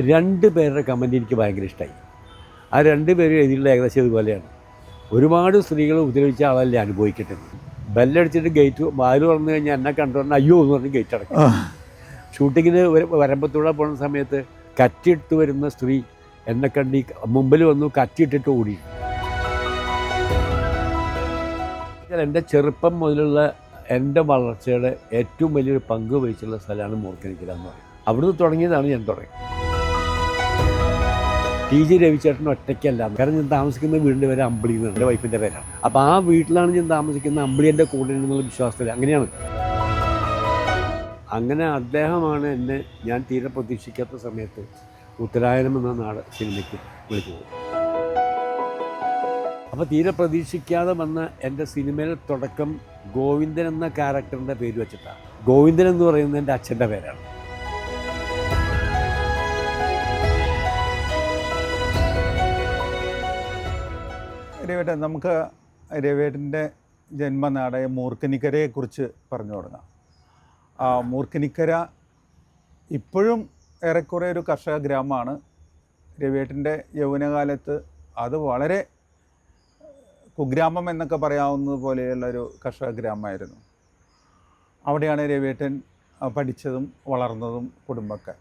രണ്ട് പേരുടെ കമൻറ്റ് എനിക്ക് ഭയങ്കര ഇഷ്ടമായി. ആ രണ്ട് പേരും എഴുതിയിട്ടുള്ള ഏകദേശം ഇതുപോലെയാണ്. ഒരുപാട് സ്ത്രീകൾ ഉപദ്രവിച്ച ആളല്ലേ അനുഭവിക്കട്ടെ. ബെല്ലടിച്ചിട്ട് ഗേറ്റ് വാതിൽ തുറന്നു കഴിഞ്ഞാൽ എന്നെ കണ്ടുകൊണ്ട് അയ്യോ എന്ന് പറഞ്ഞ് ഗേറ്റ് അടക്കും. ഷൂട്ടിങ്ങിന് വരമ്പത്തൂടെ പോകുന്ന സമയത്ത് കറ്റിയിട്ട് വരുന്ന സ്ത്രീ എന്നെ കണ്ട് മുമ്പിൽ വന്നു കറ്റിയിട്ടിട്ട് ഓടി. എൻ്റെ ചെറുപ്പം മുതലുള്ള എൻ്റെ വളർച്ചയുടെ ഏറ്റവും വലിയൊരു പങ്ക് വഹിച്ചുള്ള സ്ഥലമാണ് മൂർക്കനിക്കര എന്ന് പറയും. അവിടുന്ന് തുടങ്ങിയതാണ് ഞാൻ തുടങ്ങി. ടി.ജി. രവിചേട്ടൻ ഒറ്റയ്ക്കല്ല, കാരണം ഞാൻ താമസിക്കുന്ന വീടിൻ്റെ പേര് അമ്പിളി എന്നാണ്, എൻ്റെ വൈഫിൻ്റെ പേരാണ്. അപ്പോൾ ആ വീട്ടിലാണ് ഞാൻ താമസിക്കുന്ന, അമ്പിളി എൻ്റെ കൂടെ എന്നുള്ള വിശ്വാസത്തിൽ അങ്ങനെയാണ്. അങ്ങനെ അദ്ദേഹമാണ് എന്നെ ഞാൻ തീരെ പ്രതീക്ഷിക്കാത്ത സമയത്ത് ഉത്തരായനം എന്ന സിനിമയ്ക്ക് വിളിച്ചു പോകും. അപ്പോൾ തീരെ പ്രതീക്ഷിക്കാതെ വന്ന എൻ്റെ സിനിമയുടെ തുടക്കം ഗോവിന്ദൻ എന്ന ക്യാരക്ടറിൻ്റെ പേര് വെച്ചിട്ടാണ്. ഗോവിന്ദൻ എന്ന് പറയുന്നത് എൻ്റെ അച്ഛൻ്റെ പേരാണ്. രവിയേട്ടൻ, നമുക്ക് രവിയേട്ടൻ്റെ ജന്മനാടായ മൂർക്കനിക്കരയെക്കുറിച്ച് പറഞ്ഞു തുടങ്ങാം. മൂർക്കനിക്കര ഇപ്പോഴും ഏറെക്കുറെ ഒരു കർഷക ഗ്രാമമാണ്. രവിയേട്ടൻ്റെ യൗവനകാലത്ത് അത് വളരെ കുഗ്രാമം എന്നൊക്കെ പറയാവുന്നത് പോലെയുള്ളൊരു കർഷക ഗ്രാമമായിരുന്നു. അവിടെയാണ് രവിയേട്ടൻ പഠിച്ചതും വളർന്നതും കുടുംബമൊക്കെ.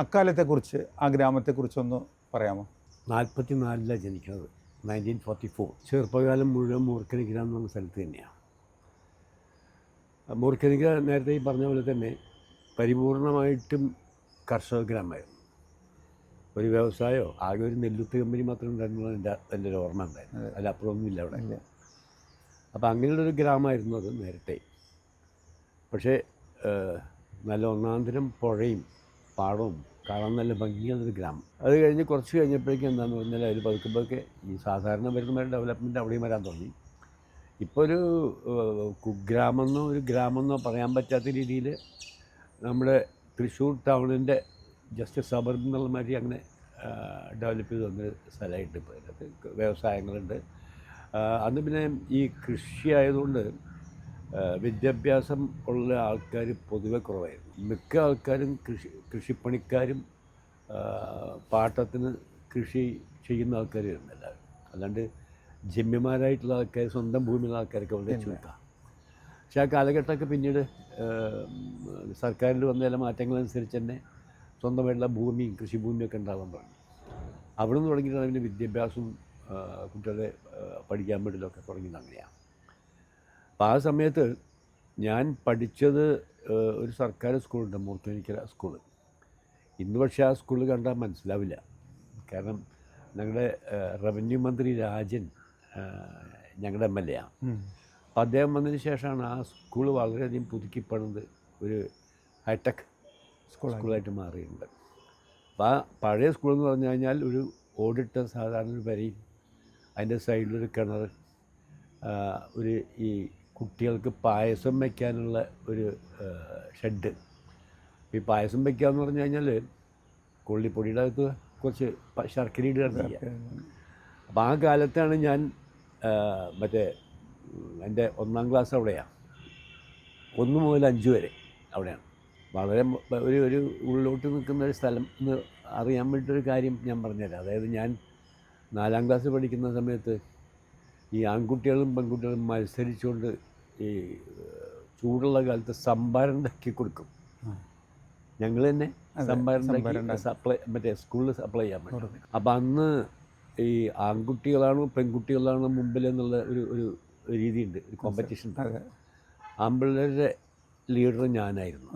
അക്കാലത്തെക്കുറിച്ച്, ആ ഗ്രാമത്തെക്കുറിച്ചൊന്ന് പറയാമോ? 44 ജനിക്കുന്നത്, 1944. ചെറുപ്പകാലം മുഴുവൻ മൂർക്കനിക്കര എന്ന് പറഞ്ഞ സ്ഥലത്ത് തന്നെയാണ്. മൂർക്കനിക്കര നേരത്തെ ഈ പറഞ്ഞ പോലെ തന്നെ പരിപൂർണമായിട്ടും കർഷക ഗ്രാമമായിരുന്നു. ഒരു വ്യവസായമോ ആകെ ഒരു നെല്ലുത്ത് കമ്പനി മാത്രം ഉണ്ടായിരുന്നുള്ള എൻ്റെ ഒരു ഓർമ്മ ഉണ്ടായിരുന്നു. അതിലപ്പുറമൊന്നുമില്ല അവിടെ. അപ്പോൾ അങ്ങനെയുള്ളൊരു ഗ്രാമമായിരുന്നു അത് നേരത്തെ. പക്ഷേ നല്ല ഒന്നാന്തരം പുഴയും പാടവും കാണാൻ നല്ല ഭംഗിയുള്ളൊരു ഗ്രാമം. അത് കഴിഞ്ഞ് കുറച്ച് കഴിഞ്ഞപ്പോഴേക്കും എന്താണെന്ന് പറഞ്ഞാൽ അതിൽ പതുക്കെ ഈ സാധാരണ വരുന്ന ഡെവലപ്മെൻറ്റ് അവിടെയും വരാൻ തുടങ്ങി. ഇപ്പോൾ ഒരു കുഗ്രാമെന്നോ ഒരു ഗ്രാമെന്നോ പറയാൻ പറ്റാത്ത രീതിയിൽ നമ്മുടെ തൃശ്ശൂർ ടൗണിൻ്റെ ജസ്റ്റ് സബർബ് എന്നുള്ള മാതിരി അങ്ങനെ ഡെവലപ്പ് ചെയ്ത് വന്നൊരു സ്ഥലമായിട്ട് ഇപ്പോൾ അതിനകത്ത് വ്യവസായങ്ങളുണ്ട്. അന്ന് പിന്നെ ഈ കൃഷി ആയതുകൊണ്ട് വിദ്യാഭ്യാസം ഉള്ള ആൾക്കാർ പൊതുവെ കുറവായിരുന്നു. മിക്ക ആൾക്കാരും കൃഷിപ്പണിക്കാരും പാട്ടത്തിന് കൃഷി ചെയ്യുന്ന ആൾക്കാരുണ്ട് എല്ലാവരും. അല്ലാണ്ട് ജന്മിമാരായിട്ടുള്ള ആൾക്കാർ, സ്വന്തം ഭൂമിയുള്ള ആൾക്കാരൊക്കെ വളരെ ചുരുക്കാം. പക്ഷേ ആ കാലഘട്ടമൊക്കെ പിന്നീട് സർക്കാരിൽ വന്ന ചില മാറ്റങ്ങളനുസരിച്ച് തന്നെ സ്വന്തമായിട്ടുള്ള ഭൂമിയും കൃഷിഭൂമിയൊക്കെ ഉണ്ടാകാൻ തുടങ്ങി. അവിടെ നിന്ന് തുടങ്ങിയിട്ടാണ് പിന്നെ വിദ്യാഭ്യാസവും കുട്ടികളെ പഠിക്കാൻ വേണ്ടിയിട്ടൊക്കെ തുടങ്ങിയത് അങ്ങനെയാണ്. അപ്പോൾ ആ സമയത്ത് ഞാൻ പഠിച്ചത് ഒരു സർക്കാർ സ്കൂളുണ്ട്, മൂർക്കനിക്കര സ്കൂള്. ഇന്ന് പക്ഷേ ആ സ്കൂൾ കണ്ടാൽ മനസ്സിലാവില്ല. കാരണം ഞങ്ങളുടെ റവന്യൂ മന്ത്രി രാജൻ ഞങ്ങളുടെ MLA ആണ്. അപ്പോൾ അദ്ദേഹം വന്നതിന് ശേഷമാണ് ആ സ്കൂൾ വളരെയധികം പുതുക്കിപ്പണിത് ഒരു ഹൈടെക് സ്കൂളായിട്ട് മാറിയിട്ടുണ്ട്. അപ്പോൾ ആ പഴയ സ്കൂളെന്ന് പറഞ്ഞു കഴിഞ്ഞാൽ ഒരു ഓടിട്ട സാധാരണ ഒരു വരയും അതിൻ്റെ സൈഡിലൊരു കിണർ, ഒരു ഈ കുട്ടികൾക്ക് പായസം വയ്ക്കാനുള്ള ഒരു ഷെഡ്. ഈ പായസം വയ്ക്കുക എന്ന് പറഞ്ഞു കഴിഞ്ഞാൽ കൊള്ളിപ്പൊടിയുടെ അകത്ത് കുറച്ച് ശർക്കര ഇടുക ചെയ്യുക. അപ്പോൾ ആ കാലത്താണ് ഞാൻ മറ്റേ എൻ്റെ 1ാം ക്ലാസ് അവിടെയാണ്. 1 മുതൽ 5 വരെ അവിടെയാണ്. വളരെ ഒരു ഉള്ളിലോട്ട് നിൽക്കുന്ന ഒരു സ്ഥലം എന്ന് അറിയാൻ വേണ്ടിയിട്ടൊരു കാര്യം ഞാൻ പറഞ്ഞുതരാം. അതായത് ഞാൻ 4ാം ക്ലാസ് പഠിക്കുന്ന സമയത്ത് ഈ ആൺകുട്ടികളും പെൺകുട്ടികളും മത്സരിച്ചുകൊണ്ട് ഈ ചൂടുള്ള കാലത്ത് സംഭാരം ഉണ്ടാക്കി കൊടുക്കും. ഞങ്ങൾ തന്നെ സംഭാരം സപ്ലൈ മറ്റേ സ്കൂളിൽ സപ്ലൈ ചെയ്യാൻ പറ്റും. അപ്പം അന്ന് ഈ ആൺകുട്ടികളാണോ പെൺകുട്ടികളാണോ മുമ്പിൽ എന്നുള്ള ഒരു രീതിയുണ്ട്, ഒരു കോമ്പറ്റീഷൻ. ആൺപിള്ളേരുടെ ലീഡർ ഞാനായിരുന്നു.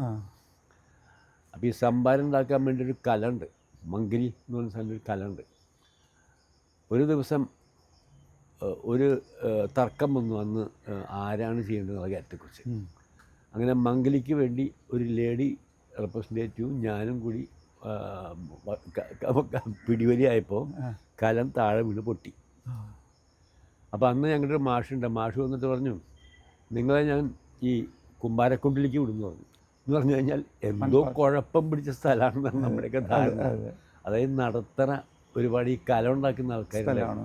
അപ്പോൾ ഈ സംഭാരം ഉണ്ടാക്കാൻ വേണ്ടി ഒരു കലമുണ്ട്, മങ്കരി എന്ന് പറഞ്ഞ സ്ഥലം ഒരു കലമുണ്ട്. ഒരു ദിവസം ഒരു തർക്കം വന്നു അന്ന് ആരാണ് ചെയ്യേണ്ടത് കാര്യത്തെക്കുറിച്ച്. അങ്ങനെ മംഗലിക്ക് വേണ്ടി ഒരു ലേഡി റെപ്രസെൻറ്റേറ്റീവും ഞാനും കൂടി പിടിവലിയായപ്പോൾ കലം താഴെ വീണ് പൊട്ടി. അപ്പോൾ അന്ന് ഞങ്ങളുടെ ഒരു മാഷുണ്ട്. മാഷ് വന്നിട്ട് പറഞ്ഞു, നിങ്ങളെ ഞാൻ ഈ കുമ്പാരക്കുണ്ടിലേക്ക് വിടുന്നു പറഞ്ഞു. എന്ന് പറഞ്ഞു കഴിഞ്ഞാൽ എന്തോ കുഴപ്പം പിടിച്ച സ്ഥലമാണെന്നാണ് നമ്മുടെയൊക്കെ ധാരണ. അതായത് നടത്തറ ഒരുപാട് ഈ കലം ഉണ്ടാക്കുന്ന ആൾക്കാരാണ്.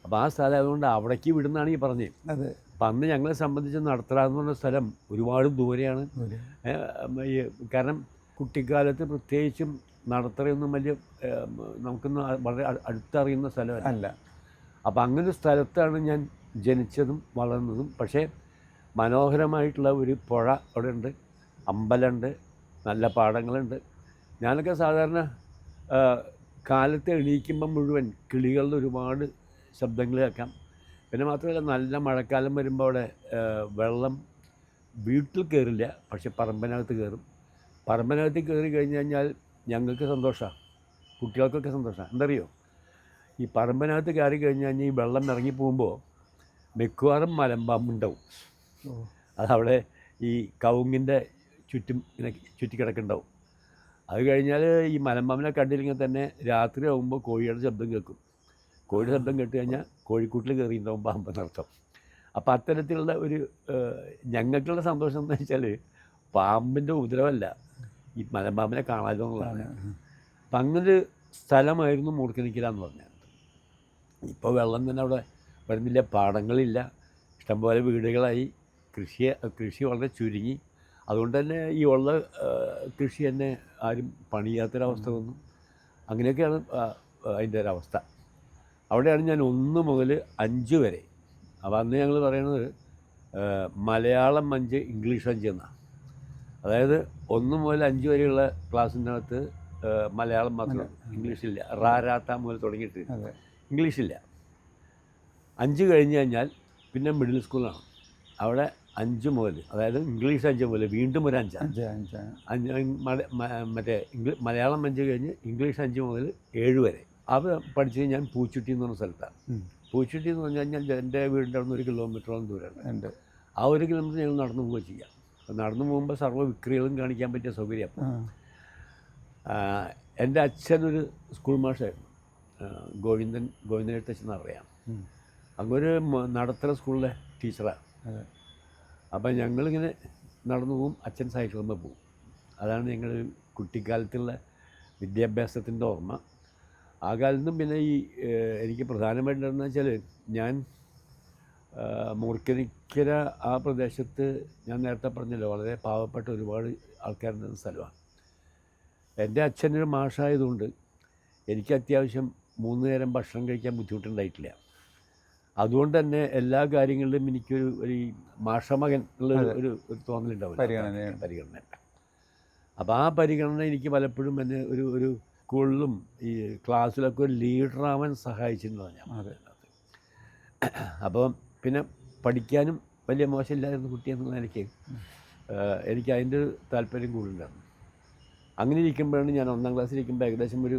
അപ്പോൾ ആ സ്ഥലം അതുകൊണ്ട് അവിടേക്ക് വിടുന്നതാണ് ഈ പറഞ്ഞത്. അപ്പം അന്ന് ഞങ്ങളെ സംബന്ധിച്ച് നടത്തറ എന്ന് പറഞ്ഞ സ്ഥലം ഒരുപാട് ദൂരെയാണ്. കാരണം കുട്ടിക്കാലത്ത് പ്രത്യേകിച്ചും നടത്തറയൊന്നും വലിയ നമുക്കൊന്നും വളരെ അടുത്തറിയുന്ന സ്ഥലമല്ല. അല്ല. അപ്പോൾ അങ്ങനൊരു സ്ഥലത്താണ് ഞാൻ ജനിച്ചതും വളർന്നതും. പക്ഷേ മനോഹരമായിട്ടുള്ള ഒരു പുഴ അവിടെ ഉണ്ട്, അമ്പലമുണ്ട്, നല്ല പാടങ്ങളുണ്ട്. ഞാനൊക്കെ സാധാരണ കാലത്ത് എണീക്കുമ്പം മുഴുവൻ കിളികളുടെ ഒരുപാട് ശബ്ദങ്ങൾ കേൾക്കാം. പിന്നെ മാത്രമല്ല നല്ല മഴക്കാലം വരുമ്പോൾ അവിടെ വെള്ളം വീട്ടിൽ കയറില്ല, പക്ഷെ പറമ്പിനകത്ത് കയറും. പറമ്പിനകത്ത് കയറി കഴിഞ്ഞ് കഴിഞ്ഞാൽ ഞങ്ങൾക്ക് സന്തോഷമാണ്, കുട്ടികൾക്കൊക്കെ സന്തോഷമാണ്. എന്തറിയോ, ഈ പറമ്പിനകത്ത് കയറി കഴിഞ്ഞ് കഴിഞ്ഞാൽ ഈ വെള്ളം ഇറങ്ങി പോകുമ്പോൾ മിക്കവാറും മലമ്പാമ്പുണ്ടാവും. അതവിടെ ഈ കവുങ്ങിൻ്റെ ചുറ്റും ഇങ്ങനെ ചുറ്റിക്കിടക്കുന്നുണ്ടാവും. അത് കഴിഞ്ഞാൽ ഈ മലമ്പാമ്പിനെ കണ്ടില്ലെങ്കിൽ തന്നെ രാത്രി ആകുമ്പോൾ കോഴിയുടെ ശബ്ദം കേൾക്കും. കോഴിയുടെ ശബ്ദം കേട്ട് കഴിഞ്ഞാൽ കോഴിക്കൂട്ടിൽ കയറിയിട്ടുണ്ടാവും പാമ്പെന്നർത്ഥം. അപ്പോൾ അത്തരത്തിലുള്ള ഒരു ഞങ്ങൾക്കുള്ള സന്തോഷം എന്ന് വെച്ചാൽ പാമ്പിൻ്റെ ഉപദ്രവമല്ല, ഈ മലമ്പാമ്പിനെ കാണാമല്ലോ എന്നുള്ളതാണ്. അപ്പം അങ്ങനൊരു സ്ഥലമായിരുന്നു മൂർക്കനിക്കര എന്ന് പറഞ്ഞത്. ഇപ്പോൾ വെള്ളം തന്നെ അവിടെ വരുന്നില്ല, പാടങ്ങളില്ല, ഇഷ്ടംപോലെ വീടുകളായി, കൃഷി വളരെ ചുരുങ്ങി. അതുകൊണ്ട് തന്നെ ഈ ഉള്ള കൃഷി തന്നെ ആരും പണിയാത്തൊരവസ്ഥ വന്നു. അങ്ങനെയൊക്കെയാണ് അതിൻ്റെ ഒരവസ്ഥ. അവിടെയാണ് ഞാൻ 1 മുതൽ 5 വരെ. അപ്പോൾ അന്ന് ഞങ്ങൾ പറയണത് മലയാളം 5 ഇംഗ്ലീഷ് 5 എന്നാണ്. അതായത് 1 മുതൽ 5 വരെയുള്ള ക്ലാസ്സിൻ്റെ അകത്ത് മലയാളം മാത്രം, ഇംഗ്ലീഷില്ല. റാരാത്ത മുതൽ തുടങ്ങിയിട്ട് ഇംഗ്ലീഷില്ല. 5 കഴിഞ്ഞ് കഴിഞ്ഞാൽ പിന്നെ മിഡിൽ സ്കൂളാണ്. അവിടെ 5 മുതൽ, അതായത് ഇംഗ്ലീഷ് 5 മുതൽ വീണ്ടും ഒരു 5 മലയാളം 5 കഴിഞ്ഞ് ഇംഗ്ലീഷ് 5 മുതൽ 7 വരെ. അത് പഠിച്ചത് ഞാൻ പൂച്ചുട്ടി എന്ന് പറഞ്ഞ സ്ഥലത്താണ്. പൂച്ചുട്ടി എന്ന് പറഞ്ഞു കഴിഞ്ഞാൽ എൻ്റെ വീടിൻ്റെ അവിടെ നിന്ന് 1 കിലോമീറ്ററോളം ദൂരമുണ്ട്. ആ 1 കിലോമീറ്റർ ഞങ്ങൾ നടന്നു പോവുക ചെയ്യാം. നടന്നു പോകുമ്പോൾ സർവ്വ വിക്രികളും കാണിക്കാൻ പറ്റിയ സൗകര്യം. അപ്പോൾ എൻ്റെ അച്ഛനൊരു സ്കൂൾ മാഷായിരുന്നു, ഗോവിന്ദനെഴുത്തച്ഛൻ അറിയാം. അങ്ങൊരു നടത്തറ സ്കൂളിലെ ടീച്ചറാണ്. അപ്പം ഞങ്ങളിങ്ങനെ നടന്നു പോവും, അച്ഛൻ സൈക്കിളിൽ പോവും. അതാണ് ഞങ്ങൾ കുട്ടിക്കാലത്തുള്ള വിദ്യാഭ്യാസത്തിൻ്റെ ഓർമ്മ. ആ കാലത്തും പിന്നെ ഈ എനിക്ക് പ്രധാനമായിട്ടെന്ന് വെച്ചാൽ ഞാൻ മൂർക്കനിക്കര ആ പ്രദേശത്ത് ഞാൻ നേരത്തെ പറഞ്ഞല്ലോ വളരെ പാവപ്പെട്ട ഒരുപാട് ആൾക്കാരുള്ള സ്ഥലമാണ്. എൻ്റെ അച്ഛനൊരു മാഷായതുകൊണ്ട് എനിക്ക് അത്യാവശ്യം 3 നേരം ഭക്ഷണം കഴിക്കാൻ ബുദ്ധിമുട്ടുണ്ടായിട്ടില്ല. അതുകൊണ്ട് തന്നെ എല്ലാ കാര്യങ്ങളിലും എനിക്കൊരു ഒരു മാഷമകൻ ഉള്ള ഒരു തോന്നലുണ്ടാവില്ല, പരിഗണന. അപ്പോൾ ആ പരിഗണന എനിക്ക് പലപ്പോഴും എന്നെ ഒരു സ്കൂളിലും ഈ ക്ലാസ്സിലൊക്കെ ഒരു ലീഡറാവാൻ സഹായിച്ചിട്ടുള്ളതാണ് ഞാൻ അതിനകത്ത്. അപ്പം പിന്നെ പഠിക്കാനും വലിയ മോശമില്ലായിരുന്നു കുട്ടി എന്നുള്ള എനിക്ക് അതിൻ്റെ ഒരു താല്പര്യം കൂടുതലുണ്ടായിരുന്നു. അങ്ങനെ ഇരിക്കുമ്പോഴാണ് ഞാൻ 1ാം ക്ലാസ്സിലിരിക്കുമ്പോൾ ഏകദേശം ഒരു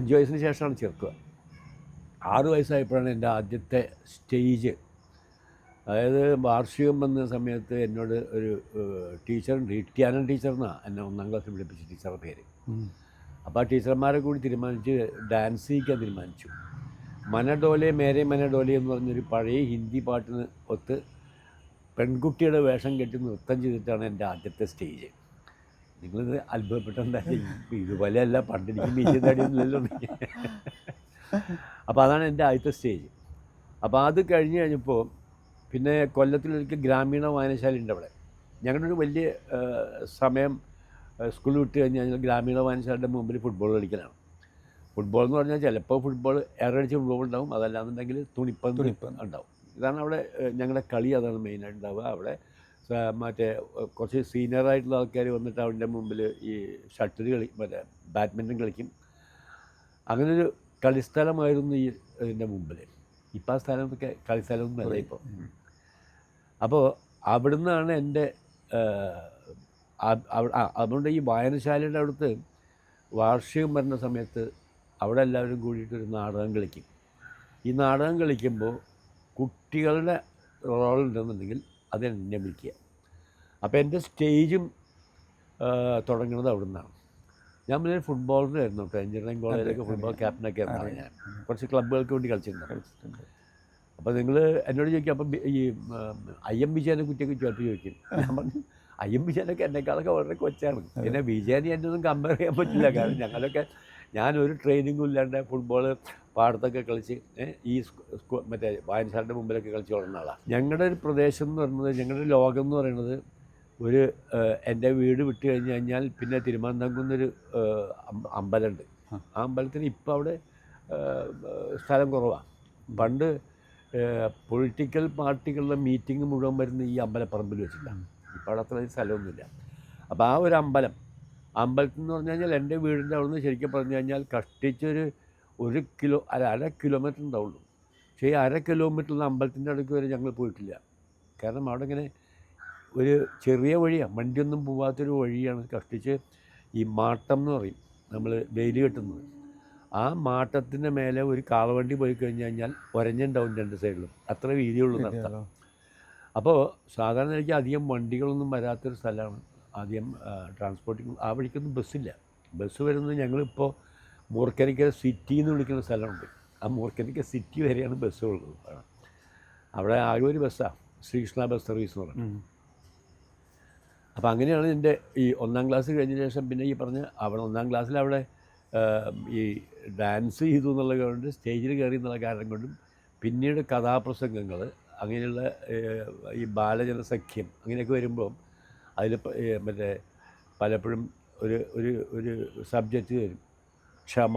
5 വയസ്സിന് ശേഷമാണ് ചേർക്കുക. 6 വയസ്സായപ്പോഴാണ് എൻ്റെ ആദ്യത്തെ സ്റ്റേജ്. അതായത് വാർഷികം വന്ന സമയത്ത് എന്നോട് ഒരു ടീച്ചറുണ്ട്, ഇട്ടിയാനൻ ടീച്ചർ എന്നാണ് എന്നെ 1ാം ക്ലാസ്സിൽ പഠിപ്പിച്ച ടീച്ചറുടെ പേര്. അപ്പോൾ ആ ടീച്ചർമാരെ കൂടി തീരുമാനിച്ച് ഡാൻസ് ചെയ്യിക്കാൻ തീരുമാനിച്ചു. മനഡോലെ മേരെ മനഡോലെ എന്ന് പറഞ്ഞൊരു പഴയ ഹിന്ദി പാട്ടിന് ഒത്ത് പെൺകുട്ടിയുടെ വേഷം കെട്ടി നൃത്തം ചെയ്തിട്ടാണ് എൻ്റെ ആദ്യത്തെ സ്റ്റേജ്. നിങ്ങളിത് അത്ഭുതപ്പെട്ടുണ്ടായി, ഇതുപോലെയല്ല പണ്ടെനിക്ക് മീശയും തടിയൊന്നുമില്ലല്ലോ. അപ്പോൾ അതാണ് എൻ്റെ ആദ്യത്തെ സ്റ്റേജ്. അപ്പോൾ അത് കഴിഞ്ഞ് കഴിഞ്ഞപ്പോൾ പിന്നെ കൊല്ലത്തിലൊരിക്കൽ ഗ്രാമീണ വായനശാലയുണ്ട് അവിടെ. ഞങ്ങളുടെ ഒരു വലിയ സമയം സ്കൂൾ വിട്ട് കഴിഞ്ഞ് കഴിഞ്ഞാൽ ഗ്രാമീണ വായനശാലയുടെ മുമ്പിൽ ഫുട്ബോൾ കളിക്കലാണ്. ഫുട്ബോൾ എന്ന് പറഞ്ഞാൽ ചിലപ്പോൾ ഫുട്ബോൾ എയറടിച്ച് ഫുട്ബോൾ ഉണ്ടാവും, അതല്ലാന്നുണ്ടെങ്കിൽ തുണിപ്പന്ത് ഉണ്ടാവും. ഇതാണ് അവിടെ ഞങ്ങളുടെ കളി, അതാണ് മെയിനായിട്ട് ഉണ്ടാവുക. അവിടെ മറ്റേ കുറച്ച് സീനിയറായിട്ടുള്ള ആൾക്കാർ വന്നിട്ട് അവൻ്റെ മുമ്പിൽ ഈ ഷട്ടിൽ മറ്റേ ബാഡ്മിൻ്റൺ കളിക്കും. അങ്ങനൊരു കളിസ്ഥലമായിരുന്നു ഈ ഇതിൻ്റെ മുമ്പിൽ. ഇപ്പം ആ സ്ഥലമൊക്കെ കളിസ്ഥലമൊന്നും അല്ല ഇപ്പോൾ. അപ്പോൾ അവിടുന്നാണ് എൻ്റെ അതുകൊണ്ട് ഈ വായനശാലയുടെ അടുത്ത് വാർഷികം വരുന്ന സമയത്ത് അവിടെ എല്ലാവരും കൂടിയിട്ടൊരു നാടകം കളിക്കും. ഈ നാടകം കളിക്കുമ്പോൾ കുട്ടികളുടെ റോളുണ്ടെന്നുണ്ടെങ്കിൽ അത് എന്നെ വിളിക്കുക. അപ്പോൾ എൻ്റെ സ്റ്റേജും തുടങ്ങുന്നത് അവിടെ നിന്നാണ്. ഞാൻ പിന്നെ ഫുട്ബോളറായിരുന്നു കേട്ടോ. എഞ്ചിനീയറിംഗ് കോളേജിലൊക്കെ ഫുട്ബോൾ ക്യാപ്റ്റനൊക്കെ ആയിരുന്നു ഞാൻ. കുറച്ച് ക്ലബ്ബുകൾക്ക് വേണ്ടി കളിച്ചിട്ടുണ്ട്. അപ്പോൾ നിങ്ങൾ എന്നോട് ചോദിക്കും, അപ്പം ഈ IM വിജയനെ കുറ്റിയൊക്കെ ചിലപ്പോൾ ചോദിക്കും. ഞാൻ പറഞ്ഞു IM വിജയനൊക്കെ എന്നെക്കാളൊക്കെ വളരെ കൊച്ചാണ്. പിന്നെ വിജയനെ എൻ്റെ ഒന്നും കമ്പയർ ചെയ്യാൻ പറ്റില്ല. കാരണം ഞാനൊരു ട്രെയിനിങ്ങും ഇല്ലാണ്ട് ഫുട്ബോൾ പാടത്തൊക്കെ കളിച്ച് ഈ മറ്റേ വായനശാലയുടെ മുമ്പിലൊക്കെ കളിച്ച് തുടങ്ങുന്ന ആളാണ്. ഞങ്ങളുടെ ഒരു പ്രദേശം എന്ന് പറയുന്നത്, ഞങ്ങളുടെ ലോകം എന്ന് പറയുന്നത് ഒരു എൻ്റെ വീട് വിട്ട് കഴിഞ്ഞ് കഴിഞ്ഞാൽ പിന്നെ തിരുമാന്താംകുന്നൊരു അമ്പലമുണ്ട്. ആ അമ്പലത്തിന് ഇപ്പം അവിടെ സ്ഥലം കുറവാണ്. പണ്ട് പൊളിറ്റിക്കൽ പാർട്ടികളുടെ മീറ്റിംഗ് മുഴുവൻ വരുന്ന ഈ അമ്പലപ്പറമ്പിൽ വെച്ചിട്ടാണ്. ഇപ്പോൾ അവിടെ അത്രയും സ്ഥലമൊന്നുമില്ല. അപ്പോൾ ആ ഒരു അമ്പലത്തിൽ എന്ന് പറഞ്ഞു കഴിഞ്ഞാൽ എൻ്റെ വീടിൻ്റെ അവിടെ നിന്ന് ശരിക്കും പറഞ്ഞു കഴിഞ്ഞാൽ കഷ്ടിച്ചൊരു 1 കിലോ അര കിലോമീറ്റർ ഉണ്ടാവുള്ളൂ. പക്ഷേ ഈ 1/2 കിലോമീറ്ററിൽ അമ്പലത്തിൻ്റെ അടുക്ക് വരെ ഞങ്ങൾ പോയിട്ടില്ല. കാരണം അവിടെ ഇങ്ങനെ ഒരു ചെറിയ വഴിയാണ്, വണ്ടിയൊന്നും പോകാത്തൊരു വഴിയാണ്. കഷ്ടിച്ച് ഈ മാട്ടം എന്ന് പറയും നമ്മൾ വെയിൽ കെട്ടുന്നത്. ആ മാട്ടത്തിൻ്റെ മേലെ ഒരു കാളവണ്ടി പോയി കഴിഞ്ഞ് കഴിഞ്ഞാൽ ഒരഞ്ഞുണ്ടാവും 2 സൈഡിലും. അത്ര വീതിയുള്ളൂ നടത്താം. അപ്പോൾ സാധാരണ എനിക്ക് അധികം വണ്ടികളൊന്നും വരാത്തൊരു സ്ഥലമാണ്. ആദ്യം ട്രാൻസ്പോർട്ടിങ് ആ വഴിക്കൊന്നും ബസ്സില്ല. ബസ് വരുന്നത് ഞങ്ങളിപ്പോൾ മൂർക്കനിക്കര സിറ്റി എന്ന് വിളിക്കുന്ന സ്ഥലമുണ്ട്. ആ മൂർക്കനിക്കര സിറ്റി വരെയാണ് ബസ്സുള്ളത്. അവിടെ ആകെ ഒരു ബസ്സാണ്, ശ്രീകൃഷ്ണ ബസ് സർവീസ് എന്ന് പറയുന്നത്. അപ്പോൾ അങ്ങനെയാണ് എൻ്റെ ഈ 1ാം ക്ലാസ് കഴിഞ്ഞ ശേഷം പിന്നെ ഈ പറഞ്ഞ അവിടെ 1ാം ക്ലാസ്സിൽ അവിടെ ഈ ഡാൻസ് ചെയ്തു എന്നുള്ള കൊണ്ട്, സ്റ്റേജിൽ കയറി എന്നുള്ള കാരണം കൊണ്ടും, പിന്നീട് കഥാപ്രസംഗങ്ങൾ അങ്ങനെയുള്ള ഈ ബാലജനസഖ്യം അങ്ങനെയൊക്കെ വരുമ്പോൾ അതിൽ മറ്റേ പലപ്പോഴും ഒരു സബ്ജക്റ്റ് വരും, ക്ഷമ,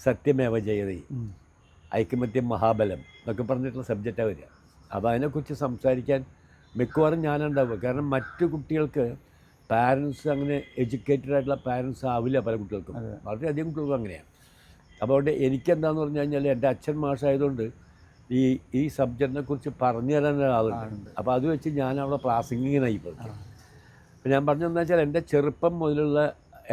സത്യമേവ ജയതേ, ഐക്യമത്യം മഹാബലം എന്നൊക്കെ പറഞ്ഞിട്ടുള്ള സബ്ജക്റ്റാണ് വരിക. അപ്പോൾ അതിനെക്കുറിച്ച് സംസാരിക്കാൻ മിക്കവാറും ഞാനുണ്ടാവുക. കാരണം മറ്റു കുട്ടികൾക്ക് പാരൻസ് അങ്ങനെ എഡ്യൂക്കേറ്റഡ് ആയിട്ടുള്ള പാരൻസ് ആവില്ല പല കുട്ടികൾക്കും. വളരെയധികം കുട്ടികൾക്കും അങ്ങനെയാണ്. അപ്പോൾ അവിടെ എനിക്കെന്താണെന്ന് പറഞ്ഞു കഴിഞ്ഞാൽ എൻ്റെ അച്ഛൻ മാഷായതുകൊണ്ട് ഈ സബ്ജക്റ്റിനെ കുറിച്ച് പറഞ്ഞു തരാൻ ഒരാളുണ്ട്. അപ്പോൾ അത് വെച്ച് ഞാൻ അവിടെ പ്രാസംഗികനായി പോയി. അപ്പോൾ ഞാൻ പറഞ്ഞതെന്ന് വെച്ചാൽ എൻ്റെ ചെറുപ്പം മുതലുള്ള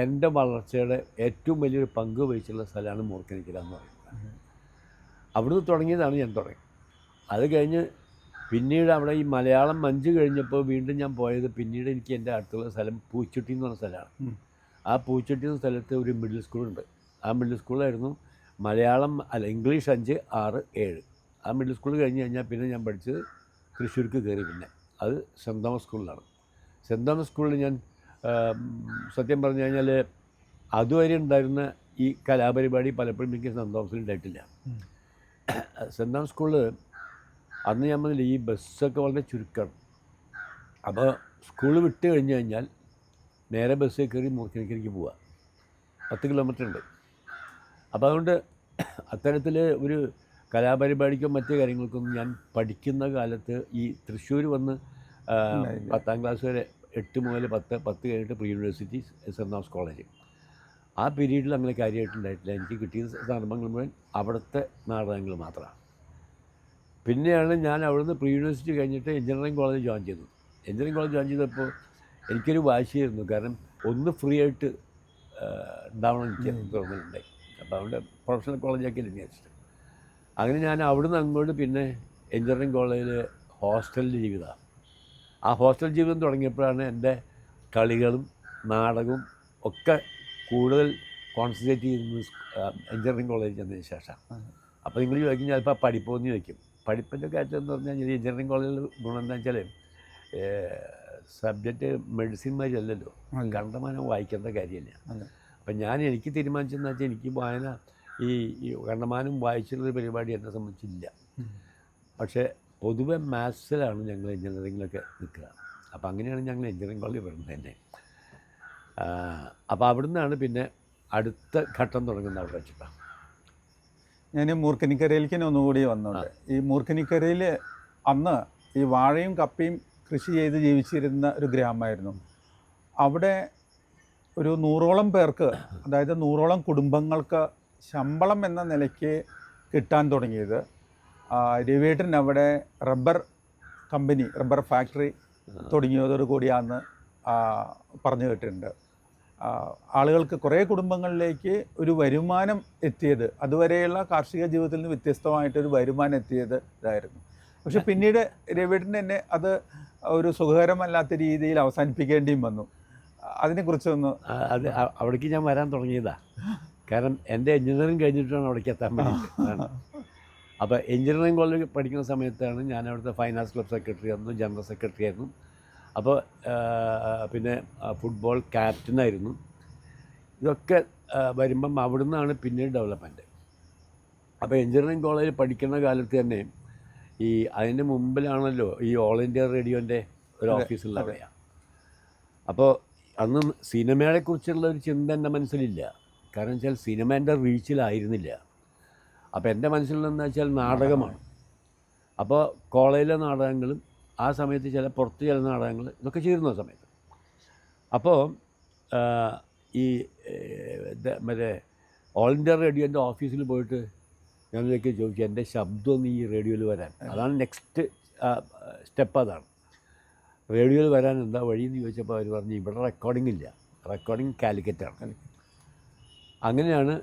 എൻ്റെ വളർച്ചയുടെ ഏറ്റവും വലിയൊരു പങ്ക് വഹിച്ചുള്ള സ്ഥലമാണ് മൂർക്കനിക്കര എന്ന് പറയുന്നത്. അവിടുന്ന് തുടങ്ങിയതാണ് ഞാൻ തുടങ്ങി. അത് കഴിഞ്ഞ് പിന്നീട് അവിടെ ഈ മലയാളം 5 കഴിഞ്ഞപ്പോൾ വീണ്ടും ഞാൻ പോയത്, പിന്നീട് എനിക്ക് എൻ്റെ അടുത്തുള്ള സ്ഥലം പൂച്ചട്ടി എന്ന് പറഞ്ഞ സ്ഥലമാണ്. ആ പൂച്ചട്ടി എന്ന സ്ഥലത്ത് ഒരു മിഡിൽ സ്കൂളുണ്ട്. ആ മിഡിൽ സ്കൂളായിരുന്നു മലയാളം ഇംഗ്ലീഷ് 5, 6, 7. ആ മിഡിൽ സ്കൂൾ കഴിഞ്ഞ് കഴിഞ്ഞാൽ പിന്നെ ഞാൻ പഠിച്ചത് തൃശ്ശൂർക്ക് കയറി. പിന്നെ അത് സെൻറ് തോമസ് സ്കൂളിലാണ്. സെൻറ് തോമസ് സ്കൂളിൽ ഞാൻ സത്യം പറഞ്ഞു കഴിഞ്ഞാൽ അതുവരെ ഉണ്ടായിരുന്ന ഈ കലാപരിപാടി പലപ്പോഴും എനിക്ക് സെൻറ് തോമസിൽ ഉണ്ടായിട്ടില്ല. സെൻറ് തോമസ് സ്കൂളിൽ അന്ന് ഞാൻ പറഞ്ഞില്ല, ഈ ബസ്സൊക്കെ വളരെ ചുരുക്കമാണ്. അപ്പോൾ സ്കൂൾ വിട്ട് കഴിഞ്ഞ് കഴിഞ്ഞാൽ നേരെ ബസ്സിൽ കയറി മൂർക്കനിക്കരയ്ക്ക് പോവുക. 10 കിലോമീറ്റർ ഉണ്ട്. അപ്പോൾ അതുകൊണ്ട് അത്തരത്തിൽ ഒരു കലാപരിപാടിക്കോ മറ്റു കാര്യങ്ങൾക്കൊന്നും ഞാൻ പഠിക്കുന്ന കാലത്ത് ഈ തൃശ്ശൂർ വന്ന് 10ാം ക്ലാസ് വരെ 8 മുതൽ 10 കഴിഞ്ഞിട്ട് pre university Saint Thomas college, ആ പീരീഡിൽ അങ്ങനെ കാര്യമായിട്ടുണ്ടായിട്ടില്ല. എനിക്ക് കിട്ടിയ സന്ദർഭങ്ങൾ മുഴുവൻ അവിടുത്തെ നാടകങ്ങൾ മാത്രമാണ്. പിന്നെയാണ് ഞാൻ അവിടുന്ന് പ്രീ യൂണിവേഴ്സിറ്റി കഴിഞ്ഞിട്ട് എഞ്ചിനീയറിംഗ് കോളേജ് ജോയിൻ ചെയ്തത്. എഞ്ചിനീയറിംഗ് കോളേജ് ജോയിൻ ചെയ്തപ്പോൾ എനിക്കൊരു വാശിയായിരുന്നു. കാരണം ഒന്ന് ഫ്രീ ആയിട്ട് ഉണ്ടാവണം എനിക്ക് തോന്നുന്നുണ്ടായി. അപ്പോൾ അവിടെ പ്രൊഫഷണൽ കോളേജൊക്കെ വിചാരിച്ചിട്ട് അങ്ങനെ ഞാൻ അവിടുന്ന് അങ്ങോട്ട് പിന്നെ എഞ്ചിനീയറിംഗ് കോളേജിൽ ഹോസ്റ്റൽ ജീവിതമാണ്. ആ ഹോസ്റ്റൽ ജീവിതം തുടങ്ങിയപ്പോഴാണ് എൻ്റെ കളികളും നാടകവും ഒക്കെ കൂടുതൽ കോൺസെൻട്രേറ്റ് ചെയ്യുന്നത് എഞ്ചിനീയറിംഗ് കോളേജിൽ ചെന്നതിന് ശേഷം. അപ്പോൾ നിങ്ങൾ ചോദിക്കും ചിലപ്പോൾ പഠിപ്പോന്ന് ചോദിക്കും. പഠിപ്പിൻ്റെ കാര്യത്തിൽ എന്ന് പറഞ്ഞാൽ എഞ്ചിനീയറിംഗ് കോളേജിൽ ഗുണം എന്താ വെച്ചാൽ സബ്ജക്റ്റ് മെഡിസിൻ മാതിരിയല്ലല്ലോ, കണ്ടമാനം വായിക്കേണ്ട കാര്യമില്ല. അപ്പം എനിക്ക് തീരുമാനിച്ചതെന്ന് വെച്ചാൽ എനിക്ക് വായന ഈ കണ്ടമാനം വായിച്ചിട്ടുള്ളൊരു പരിപാടി എന്നെ സംബന്ധിച്ചില്ല. പക്ഷേ പൊതുവെ മാത്സിലാണ് ഞങ്ങൾ എഞ്ചിനീയറിങ്ങിലൊക്കെ നിൽക്കുക. അപ്പോൾ അങ്ങനെയാണ് ഞങ്ങൾ എഞ്ചിനീയറിംഗ് കോളേജിൽ വരുന്നത് തന്നെ. അപ്പോൾ അവിടുന്നാണ് പിന്നെ അടുത്ത ഘട്ടം തുടങ്ങുന്നത് അവിടെ വെച്ചിട്ടാണ്. ഞാൻ മൂർക്കനിക്കരയിലേക്ക് ഒന്നുകൂടി വന്നുണ്ട്. ഈ മൂർക്കനിക്കരയിൽ അന്ന് ഈ വാഴയും കപ്പയും കൃഷി ചെയ്ത് ജീവിച്ചിരുന്ന ഒരു ഗ്രാമമായിരുന്നു. അവിടെ ഒരു 100ഓളം പേർക്ക്, അതായത് 100ഓളം കുടുംബങ്ങൾക്ക് ശമ്പളം എന്ന നിലയ്ക്ക് കിട്ടാൻ തുടങ്ങിയത് രവിയേട്ടൻ അവിടെ റബ്ബർ കമ്പനി, റബ്ബർ ഫാക്ടറി തുടങ്ങിയതോടു കൂടിയാണെന്ന് പറഞ്ഞു കേട്ടിട്ടുണ്ട്. ആളുകൾക്ക്, കുറേ കുടുംബങ്ങളിലേക്ക് ഒരു വരുമാനം എത്തിയത്, അതുവരെയുള്ള കാർഷിക ജീവിതത്തിൽ നിന്ന് വ്യത്യസ്തമായിട്ടൊരു വരുമാനം എത്തിയത് ഇതായിരുന്നു. പക്ഷെ പിന്നീട് രവിയേട്ടൻ തന്നെ അത് ഒരു സുഖകരമല്ലാത്ത രീതിയിൽ അവസാനിപ്പിക്കേണ്ടിയും വന്നു. അതിനെക്കുറിച്ചൊന്ന്. അത് അവിടേക്ക് ഞാൻ വരാൻ തുടങ്ങിയതാണ്. കാരണം എൻ്റെ എഞ്ചിനീയറിംഗ് കഴിഞ്ഞിട്ടാണ് അവിടേക്ക് എത്താൻ വേണ്ടിയിട്ട്. അപ്പോൾ എഞ്ചിനീയറിംഗ് കോളേജിൽ പഠിക്കുന്ന സമയത്താണ് ഞാൻ അവിടുത്തെ ഫൈൻ ആർട്സ് ക്ലബ് സെക്രട്ടറി ആയിരുന്നു, ജനറൽ സെക്രട്ടറി ആയിരുന്നു. അപ്പോൾ പിന്നെ ഫുട്ബോൾ ക്യാപ്റ്റനായിരുന്നു. ഇതൊക്കെ വരുമ്പം അവിടെ നിന്നാണ് പിന്നീട് ഡെവലപ്മെൻറ്റ്. അപ്പോൾ എഞ്ചിനീയറിംഗ് കോളേജിൽ പഠിക്കുന്ന കാലത്ത് തന്നെ അതിൻ്റെ മുമ്പിലാണല്ലോ ഈ ഓൾ ഇന്ത്യ റേഡിയോൻ്റെ ഒരു ഓഫീസുള്ള അവിടെയാണ്. അപ്പോൾ അന്ന് സിനിമയെക്കുറിച്ചുള്ള ഒരു ചിന്ത എൻ്റെ മനസ്സിലില്ല. കാരണം വെച്ചാൽ സിനിമ എൻ്റെ റീച്ചിലായിരുന്നില്ല. അപ്പോൾ എൻ്റെ മനസ്സിലെന്ന് വെച്ചാൽ നാടകമാണ്. അപ്പോൾ കോളേജിലെ നാടകങ്ങളും ആ സമയത്ത് പുറത്ത് ചില നാടകങ്ങൾ ഇതൊക്കെ ചെയ്തിരുന്ന സമയത്ത്. അപ്പോൾ ഈ മറ്റേ ഓൾ ഇന്ത്യ റേഡിയോൻ്റെ ഓഫീസിൽ പോയിട്ട് ഞാനിലേക്ക് ചോദിച്ചു, എൻ്റെ ശബ്ദം ഒന്ന് ഈ റേഡിയോയിൽ വരാൻ, അതാണ് നെക്സ്റ്റ് സ്റ്റെപ്പ്, അതാണ് റേഡിയോയിൽ വരാൻ എന്താ വഴിയെന്ന് ചോദിച്ചപ്പോൾ അവർ പറഞ്ഞു ഇവിടെ റെക്കോർഡിംഗ് ഇല്ല, റെക്കോർഡിംഗ് കാലിക്കറ്റാണ്. അങ്ങനെയാണ്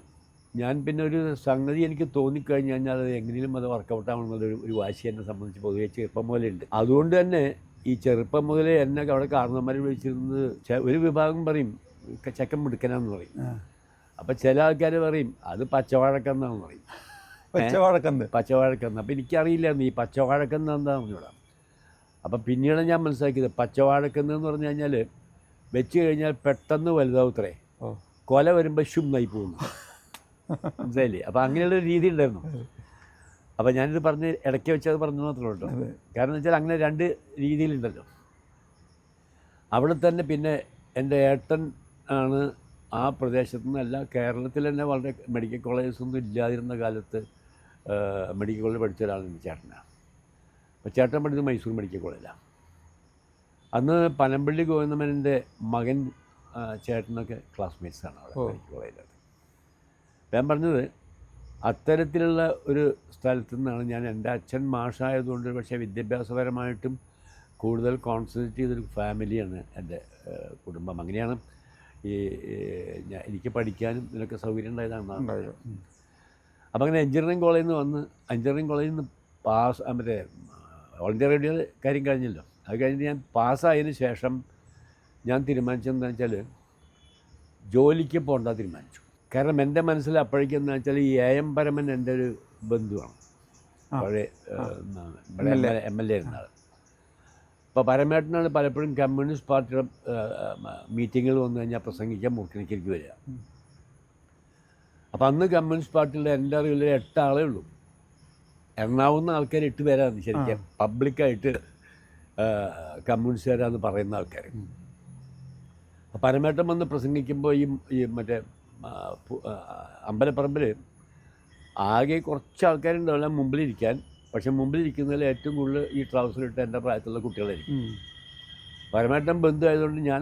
ഞാൻ പിന്നെ ഒരു സംഗതി എനിക്ക് തോന്നിക്കഴിഞ്ഞ് കഴിഞ്ഞാൽ അത് എങ്ങനെയും അത് വർക്കൗട്ട് ആവണമെന്നുള്ളൊരു വാശി എന്നെ സംബന്ധിച്ച് പൊതുവെ ചെറുപ്പം മുതലേ ഉണ്ട്. അതുകൊണ്ട് തന്നെ ഈ ചെറുപ്പം മുതലേ എന്നെ അവിടെ കാരണവന്മാർ വിളിച്ചിരുന്നത് ഒരു വിഭാഗം പറയും ചെക്കൻ മിടുക്കനാന്ന് പറയും. അപ്പം ചില ആൾക്കാർ പറയും അത് പച്ചവാഴക്കെന്നാന്ന് പറയും. പച്ചവാഴക്കെന്ന്. അപ്പം എനിക്കറിയില്ലായിരുന്നു ഈ പച്ചവാഴക്കെന്ന് എന്താണെന്ന് ഇവിടെ. അപ്പം പിന്നീട് ഞാൻ മനസ്സിലാക്കിയത് പച്ചവാഴക്കെന്ന് പറഞ്ഞു കഴിഞ്ഞാൽ വെച്ച് കഴിഞ്ഞാൽ പെട്ടെന്ന് വലുതാവത്രേ, കൊല വരുമ്പോൾ ശുംന്നായി പോകുന്നു, മനസ്സിലായില്ലേ? അപ്പം അങ്ങനെയുള്ളൊരു രീതി ഉണ്ടായിരുന്നു. അപ്പം ഞാനിത് പറഞ്ഞ് ഇടയ്ക്ക് വെച്ചത് പറഞ്ഞു മാത്രമേ ഉള്ളൂ. കാരണം എന്ന് വെച്ചാൽ അങ്ങനെ രണ്ട് രീതിയിലുണ്ടല്ലോ. അവിടെ തന്നെ പിന്നെ എൻ്റെ ഏട്ടൻ ആണ് ആ പ്രദേശത്തു നിന്നല്ല, കേരളത്തിൽ തന്നെ വളരെ മെഡിക്കൽ കോളേജസ് ഒന്നും ഇല്ലാതിരുന്ന കാലത്ത് മെഡിക്കൽ കോളേജ് പഠിച്ച ഒരാളാണ് ചേട്ടനാണ്. അപ്പോൾ ചേട്ടൻ പഠിച്ചത് മൈസൂർ മെഡിക്കൽ കോളേജിലാണ്. അന്ന് പനമ്പള്ളി ഗോവിന്ദമേനൻ്റെ മകൻ ചേട്ടനൊക്കെ ക്ലാസ്മേറ്റ്സാണ് അവിടെ മെഡിക്കൽ കോളേജിലത്. ഞാൻ പറഞ്ഞത് അത്തരത്തിലുള്ള ഒരു സ്ഥലത്തു നിന്നാണ് ഞാൻ, എൻ്റെ അച്ഛൻ മാഷായതുകൊണ്ട് പക്ഷേ വിദ്യാഭ്യാസപരമായിട്ടും കൂടുതൽ കോൺസെൻട്രേറ്റ് ചെയ്തൊരു ഫാമിലിയാണ് എൻ്റെ കുടുംബം. അങ്ങനെയാണ് എനിക്ക് പഠിക്കാനും ഇതിനൊക്കെ സൗകര്യം ഉണ്ടായതാണ്. അപ്പം അങ്ങനെ എഞ്ചിനീയറിംഗ് കോളേജിൽ നിന്ന് വന്ന്, എഞ്ചിനീയറിംഗ് കോളേജിൽ നിന്ന് മറ്റേ ഓൾ ഇന്ത്യ റേഡിയോ കാര്യം കഴിഞ്ഞല്ലോ. അത് കഴിഞ്ഞിട്ട് ഞാൻ പാസ്സായതിന് ശേഷം ഞാൻ തീരുമാനിച്ചതെന്ന് വെച്ചാൽ ജോലിക്ക് പോകണ്ട തീരുമാനിച്ചു. കാരണം എൻ്റെ മനസ്സിൽ അപ്പോഴേക്കും എന്താ വെച്ചാൽ ഈ AM പരമൻ എൻ്റെ ഒരു ബന്ധുവാണ്, പഴയ MLA ഇരുന്ന ആൾ. അപ്പോൾ പരമേട്ടനാണ് പലപ്പോഴും കമ്മ്യൂണിസ്റ്റ് പാർട്ടിയുടെ മീറ്റിങ്ങുകൾ വന്നു കഴിഞ്ഞാൽ പ്രസംഗിക്കാൻ മൂർക്കനിക്കലേക്ക് വരിക. അപ്പോൾ അന്ന് കമ്മ്യൂണിസ്റ്റ് പാർട്ടിയുടെ എൻ്റെ അറിവിൽ 8 ആളേ ഉള്ളൂ. എറണാകുന്ന ആൾക്കാർ 8 പേരാണ് ശരിക്കും പബ്ലിക്കായിട്ട് കമ്മ്യൂണിസ്റ്റുകാരാന്ന് പറയുന്ന ആൾക്കാർ. പരമേട്ടൻ വന്ന് പ്രസംഗിക്കുമ്പോൾ ഈ മറ്റേ അമ്പലപ്പറമ്പിൽ ആകെ കുറച്ച് ആൾക്കാരുണ്ടാവില്ല മുമ്പിലിരിക്കാൻ. പക്ഷെ മുമ്പിലിരിക്കുന്നതിൽ ഏറ്റവും കൂടുതൽ ഈ ട്രൗസറിട്ട് എൻ്റെ പ്രായത്തിലുള്ള കുട്ടികളായിരിക്കും. പരമേട്ടൻ ബന്ധുവായതുകൊണ്ട് ഞാൻ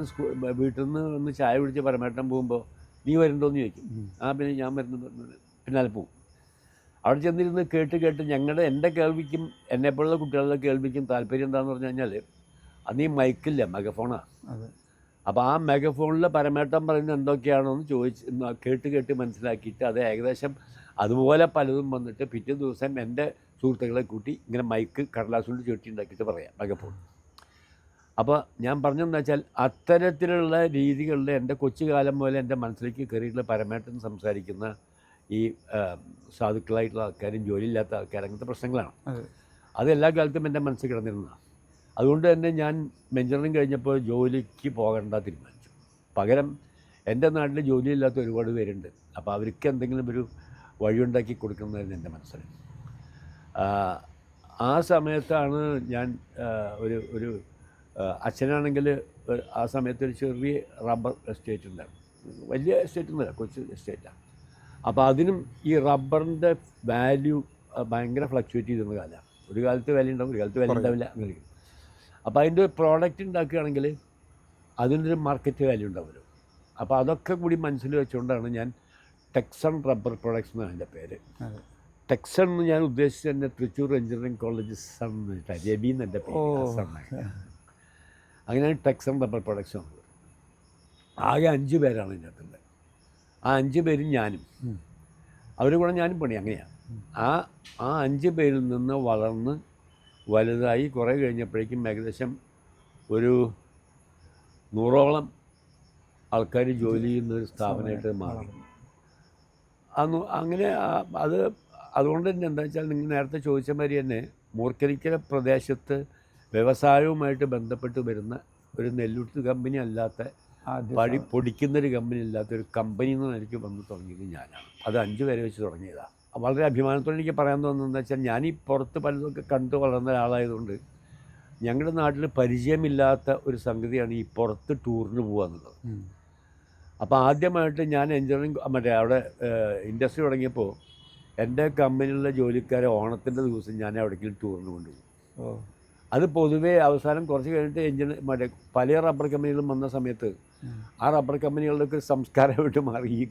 വീട്ടിൽ നിന്ന് ഒന്ന് ചായ പിടിച്ച് പരമേട്ടൻ പോകുമ്പോൾ നീ വരുന്നുണ്ടോയെന്ന് ചോദിക്കും. പിന്നെ ഞാൻ വരുന്നു പിന്നാലെ പോവും. അവിടെ ചെന്നിരുന്ന് കേട്ട് എൻ്റെ കേൾവിക്കും എന്നെപ്പോലുള്ള കുട്ടികളുടെ കേൾവിക്കും താല്പര്യം എന്താണെന്ന് പറഞ്ഞു കഴിഞ്ഞാൽ അന്ന് ഈ മൈക്കില്ല, മെഗഫോണാണ്. അപ്പോൾ ആ മെഗഫോണിൽ പരമേട്ടൻ പറയുന്നത് എന്തൊക്കെയാണോ എന്ന് ചോദിച്ച് കേട്ട് മനസ്സിലാക്കിയിട്ട് അത് ഏകദേശം അതുപോലെ പലതും വന്നിട്ട് പിറ്റേ ദിവസം എൻ്റെ സുഹൃത്തുക്കളെ കൂട്ടി ഇങ്ങനെ മൈക്ക് കടലാസ് കൊണ്ട് ചുരുട്ടി ഉണ്ടാക്കിയിട്ട് പറയാം മെഗഫോൺ. അപ്പോൾ ഞാൻ പറഞ്ഞതെന്ന് വെച്ചാൽ അത്തരത്തിലുള്ള രീതികളിൽ എൻ്റെ കൊച്ചുകാലം പോലെ എൻ്റെ മനസ്സിലേക്ക് കയറിയിട്ടുള്ള പരമേട്ടൻ സംസാരിക്കുന്ന ഈ സാധുക്കളായിട്ടുള്ള ആൾക്കാരും ജോലിയില്ലാത്ത ആൾക്കാരും അങ്ങനത്തെ പ്രശ്നങ്ങളാണ്. അത് എല്ലാ കാലത്തും എൻ്റെ മനസ്സിൽ കിടന്നിരുന്നതാണ്. അതുകൊണ്ട് തന്നെ ഞാൻ എഞ്ചിനീയറിംഗ് കഴിഞ്ഞപ്പോൾ ജോലിക്ക് പോകേണ്ട തീരുമാനിച്ചു. പകരം എൻ്റെ നാട്ടിൽ ജോലിയില്ലാത്ത ഒരുപാട് പേരുണ്ട്. അപ്പോൾ അവർക്ക് എന്തെങ്കിലും ഒരു വഴിയുണ്ടാക്കി കൊടുക്കുന്നതായിരുന്നു എൻ്റെ മനസ്സിൽ. ആ സമയത്താണ് ഞാൻ ഒരു അച്ഛനാണെങ്കിൽ ആ സമയത്ത് ഒരു ചെറിയ റബ്ബർ എസ്റ്റേറ്റ് ഉണ്ടായിരുന്നു. വലിയ എസ്റ്റേറ്റ് ഒന്നുമില്ല, കൊച്ചു എസ്റ്റേറ്റാണ്. അപ്പോൾ അതിനും ഈ റബ്ബറിൻ്റെ വാല്യൂ ഭയങ്കര ഫ്ലക്ച്വേറ്റ് ചെയ്തിരുന്ന കാലമാണ്. ഒരു കാലത്ത് വില ഉണ്ടാവും, ഒരു കാലത്ത് വില ഉണ്ടാവില്ല, അങ്ങനെ. അപ്പോൾ അതിൻ്റെ പ്രോഡക്റ്റ് ഉണ്ടാക്കുകയാണെങ്കിൽ അതിനൊരു മാർക്കറ്റ് വാല്യൂ ഉണ്ടാവുമല്ലോ. അപ്പോൾ അതൊക്കെ കൂടി മനസ്സിൽ വെച്ചുകൊണ്ടാണ് ഞാൻ ടെക്സൺ റബ്ബർ പ്രൊഡക്ട്സ് എന്നാണ് എൻ്റെ പേര്. ടെക്സൺ എന്ന് ഞാൻ ഉദ്ദേശിച്ചത് എൻ്റെ തൃശ്ശൂർ എഞ്ചിനീയറിംഗ് കോളേജ് സൺ എന്നിട്ടാണ്, രബി എന്ന് എൻ്റെ പേര്. അങ്ങനെയാണ് ടെക്സൺ റബ്ബർ പ്രൊഡക്ട്സ് വന്നത്. ആകെ 5 പേരാണ് ഇതിനകത്തുള്ളത്. ആ 5 പേരും ഞാനും, അവരും കൂടെ ഞാനും പണി. അങ്ങനെയാണ് ആ 5 പേരിൽ നിന്ന് വളർന്ന് വലുതായി കുറേ കഴിഞ്ഞപ്പോഴേക്കും ഏകദേശം ഒരു 100ഓളം ആൾക്കാർ ജോലി ചെയ്യുന്നൊരു സ്ഥാപനമായിട്ട് മാറി. അങ്ങനെ അതുകൊണ്ട് തന്നെ എന്താ വെച്ചാൽ നിങ്ങൾ നേരത്തെ ചോദിച്ച മാതിരി തന്നെ മൂർക്കനിക്കര പ്രദേശത്ത് വ്യവസായവുമായിട്ട് ബന്ധപ്പെട്ട് വരുന്ന ഒരു നെല്ലുത്ത് കമ്പനി അല്ലാത്ത, പൊടിക്കുന്നൊരു കമ്പനി അല്ലാത്തൊരു കമ്പനി എന്ന് എനിക്ക് വന്ന് തുടങ്ങിയത് ഞാനാണ്. അത് 5 പേരെ വെച്ച് തുടങ്ങിയതാണ്. വളരെ അഭിമാനത്തോടെ എനിക്ക് പറയാൻ തോന്നുന്നത് വെച്ചാൽ ഞാൻ ഈ പുറത്ത് പലതൊക്കെ കണ്ടു വളർന്ന ഒരാളായതുകൊണ്ട് ഞങ്ങളുടെ നാട്ടിൽ പരിചയമില്ലാത്ത ഒരു സംഗതിയാണ് ഈ പുറത്ത് ടൂറിന് പോകുക എന്നുള്ളത്. അപ്പോൾ ആദ്യമായിട്ട് ഞാൻ എഞ്ചിനീയറിംഗ് അവിടെ ഇൻഡസ്ട്രി തുടങ്ങിയപ്പോൾ എൻ്റെ കമ്പനിയിലുള്ള ജോലിക്കാരെ ഓണത്തിൻ്റെ ദിവസം ഞാൻ എവിടേക്കെങ്കിലും ടൂറിന് കൊണ്ടുപോകും. അത് പൊതുവേ അവസാനം കുറച്ച് കഴിഞ്ഞിട്ട് പല റബ്ബർ കമ്പനികളും വന്ന സമയത്ത് ആ റബ്ബർ കമ്പനികളുടെ സംസ്കാരമായിട്ട് മാറി. ഈ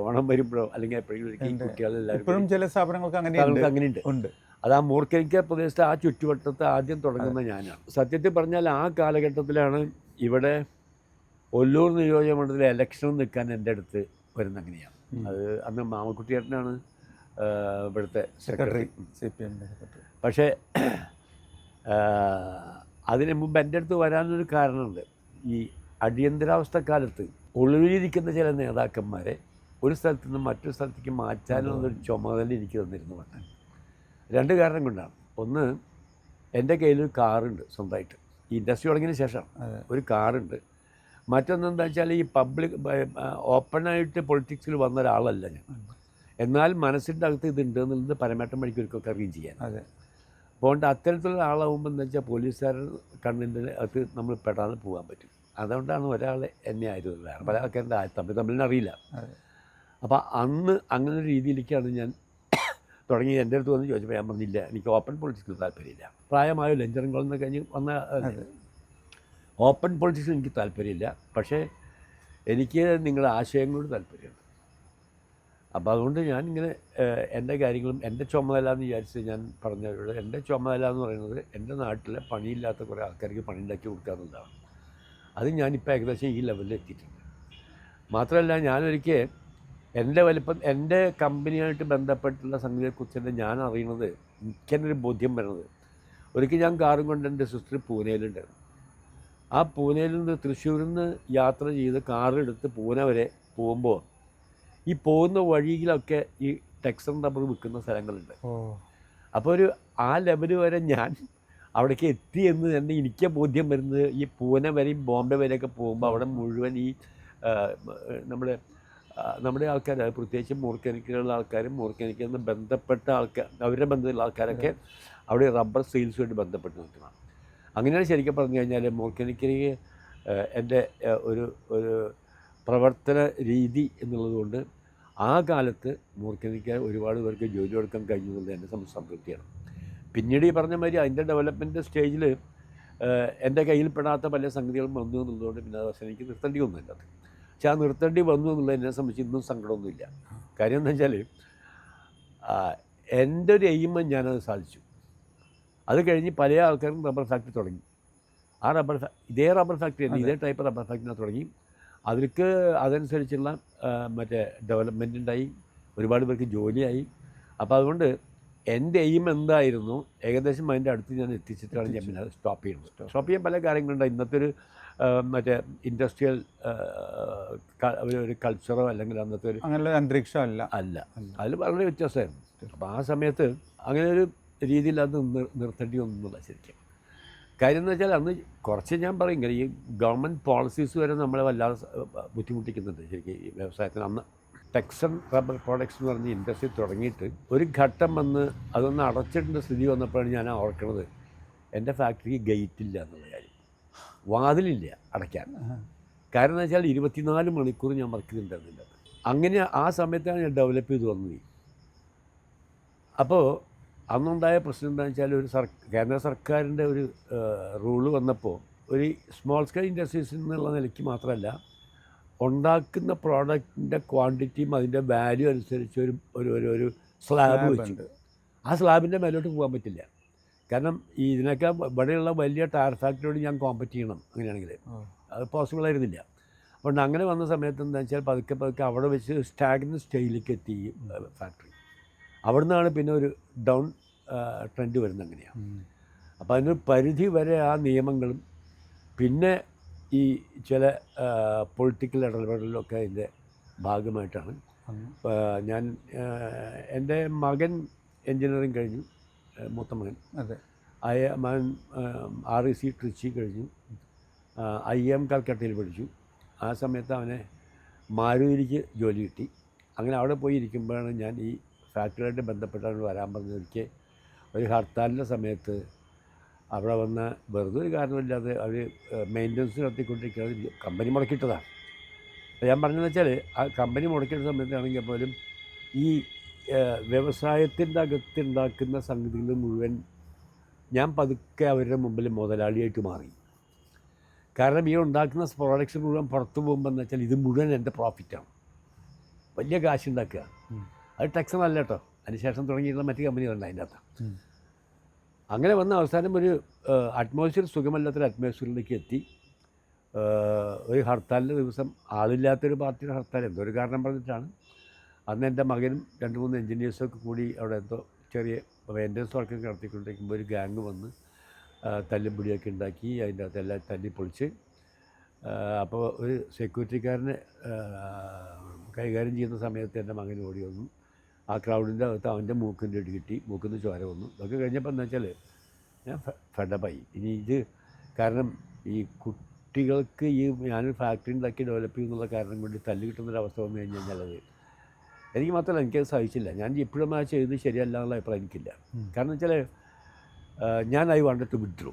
ഓണം വരുമ്പോഴോ അല്ലെങ്കിൽ എപ്പോഴെങ്കിലും ഈ കുട്ടികളെല്ലാവരും ചില സ്ഥാപനങ്ങൾക്ക് അങ്ങനെയുണ്ട്. അത് ആ മൂർക്കനിക്ക പ്രദേശത്ത് ആ ചുറ്റുവട്ടത്ത് ആദ്യം തുടങ്ങുന്ന ഞാനാണ്. സത്യത്തിൽ പറഞ്ഞാൽ ആ കാലഘട്ടത്തിലാണ് ഇവിടെ ഒല്ലൂർ നിയോജകമണ്ഡലത്തിലെ ഇലക്ഷനും നിൽക്കാൻ എൻ്റെ അടുത്ത് വരുന്ന അങ്ങനെയാണ്. അത് അന്ന് മാമക്കുട്ടിയേട്ടനാണ് ഇവിടുത്തെ സെക്രട്ടറി, CPM സെക്രട്ടറി. പക്ഷേ അതിന് മുമ്പ് എൻ്റെ അടുത്ത് വരാനൊരു കാരണമുണ്ട്. ഈ അടിയന്തരാവസ്ഥ കാലത്ത് ഒളിവിലിരിക്കുന്ന ചില നേതാക്കന്മാരെ ഒരു സ്ഥലത്ത് നിന്ന് മറ്റൊരു സ്ഥലത്തേക്ക് മാറ്റാനുള്ളൊരു ചുമതല എനിക്ക് തന്നിരുന്നു പറഞ്ഞാൽ 2 കാരണം കൊണ്ടാണ്. ഒന്ന്, എൻ്റെ കയ്യിലൊരു കാറുണ്ട് സ്വന്തമായിട്ട്. ഈ ഇൻഡസ്ട്രി തുടങ്ങിയതിന് ശേഷം ഒരു കാറുണ്ട്. മറ്റൊന്നെന്താ വെച്ചാൽ ഈ പബ്ലിക് ഓപ്പണായിട്ട് പൊളിറ്റിക്സിൽ വന്ന ഒരാളല്ല ഞാൻ. എന്നാൽ മനസ്സിൻ്റെ അകത്ത് ഇതുണ്ട് എന്നുള്ളത് പരമേട്ടൻ വഴിക്കൊക്കെ അറിയുകയും ചെയ്യാൻ. അതുകൊണ്ട് അത്തരത്തിലുള്ള ആളാകുമ്പോൾ എന്താ വെച്ചാൽ പോലീസുകാർ കണ്ണിൻ്റെ അകത്ത് നമ്മൾ പെടാതെ പോകാൻ പറ്റും. അതുകൊണ്ടാണ് ഒരാളെ എന്നെ ആയിരുന്നത്. വേറെ പല ആൾക്കാരുടെ തമ്മിലറിയില്ല. അപ്പോൾ അന്ന് അങ്ങനെ ഒരു രീതിയിലേക്കാണ് ഞാൻ തുടങ്ങി. എൻ്റെ അടുത്ത് വന്ന് ചോദിച്ചപ്പോൾ ഞാൻ പറഞ്ഞില്ല, എനിക്ക് ഓപ്പൺ പൊളിറ്റിക്സിൽ താല്പര്യമില്ല. പ്രായമായല്ലോ, എഞ്ചിനീയറിംഗ് കോളേജിൽ കഴിഞ്ഞ് വന്ന ഓപ്പൺ പൊളിറ്റിക്സിൽ എനിക്ക് താല്പര്യമില്ല. പക്ഷേ എനിക്ക് നിങ്ങളുടെ ആശയങ്ങളോട് താല്പര്യമുണ്ട്. അപ്പോൾ അതുകൊണ്ട് ഞാനിങ്ങനെ എൻ്റെ കാര്യങ്ങളും എൻ്റെ ചുമതല എന്ന് വിചാരിച്ച് ഞാൻ പറഞ്ഞവരോട്, എൻ്റെ ചുമതല എന്ന് പറയുന്നത് എൻ്റെ നാട്ടിലെ പണിയില്ലാത്ത കുറേ ആൾക്കാർക്ക് പണി ഉണ്ടാക്കി കൊടുക്കുക എന്നുള്ളതാണ്. അത് ഞാനിപ്പോൾ ഏകദേശം ഈ ലെവലിൽ എത്തിയിട്ടുണ്ട്. മാത്രമല്ല, ഞാനൊരിക്കൽ എൻ്റെ കമ്പനിയായിട്ട് ബന്ധപ്പെട്ടുള്ള സംഗതിയെക്കുറിച്ച് ഞാൻ അറിയുന്നത്, എനിക്കെന്നൊരു ബോധ്യം വരുന്നത്, ഒരിക്കൽ ഞാൻ കാറും കൊണ്ട് എൻ്റെ സിസ്റ്റർ പൂനെയിലുണ്ടായിരുന്നു. ആ പൂനെയിൽ നിന്ന് തൃശ്ശൂരിൽ നിന്ന് യാത്ര ചെയ്ത് കാറെടുത്ത് പൂനെ വരെ പോകുമ്പോൾ ഈ പോകുന്ന വഴിയിലൊക്കെ ഈ ടെക്സൺ റബ്ബർ വിൽക്കുന്ന സ്ഥലങ്ങളുണ്ട്. അപ്പോൾ ആ ലെവൽ വരെ ഞാൻ അവിടേക്ക് എത്തി എന്ന് തന്നെ എനിക്ക് ബോധ്യം വരുന്നത് ഈ പൂനെ വരെയും ബോംബെ വരെയൊക്കെ പോകുമ്പോൾ അവിടെ മുഴുവൻ ഈ നമ്മുടെ ആൾക്കാർ, പ്രത്യേകിച്ച് മൂർക്കനിക്കലുള്ള ആൾക്കാരും മൂർക്കനിക്കിൽ നിന്ന് ബന്ധപ്പെട്ട ആൾക്കാർ, അവരുടെ ബന്ധമുള്ള ആൾക്കാരൊക്കെ അവിടെ റബ്ബർ സെയിൽസുമായിട്ട് ബന്ധപ്പെട്ട് നിൽക്കണം. അങ്ങനെയാണ് ശരിക്കും പറഞ്ഞു കഴിഞ്ഞാൽ മൂർക്കനിക്കലിക്ക് എൻ്റെ ഒരു പ്രവർത്തന രീതി എന്നുള്ളതുകൊണ്ട് ആ കാലത്ത് മൂർക്കനിക്ക ഒരുപാട് പേർക്ക് ജോലി കൊടുക്കാൻ കഴിഞ്ഞു എന്നുള്ളത് എൻ്റെ സംതൃപ്തിയാണ്. പിന്നീട് ഈ പറഞ്ഞ മാതിരി അതിൻ്റെ ഡെവലപ്മെൻറ്റ് സ്റ്റേജിൽ എൻ്റെ കയ്യിൽപ്പെടാത്ത പല സംഗതികളും വന്നു എന്നുള്ളതുകൊണ്ട് പിന്നെ അത് എനിക്ക് നിർത്തേണ്ടി വന്നില്ല. പക്ഷെ ആ നിർത്തേണ്ടി വന്നു എന്നുള്ളത് എന്നെ സംബന്ധിച്ച് ഇന്നും സങ്കടമൊന്നുമില്ല. കാര്യം എന്താ വെച്ചാൽ എൻ്റെ ഒരു എയിം ഞാനത് സാധിച്ചു. അത് കഴിഞ്ഞ് പല ആൾക്കാരും റബ്ബർ ഫാക്ടറി തുടങ്ങി. ആ ഇതേ റബ്ബർ ഫാക്ടറി തന്നെ, ഇതേ ടൈപ്പ് റബ്ബർ ഫാക്ടറിനെ തുടങ്ങി. അവർക്ക് അതനുസരിച്ചുള്ള മറ്റേ ഡെവലപ്മെൻ്റ് ഉണ്ടായി, ഒരുപാട് പേർക്ക് ജോലിയായി. അപ്പോൾ അതുകൊണ്ട് എൻ്റെ എയിം എന്തായിരുന്നു ഏകദേശം അതിൻ്റെ അടുത്ത് ഞാൻ എത്തിച്ചിട്ടാണ് ഞാൻ പിന്നെ അത് സ്റ്റോപ്പ് ചെയ്യുന്നത്. സ്റ്റോപ്പ് ചെയ്യാൻ പല കാര്യങ്ങളുണ്ട്. ഇന്നത്തെ ഒരു മറ്റേ ഇൻഡസ്ട്രിയൽ ഒരു കൾച്ചറോ അല്ലെങ്കിൽ അന്നത്തെ ഒരു അങ്ങനെ അന്തരീക്ഷം അല്ല, അതിൽ വളരെ വ്യത്യാസമായിരുന്നു. അപ്പോൾ ആ സമയത്ത് അങ്ങനെ ഒരു രീതിയിൽ അത് നിർത്തേണ്ടി ഒന്നുമില്ല ശരിക്കും. കാര്യം എന്ന് വെച്ചാൽ അന്ന് കുറച്ച് ഞാൻ പറയും, ഈ ഗവൺമെൻറ് പോളിസീസ് വരെ നമ്മളെ വല്ലാതെ ബുദ്ധിമുട്ടിക്കുന്നുണ്ട് ശരിക്കും ഈ വ്യവസായത്തിന്. അന്ന് ടെക്സൺ റബ്ബർ പ്രോഡക്ട്സ് എന്ന് പറഞ്ഞ ഇൻഡസ്ട്രി തുടങ്ങിയിട്ട് ഒരു ഘട്ടം വന്ന് അതൊന്ന് അടച്ചിട്ടേണ്ട സ്ഥിതി വന്നപ്പോഴാണ് ഞാൻ ഓർക്കുന്നത്, എൻ്റെ ഫാക്ടറിക്ക് ഗേറ്റ് ഇല്ല എന്നുള്ള കാര്യം, വാതിലില്ല അടയ്ക്കാൻ. കാരണം എന്ന് വെച്ചാൽ 24 മണിക്കൂർ ഞാൻ വർക്ക് ചെയ്തിട്ടുണ്ടായിരുന്നില്ല. അങ്ങനെ ആ സമയത്താണ് ഞാൻ ഡെവലപ്പ് ചെയ്ത് വന്നത്. അപ്പോൾ അന്നുണ്ടായ പ്രശ്നം എന്താണെന്ന് വെച്ചാൽ ഒരു കേന്ദ്ര സർക്കാരിൻ്റെ ഒരു റൂള് വന്നപ്പോൾ ഒരു സ്മോൾ സ്കെയിൽ ഇൻഡസ്ട്രീസിൽ നിന്നുള്ള നിലയ്ക്ക് മാത്രമല്ല, ഉണ്ടാക്കുന്ന പ്രോഡക്റ്റിൻ്റെ ക്വാണ്ടിറ്റിയും അതിൻ്റെ വാല്യൂ അനുസരിച്ച് ഒരു സ്ലാബ് വെച്ചു. ആ സ്ലാബിൻ്റെ മേലോട്ട് പോകാൻ പറ്റില്ല. കാരണം ഇതിനൊക്കെ ഇവിടെയുള്ള വലിയ ടയർ ഫാക്ടറിയോട് ഞാൻ കോമ്പറ്റ് ചെയ്യണം. അങ്ങനെയാണെങ്കിൽ അത് പോസിബിൾ ആയിരുന്നില്ല. അതുകൊണ്ട് അങ്ങനെ വന്ന സമയത്ത് എന്താ വെച്ചാൽ പതുക്കെ അവിടെ വെച്ച് സ്റ്റാഗ്നന്റ് സ്റ്റേജിലേക്ക് എത്തി ഫാക്ടറി. അവിടെ നിന്നാണ് പിന്നെ ഒരു ഡൗൺ ട്രെൻഡ് വരുന്നത്. അങ്ങനെയാണ്. അപ്പോൾ അതിനൊരു പരിധി വരെ ആ നിയമങ്ങളും പിന്നെ ഈ ചില പൊളിറ്റിക്കൽ ഇടപെടലിലൊക്കെ അതിൻ്റെ ഭാഗമായിട്ടാണ് ഞാൻ എൻ്റെ മകൻ എൻജിനീയറിങ് കഴിഞ്ഞു, മൂത്ത മകൻ. മകൻ REC ട്രിച്ചി കഴിഞ്ഞു, IIM കൽക്കട്ടയിൽ പഠിച്ചു. ആ സമയത്ത് അവനെ മാരുതിക്ക് ജോലി കിട്ടി. അങ്ങനെ അവിടെ പോയി ഇരിക്കുമ്പോഴാണ് ഞാൻ ഈ ഫാക്ടറിയായിട്ട് ബന്ധപ്പെട്ടാണ് വരാൻ പറഞ്ഞത്. ഒരിക്കൽ ഒരു ഹർത്താലിൻ്റെ സമയത്ത് അവിടെ വന്ന വെറുതെ ഒരു കാരണമില്ലാതെ അവർ മെയിൻ്റനൻസ് നടത്തിക്കൊണ്ടിരിക്കുന്നത് കമ്പനി മുടക്കിയിട്ടതാണ്. ഞാൻ പറഞ്ഞതെന്ന് വെച്ചാൽ ആ കമ്പനി മുടക്കിയ സമയത്താണെങ്കിൽ പോലും ഈ വ്യവസായത്തിൻ്റെ അകത്തുണ്ടാക്കുന്ന സംഗതികൾ മുഴുവൻ ഞാൻ പതുക്കെ അവരുടെ മുമ്പിൽ മുതലാളിയായിട്ട് മാറി. കാരണം ഈ ഉണ്ടാക്കുന്ന പ്രോഡക്ട്സ് മുഴുവൻ പുറത്തു പോകുമ്പോൾ എന്ന് വെച്ചാൽ ഇത് മുഴുവൻ എൻ്റെ പ്രോഫിറ്റാണ്, വലിയ കാശുണ്ടാക്കുക. അത് ടാക്സ് നല്ല കേട്ടോ. അതിനുശേഷം തുടങ്ങിയിട്ടുള്ള മറ്റു കമ്പനികളുണ്ട് അതിൻ്റെ അകത്ത്. അങ്ങനെ വന്ന അവസാനം ഒരു അറ്റ്മോസ്ഫിയർ സുഖമല്ലാത്തൊരു അറ്റ്മോസ്ഫിയറിലേക്ക് എത്തി. ഒരു ഹർത്താലിൻ്റെ ദിവസം ആളില്ലാത്തൊരു പാർട്ടിയുടെ ഹർത്താൽ എന്തോ ഒരു കാരണം പറഞ്ഞിട്ടാണ് അന്ന് എൻ്റെ മകനും 2-3 എൻജിനീയേഴ്സൊക്കെ കൂടി അവിടെ എന്തോ ചെറിയ മെയിൻ്റനൻസ് വർക്കൊക്കെ നടത്തിക്കൊണ്ടിരിക്കുമ്പോൾ ഒരു ഗ്യാങ് വന്ന് തല്ലും പിടിയൊക്കെ ഉണ്ടാക്കി അതിൻ്റെ അകത്ത് എല്ലാം തല്ലി പൊളിച്ച്. അപ്പോൾ ഒരു സെക്യൂരിറ്റിക്കാരനെ കൈകാര്യം ചെയ്യുന്ന സമയത്ത് എൻ്റെ മകൻ ഓടി വന്നു. ആ ക്രൗഡിൻ്റെ അകത്ത് അവൻ്റെ മൂക്കിൻ്റെ ഇടി കിട്ടി, മൂക്കിൽ നിന്ന് ചോര വന്നു. അതൊക്കെ കഴിഞ്ഞപ്പോൾ എന്താ വെച്ചാൽ ഞാൻ ഫെഡപ്പായി. ഇനി ഇത് കാരണം ഈ കുട്ടികൾക്ക് ഈ ഞാനൊരു ഫാക്ടറി ഉണ്ടാക്കി ഡെവലപ്പ് ചെയ്യുന്നുള്ള കാരണം കൊണ്ട് തല്ല് കിട്ടുന്നൊരവസ്ഥ വന്നു കഴിഞ്ഞാൽ അത് എനിക്ക് മാത്രമല്ല, എനിക്കത് സഹിച്ചില്ല. ഞാൻ ഇപ്പോഴും ആ ചെയ്ത് ശരിയല്ല എന്നുള്ള അഭിപ്രായം എനിക്കില്ല. കാരണം വെച്ചാൽ ഞാൻ ഐ വാണ്ടഡ് ടു വിഡ്രൂ.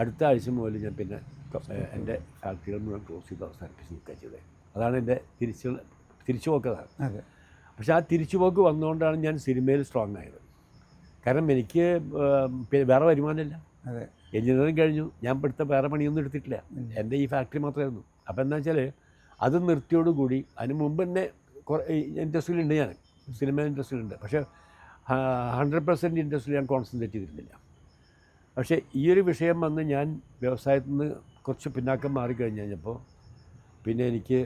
അടുത്ത ആഴ്ച മുതൽ ഞാൻ പിന്നെ എൻ്റെ ഫാക്ടറികൾ മുഴുവൻ ക്ലോസ് ചെയ്ത് അവസാനിപ്പിച്ച് നിൽക്കുക ചെയ്തത്. അതാണ് എൻ്റെ തിരിച്ചുപോക്കതാണ്. പക്ഷേ ആ തിരിച്ചുപോക്ക് വന്നുകൊണ്ടാണ് ഞാൻ സിനിമയിൽ സ്ട്രോങ് ആയത്. കാരണം എനിക്ക് വേറെ വരുമാനമില്ല. എഞ്ചിനീയറിംഗ് കഴിഞ്ഞു, ഞാൻ ഇവിടുത്തെ വേറെ പണിയൊന്നും എടുത്തിട്ടില്ല, എൻ്റെ ഈ ഫാക്ടറി മാത്രമായിരുന്നു. അപ്പോൾ എന്താ വെച്ചാൽ അത് നിർത്തിയോടുകൂടി അതിന് മുമ്പ് തന്നെ ഇൻഡസ്ട്രിയിലുണ്ട്, ഞാൻ സിനിമ ഇൻഡസ്ട്രിയിലുണ്ട്. പക്ഷേ 100% ഇൻഡസ്ട്രിയിൽ ഞാൻ കോൺസെൻട്രേറ്റ് ചെയ്തിരുന്നില്ല. പക്ഷേ ഈ ഒരു വിഷയം വന്ന് ഞാൻ വ്യവസായത്തിൽ നിന്ന് കുറച്ച് പിന്നാക്കം മാറിക്കഴിഞ്ഞപ്പോൾ പിന്നെ എനിക്ക്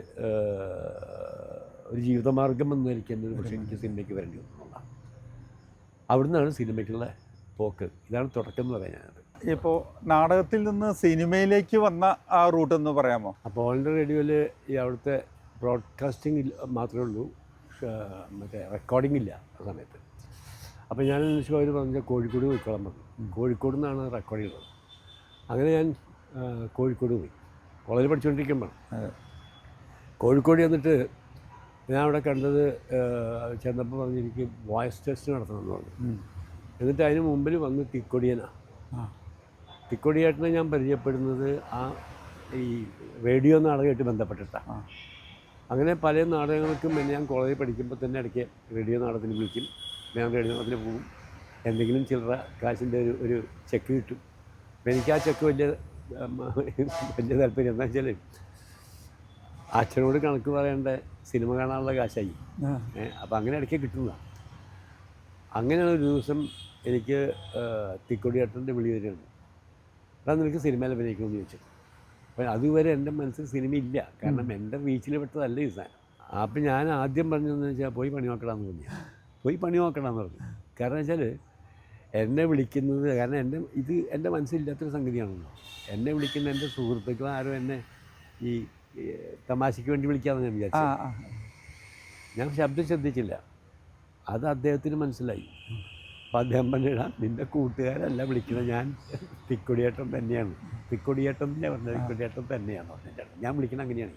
ഒരു ജീവിതമാർഗം എന്ന എനിക്ക് എന്നൊരു പക്ഷേ എനിക്ക് സിനിമയ്ക്ക് വരേണ്ടി വന്നു. അവിടുന്നാണ് സിനിമയ്ക്കുള്ള പോക്ക്. ഇതാണ് തുടക്കം എന്ന് പറയാൻ ഞാനത്. ഇപ്പോൾ നാടകത്തിൽ നിന്ന് സിനിമയിലേക്ക് വന്ന ആ റൂട്ടെന്ന് പറയാമോ? അപ്പോൾ ഓൾ ഇന്ത്യ റേഡിയോയിൽ ഈ അവിടുത്തെ ബ്രോഡ്കാസ്റ്റിംഗ് മാത്രമേ ഉള്ളൂ, മറ്റേ റെക്കോർഡിംഗ് ഇല്ല ആ സമയത്ത്. അപ്പോൾ ഞാൻ അവർ പറഞ്ഞാൽ കോഴിക്കോട് പോയിക്കോളാൻ പറഞ്ഞു. കോഴിക്കോട് നിന്നാണ് റെക്കോർഡ് ചെയ്തത്. അങ്ങനെ ഞാൻ കോഴിക്കോട് പോയി, കോളേജിൽ പഠിച്ചുകൊണ്ടിരിക്കുമ്പോൾ. കോഴിക്കോട് ചെന്നിട്ട് ഞാൻ അവിടെ കണ്ടത് ചെന്നപ്പോൾ പറഞ്ഞ് എനിക്ക് വോയിസ് ടെസ്റ്റ് നടത്തണമെന്ന് പറഞ്ഞു. എന്നിട്ട് അതിന് മുമ്പിൽ വന്ന് തിക്കൊടിയനാണ്. തിക്കൊടിയേട്ടനെ ഞാൻ പരിചയപ്പെടുന്നത് ആ ഈ റേഡിയോ നാടകമായിട്ട് ബന്ധപ്പെട്ടിട്ടാണ്. അങ്ങനെ പല നാടകങ്ങൾക്കും പിന്നെ ഞാൻ കോളേജിൽ പഠിക്കുമ്പോൾ തന്നെ ഇടയ്ക്ക് റേഡിയോ നാടകത്തിന് വിളിക്കും. ഞാൻ റേഡിയോ നാടകത്തിന് പോകും, എന്തെങ്കിലും ചില്ലറ കാശിൻ്റെ ഒരു ചെക്ക് കിട്ടും. അപ്പോൾ എനിക്ക് ആ ചെക്ക് വലിയ താല്പര്യം. എന്താ വെച്ചാൽ അച്ഛനോട് കണക്ക് പറയേണ്ട സിനിമ കാണാനുള്ള കാശായി. അപ്പോൾ അങ്ങനെ ഇടയ്ക്ക് കിട്ടുന്നതാണ്. അങ്ങനെയാണ് ഒരു ദിവസം എനിക്ക് തിക്കൊടിയേട്ടൻ്റെ വിളി വരികയാണ്, അതാ നിനക്ക് സിനിമയിൽ അഭിനയിക്കുമെന്ന് ചോദിച്ചു. അപ്പോൾ അതുവരെ എൻ്റെ മനസ്സിൽ സിനിമ ഇല്ല, കാരണം എൻ്റെ റീച്ചിൽ പെട്ടതല്ല ഈ സാധനം. അപ്പം ഞാൻ ആദ്യം പറഞ്ഞതെന്ന് വെച്ചാൽ പോയി പണി നോക്കണമെന്ന് പറഞ്ഞു. പോയി പണി നോക്കണമെന്ന് പറഞ്ഞു. കാരണം വെച്ചാൽ എന്നെ വിളിക്കുന്നത്, കാരണം എൻ്റെ മനസ്സിലില്ലാത്തൊരു സംഗതിയാണല്ലോ. എന്നെ വിളിക്കുന്ന എൻ്റെ സുഹൃത്തുക്കൾ ആരും എന്നെ ഈ തമാശയ്ക്ക് വേണ്ടി വിളിക്കാമെന്ന് ഞാൻ വിചാരിച്ചു. ഞാൻ ശബ്ദം ശ്രദ്ധിച്ചില്ല. അത് അദ്ദേഹത്തിന് മനസ്സിലായി. അപ്പോൾ അദ്ദേഹം പറഞ്ഞിടാം, നിൻ്റെ കൂട്ടുകാരല്ല വിളിക്കുന്നത്, ഞാൻ തിക്കൊടിയേട്ടൻ തന്നെയാണ്. തിക്കൊടിയേട്ടൻ തന്നെ പറഞ്ഞത്, തിക്കൊടിയേട്ടൻ തന്നെയാണ് പറഞ്ഞിട്ട് ഞാൻ വിളിക്കുന്നത് അങ്ങനെയാണ്.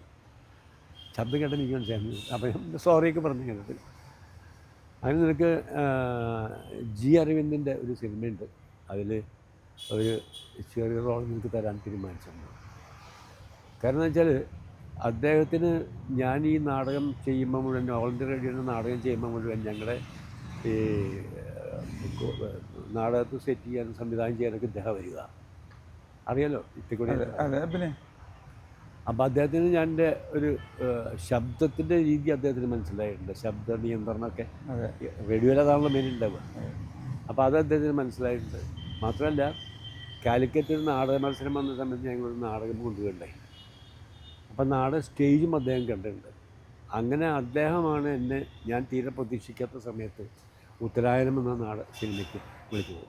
ശബ്ദം കേട്ട് എനിക്ക് മനസ്സിലായിരുന്നു. അപ്പം സോറിയൊക്കെ പറഞ്ഞു കേട്ടത്. അതിന് നിനക്ക് ജി അരവിന്ദിൻ്റെ ഒരു സിനിമയുണ്ട്, അതിൽ ഒരു ചെറിയ റോൾ നിനക്ക് തരാൻ തീരുമാനിച്ചിട്ടുണ്ട്. കാരണം എന്ന് വെച്ചാൽ അദ്ദേഹത്തിന് ഞാൻ ഈ നാടകം ചെയ്യുമ്പോൾ മുഴുവൻ, ഓൾ ഇന്ത്യ റേഡിയോയുടെ നാടകം ചെയ്യുമ്പോൾ മുഴുവൻ ഞങ്ങളുടെ ഈ നാടകത്ത് സെറ്റ് ചെയ്യാൻ സംവിധാനം ചെയ്യാനൊക്കെ ഇദ്ദേഹം വരിക, അറിയാലോ ഇത്തിക്കൂടി. പിന്നെ അപ്പോൾ അദ്ദേഹത്തിന് ഞാൻ എൻ്റെ ഒരു ശബ്ദത്തിൻ്റെ രീതി അദ്ദേഹത്തിന് മനസ്സിലായിട്ടുണ്ട്. ശബ്ദ നിയന്ത്രണമൊക്കെ റേഡിയോയിൽ അതാണല്ലോ മെയിൻ ഉണ്ടാവുക. അപ്പോൾ അത് അദ്ദേഹത്തിന് മനസ്സിലായിട്ടുണ്ട്. മാത്രമല്ല കാലിക്കറ്റ് ഒരു നാടക മത്സരം വന്ന സമയത്ത് ഞങ്ങളൊരു നാടകം കൊണ്ടുപോയിട്ടുണ്ടായി. അപ്പം നാടക സ്റ്റേജും അദ്ദേഹം കണ്ടിട്ടുണ്ട്. അങ്ങനെ അദ്ദേഹമാണ് എന്നെ ഞാൻ തീരെ പ്രതീക്ഷിക്കാത്ത സമയത്ത് ഉത്തരായനം എന്ന സിനിമയ്ക്ക് വിളിച്ചത്.